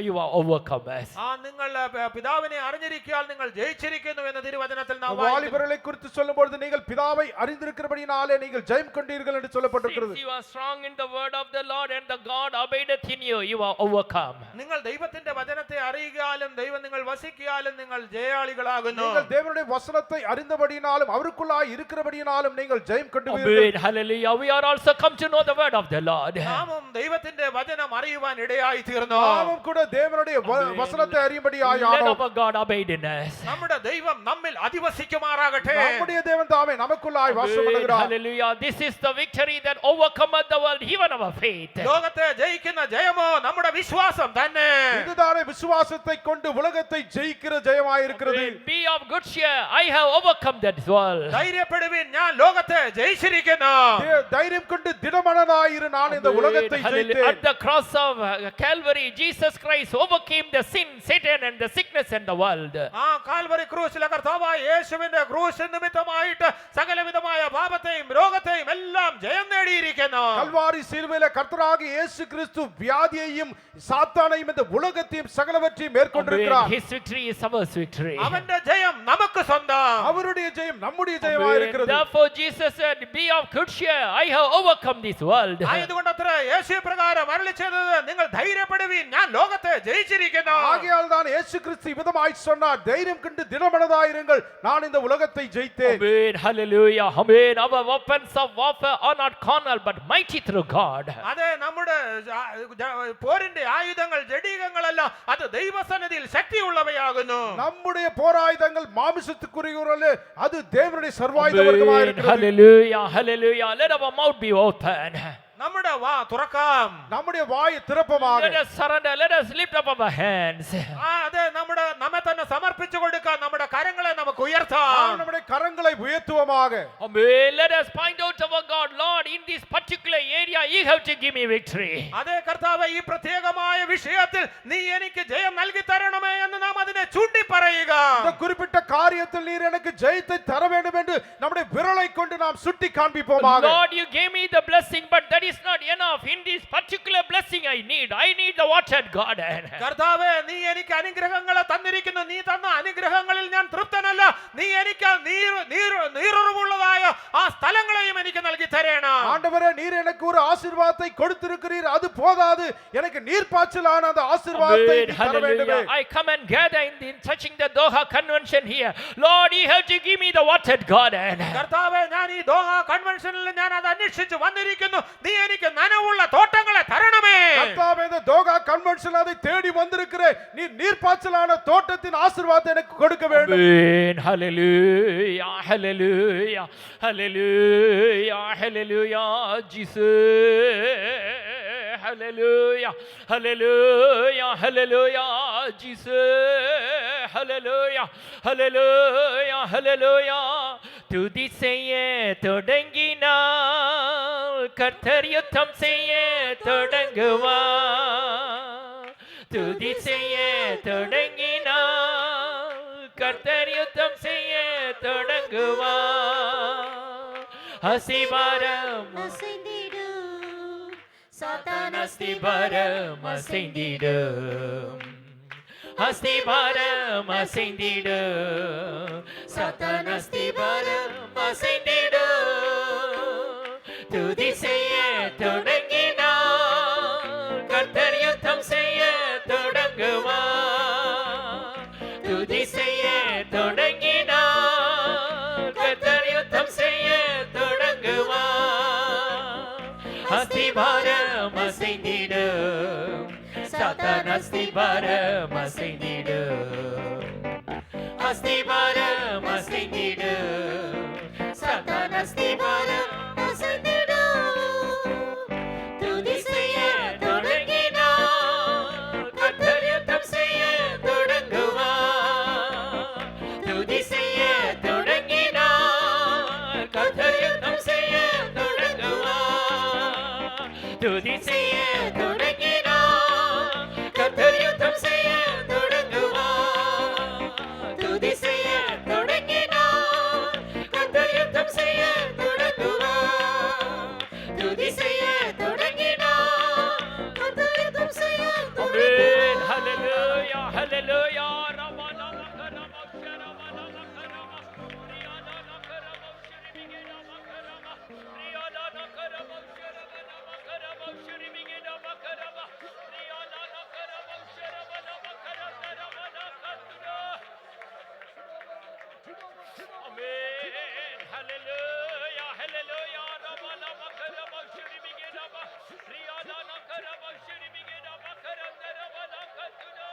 you are overcomers. നിങ്ങൾ പിതാവിനെ അറിഞ്ഞിരിക്കാൽ നിങ്ങൾ ജയിച്ചിരിക്കുന്നു എന്ന തിരുവചനത്തിൽ നാം வாலிபர்களை குறித்து சொல்லும்போது நீங்கள் பிதாவை அறிந்திருக்கிறபடியாலே நீங்கள் ஜெயம் கொண்டீர்கள் என்று சொல்லப்பட்டிருக்கிறது. Since you are strong in the word of the Lord and the God abideth in you, you are overcome. നിങ്ങൾ ദൈവത്തിന്റെ വചനത്തെ അറിയുകയാലും ദൈവം നിങ്ങൾ വസിക്കാലും നിങ്ങൾ ജയാളികളാകുന്നു. நீங்கள் தேவனுடைய வசனத்தை அறிந்தபடியினாலும் அவருக்குள்ளாய் இருக்கிறபடியினாலும் நீங்கள் ஜெயம் கொண்டுவீர்கள். Amen. Hallelujah. We are also come to know the word of the Lord. നാമും ദൈവത്തിന്റെ വചനം അറിയുവാൻ ഇടയായി തീർന്നു. நாமும் கூட தேவனுடைய வசனத்தை அறியும்படியாய் Let ஆனோம். our God abide in us. നമ്മുടെ ദൈവം നമ്മിൽ അധിവസിക്കുമാറാകട്ടെ. நம்முடைய தேவன் தாமே நமக்குள்ளாய் வாசம் Amen. பண்ணுகிறார். Hallelujah. This is the victory that overcometh the world, even our faith. ലോകത്തെ ജയിക്കുന്ന ജയമോ നമ്മുടെ വിശ്വാസം തന്നെ. இதுதானே விசுவாசத்தை கொண்டு உலகத்தை ஜெயிக்கிற ஜெயமாய் இருக்கிறது. Be of good cheer. I have overcome that world. ധൈര്യപ്പെടുവിൻ, ഞാൻ ലോകത്തെ ജയിച്ചിരിക്കുന്നു. தைரியம் கொண்டு திடமனதாயிரு, நான் இந்த உலகத்தை At ஜெயித்தேன். the cross of Calvary, Jesus Christ overcame the sin, Satan and the sickness and the world. ആ കാൽവരി ക്രൂശിലെ കർത്താവായ യേശുവിന്റെ ക്രൂശ് നിമിത്തമായിട്ട് സകലവിധമായ പാപത്തെയും രോഗത്തെയും എല്ലാം ജയം നേടിയിരിക്കുന്നു. கல்வாரி சிலுவையிலே கர்த்தராகிய இயேசு கிறிஸ்து வியாதியையும் சாத்தானையும் இந்த உலகத்தையும் சகலவற்றையும் மேற்கொண்டிருக்கிறார். His victory is our victory. അവന്റെ ജയം നമുക്ക് സ്വന്തം. அவருடைய ஜெயம் நம்முடைய ஜெயமாய் இருக்கிறது. Therefore Jesus said, be of good cheer. I have overcome this world. ആയതുകൊണ്ടത്ര യേശു പ്രകാരം അരുളി ചെയ്തത്, നിങ്ങൾ ധൈര്യപ്പെടുവിൻ, ഞാൻ ലോകത്തെ ജയിച്ചിരിക്കുന്നു. ஆகையால் தான் இயேசு கிறிஸ்து விதமாய் சொன்னார், தைரியம் கொண்டு திடமனதாயிருங்கள், நான் இந்த உலகத்தை ஜெயித்தேன். Amen. Hallelujah. Amen. Our weapons of warfare are not carnal but mighty through God. അതെ, നമ്മുടെ പോരിന്റെ ആയുധങ്ങൾ ജഡീകങ്ങളല്ല, അത് ദൈവസന്നിധിയിൽ ശക്തിയുള്ളവയാകുന്നു. நம்முடைய போராயுதங்கள் மாமிசத்துக்குரியவர்களே, அது தேவனுடைய சர்வாயுத வர்க்கமாய் இருக்கிறது. Hallelujah. Hallelujah. Let our mouth be open. നമ്മുടെ വാ തുറക്കാം. நம்முடைய வாயை திறப்பமாக. Let us surrender. Let us lift up our hands. അതെ, നമ്മെ തന്നെ സമർപ്പിച്ചു കൊടുക്കാം. നമ്മുടെ കരങ്ങളെ നമുക്ക് ഉയർത്താം. நாம் நம்முடைய கரங்களை உயர்த்துவோமாக. Amen. Let us point out our God, Lord, in this particular area, you have to give me victory. അതെ കർത്താവേ, ഈ പ്രത്യേകമായ വിഷയത്തിൽ നീ എനിക്ക് ജയം നൽകി തരണമേ എന്ന് നാം അതിനെ ചൂണ്ടി പറയുക. இந்த குறிப்பிட்ட காரியத்தில் நீர் எனக்கு ஜெயத்தை தர வேண்டும் என்று நம்முடைய விரலை கொண்டு நாம் சுட்டி காண்பிப்போமாக. Lord, you gave me the blessing, but that is not enough. In this particular blessing I need the watered garden. കർത്താവേ, നീ എനിക്ക് അനുഗ്രഹങ്ങളെ തന്നിരിക്കുന്നു. നീ തന്ന അനുഗ്രഹങ്ങളിൽ ഞാൻ തൃപ്തനല്ല. നീ എനിക്ക് നീരുറവുള്ളതായ ആ സ്ഥലങ്ങളെയും എനിക്ക് നൽകി തരണം. ஆண்டவரே, நீர் எனக்கு ஒரு ஆசீர்வாதத்தை கொடுத்திருக்கிறீர், அது போதாது, எனக்கு நீர்ப்பாய்ச்சலான அந்த ஆசீர்வாதத்தை Amen. நீர் தர வேண்டுமே. Hallelujah. I come and gather in touching the Doha convention here. Lord, you have to give me the watered garden. കർത്താവേ, ഞാൻ ഈ ദോഹ കൺവെൻഷനിൽ ഞാൻ അത് അന്വേഷിച്ച് വന്നിരിക്കുന്നു. നീ എനിക്ക് നനവുള്ള തോട്ടങ്ങളെ തരണമേ. கர்த்தாவே, இந்த தோகா கன்வென்ஷன் அதை தேடி வந்திருக்கிறேன், நீர் நீர்ப்பாய்ச்சலான தோட்டத்தின் ஆசீர்வாதத்தை எனக்கு கொடுக்க வேண்டும். Amen. Hallelujah. Hallelujah. Hallelujah. Hallelujah. Jesus. Hallelujah. Hallelujah. Hallelujah. Jesus. Hallelujah. Hallelujah. Hallelujah. துதி செய்ய தொடங்கினால் கர்த்தர் யுத்தம் செய்ய தொடங்குவார். துதி செய்ய தொடங்கினால் கர்த்தர் யுத்தம் செய்ய தொடங்குவார். அசிபாரம் அசைந்திடும் சாத்தான் அஸ்திபாரம் அசைந்திடும். அஸ்திபாரம் அசைந்திடும். சாத்தான் அஸ்திபாரம் அசைந்திடும். துதி செய்ய தொடங்கினார் கர்த்தர் யுத்தம் செய்ய தொடங்குவார். துதி செய்ய தொடங்கினார் கர்த்தர் யுத்தம் செய்ய தொடங்குவார். அஸ்திபாரம் அசைந்திடும். சாத்தான் அஸ்திபாரம் அசைந்திடும். அஸ்திபாரம் அசைந்திடும். சாத்தான் அஸ்திபாரம் அசைந்திடும். துதி செய்ய தொடங்கினார் கர்த்தர் யுத்தம் செய்ய தொடங்குவார். துதி செய்ய தொடங்கினார். கர்த்தர் யுத்தம் செய்ய தொடங்குவார். துதி செய்ய தொடங்கினார். கர்த்தர் யுத்தம் செய்ய தொடங்குவார். துதி செய்ய தொடங்கினார். கர்த்தர் யுத்தம் செய்ய தொடங்குவார். ஹalleluya hallelujah rabana makarama sharabana makarama riyana nakarama shiribigena makarama riyana nakarama sharabana makarama shiribigena makarama riyana nakarama sharabana makarama rabana katuna. Amen hallelujah hallelujah rabana makarama shiribigena riyana nakarama shiribigena makarama rabana katuna.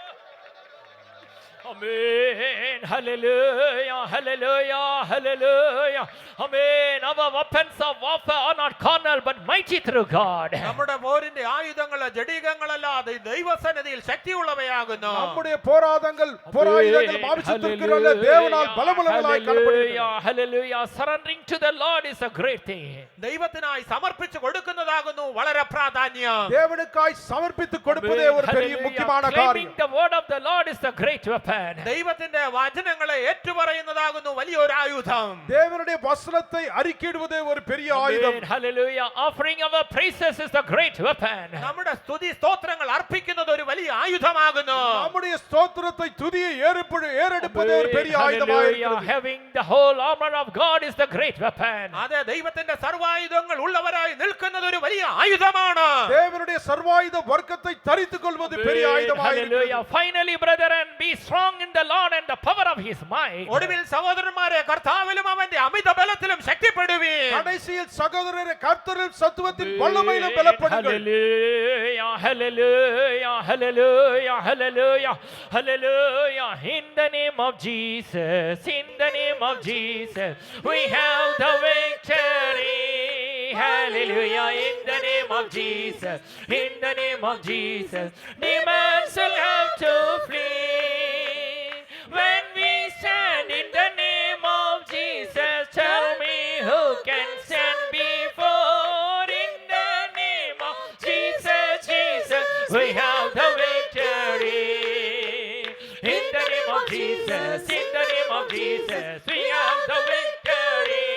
Amen. Hallelujah. Hallelujah. Hallelujah. Amen. Our weapons of warfare are not carnal but mighty through God. നമ്മുടെ പോരിന്റെ ആയുധങ്ങൾ ജഡികങ്ങളല്ലാതെ ദൈവസന്നിധിയിൽ ശക്തിയുള്ളവയാകുന്നു. நம்முடைய போராயுதங்கள் மாம்சத்திற்குள்ள தேவனால் பலமுள்ளவைகளாய் காணப்படுகிறது. Hallelujah. Hallelujah. Surrendering to the Lord is a great thing. ദൈവത്തിനായി സമർപ്പിച്ചു കൊടുക്കുന്നതാകുന്നു വളരെ പ്രാധാന്യം. தேவனுக்காய் சமர்ப்பித்து கொடுப்பதே ஒரு பெரிய முக்கியமான Claiming காரியம். the word of the Lord is a great weapon. ദൈവത്തിന്റെ വചനങ്ങളെ ഏറ്റുപറയുന്നതാകുന്നു വലിയൊരു ആയുധം. தேவனுடைய வசனத்தை அறிக்கையிடுவதே ஒரு பெரிய ஆயுதம். Amen. Hallelujah. Offering our praises is a great weapon. നമ്മുടെ സ്തുതി സ്തോത്രങ്ങൾ അർപ്പിക്കുന്നത് ഒരു വലിയ ആയുധമാകുന്നു. நம்முடைய ஸ்தோத்திரத்தை துதியை ஏறெடுப்பதே ஒரு பெரிய ஆயுதமாக Hallelujah. இருக்கிறது. Having the whole armor of God is the great weapon. അതെ ദൈവത്തിന്റെ സർവായുധങ്ങൾ ഉള്ളവരായി നിൽക്കുന്നത് ഒരു വലിയ ആയുധമാണ്. தேவனுடைய சர்வாயுத வர்க்கத்தை தரித்துக் கொள்வது பெரிய ஆயுதமாக இருக்கிறது. Hallelujah. Finally, brethren, be strong in the Lord and the power of his might. ഒടുവിൽ സഹോദരന്മാരെ കർത്താവിലും അവന്റെ അമിത ബലത്തിലും ശക്തിപ്പെടുവീൻ. கடைசியில் சகோதரரே கர்த்தரில் சத்துவத்தின் வல்லமையிலும் பலப்படுங்கள். Hallelujah. Hallelujah. Hallelujah. Hallelujah. Hallelujah. In the name of Jesus. In the name of Jesus. We have the victory. Hallelujah. In the name of Jesus. In the name of Jesus. Demons will have to flee. When we stand in the name of Jesus, tell me who can stand before. In the name of Jesus, Jesus, we have the victory. In the name of Jesus, in the name of Jesus, we have the victory.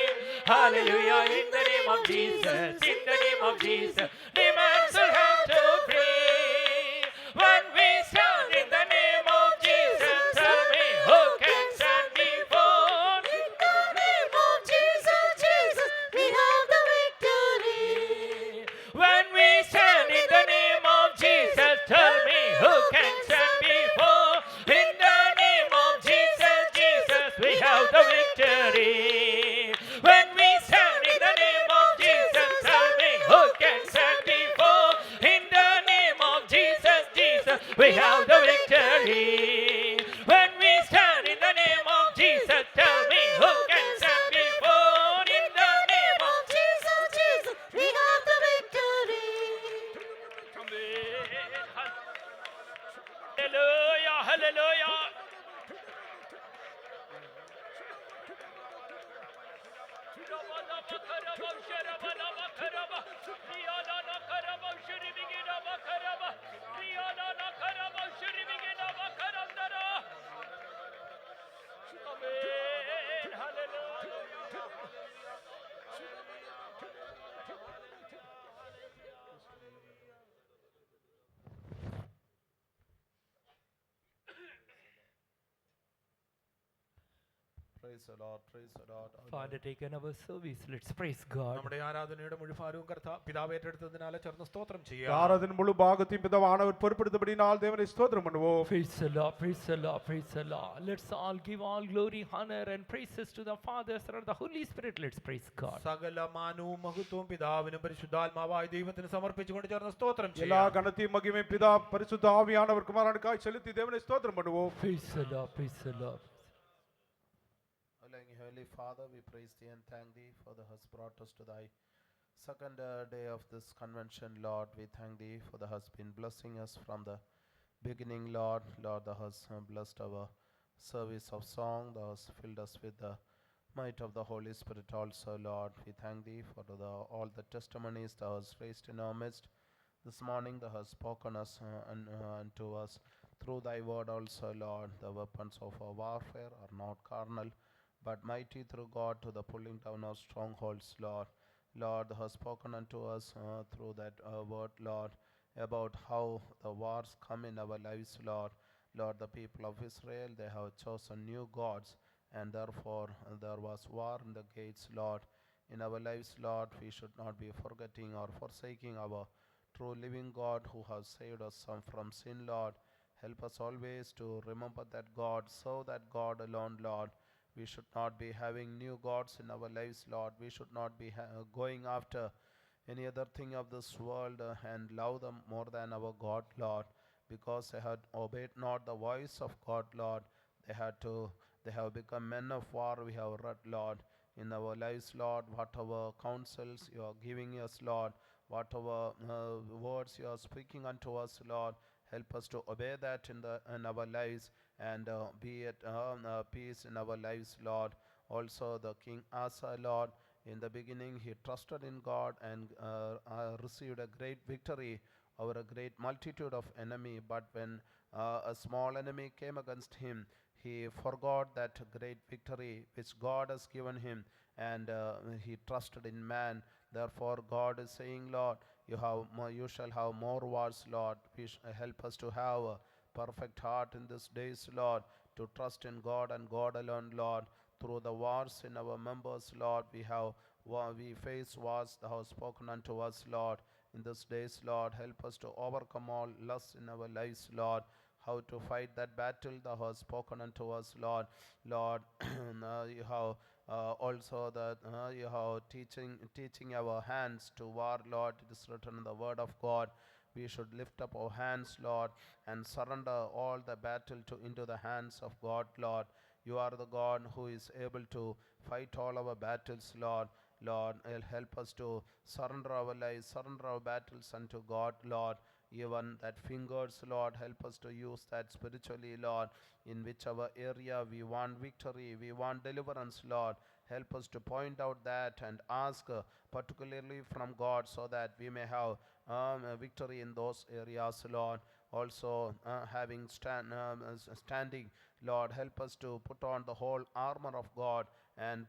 Hallelujah. In the name of Jesus, in the name of Jesus, demons will have to flee. When we stand in the name of Jesus, tell me who can stand before. In the name of Jesus, Jesus, we have the victory. When we stand in the name of Jesus, tell me who can stand before. In the name of Jesus, Jesus, we have the victory. When we stand in the name of Jesus, tell me who can stand before. In the name of Jesus, Jesus, we have the victory. When we stand in the name of Jesus, tell me who can stand before. In the name of Jesus, Jesus, we have the victory. Hallelujah, hallelujah. Praise the Lord, praise the Lord. Father, take another service. Let's praise God. നമ്മുടെ ആരാധനയുടെ മുഴുഭാരവും പിതാവ് ഏറ്റെടുത്തതിനാലെ ചേർന്ന് സ്തോത്രം ചെയ്യാം. ஆராதனை முழு பாகத்தையும் பிதாவானவர் பொறுப்படுத்தபடினால் தேவனை ஸ்தோத்திரம் பண்ணுவோம். Praise the Lord, praise the Lord, praise the Lord. Let's all give all glory, honor and praises to the Father, Son and the Holy Spirit. Let's praise God. സകല മാനവും മഹത്വവും പിതാവിനും പരിശുദ്ധാത്മാവായ ദൈവത്തിന് സമർപ്പിച്ചുകൊണ്ട് ചേർന്ന് സ്തോത്രം எல்லா ചെയ്യാം. கனத்தையும் மகிமையும் பிதா பரிசுத்த ஆவியானவர் குமாரனுக்காய் செலுத்தி தேவனை ஸ்தோத்திரம் பண்ணுவோம். Praise the Lord, praise the Lord. Heavenly Father, we praise thee and thank thee for thou hast brought us to thy second day of this convention, Lord. We thank thee for thou hast been blessing us from the beginning, Lord. Lord, thou hast blessed our service of song. Thou hast filled us with the might of the Holy Spirit also, Lord. We thank thee for all the testimonies thou hast raised in our midst. This morning thou hast spoken us unto us through thy word also, Lord. The weapons of our warfare are not carnal, but mighty through God to the pulling down of strongholds, Lord. Lord, thou hast spoken unto us through that word, Lord, about how the wars come in our lives, Lord. Lord, the people of Israel, they have chosen new gods, and therefore there was war in the gates, Lord. In our lives, Lord, we should not be forgetting or forsaking our true living God who has saved us from sin, Lord. Help us always to remember that God, so that God alone, Lord. We should not be having new gods in our lives, Lord. We should not be going after any other thing of this world and love them more than our God, Lord, because they had obeyed not the voice of God, Lord. They have become men of war. We have read, Lord, in our lives, Lord, whatever counsels you are giving us, Lord, whatever words you are speaking unto us, Lord, help us to obey that in our lives, and be at peace in our lives, Lord. Also the King Asa, Lord, in the beginning he trusted in God and received a great victory over a great multitude of enemy, but when a small enemy came against him, he forgot that great victory which God has given him, and he trusted in man. Therefore God is saying, Lord, you shall have more wars, Lord. Help us to have a perfect heart in these days, Lord, to trust in God and God alone, Lord. Through the wars in our members, Lord, we face wars thou hast spoken unto us, Lord. In these days, Lord, help us to overcome all lusts in our lives, Lord. How to fight that battle thou hast spoken unto us, Lord. Lord, you have also that you have teaching our hands to war, Lord. It is written in the word of God. We should lift up our hands, Lord, and surrender all the battle into the hands of God, Lord. You are the God who is able to fight all our battles, Lord. Lord, help us to surrender our lives, surrender our battles unto God, Lord. Even that fingers, Lord, help us to use that spiritually, Lord. In whichever area we want victory, we want deliverance, Lord. Help us to point out that and ask particularly from God, so that we may have a victory in those areas, Lord. Also standing, Lord, help us to put on the whole armor of God and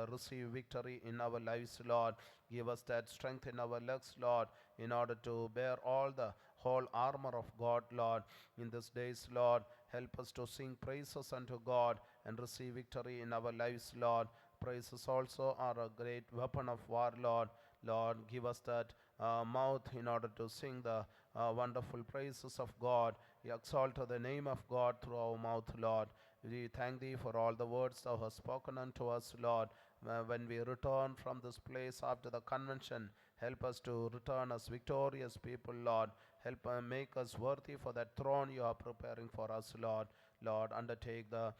receive victory in our lives, Lord. Give us that strength in our legs, Lord, in order to bear all the whole armor of God, Lord. In these days, Lord, help us to sing praises unto God and receive victory in our lives, Lord. Praises also are a great weapon of war, Lord. Lord, give us that mouth in order to sing the wonderful praises of God. We exalt the name of God through our mouth, Lord. We thank thee for all the words thou hast spoken unto us, Lord. When we return from this place after the convention, help us to return as victorious people, Lord. Help make us worthy for that throne you are preparing for us, Lord. Lord, undertake the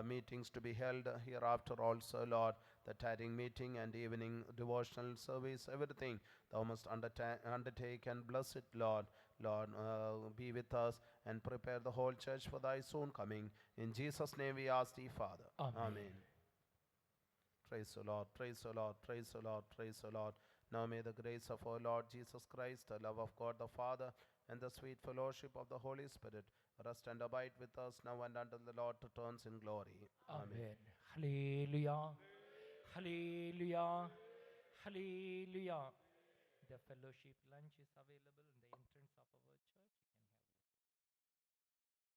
meetings to be held hereafter also, Lord. The tithing meeting and evening devotional service, everything thou must undertake and bless it, Lord. Lord, be with us and prepare the whole church for thy soon coming. In Jesus' name we ask thee, Father. Amen. Praise the Lord, praise the Lord, praise the Lord, praise the Lord. Now may the grace of our Lord Jesus Christ, the love of God the Father, and the sweet fellowship of the Holy Spirit rest and abide with us now and until the Lord returns in glory. Amen. Hallelujah. Hallelujah. Hallelujah. The fellowship lunch is available in the entrance of our church.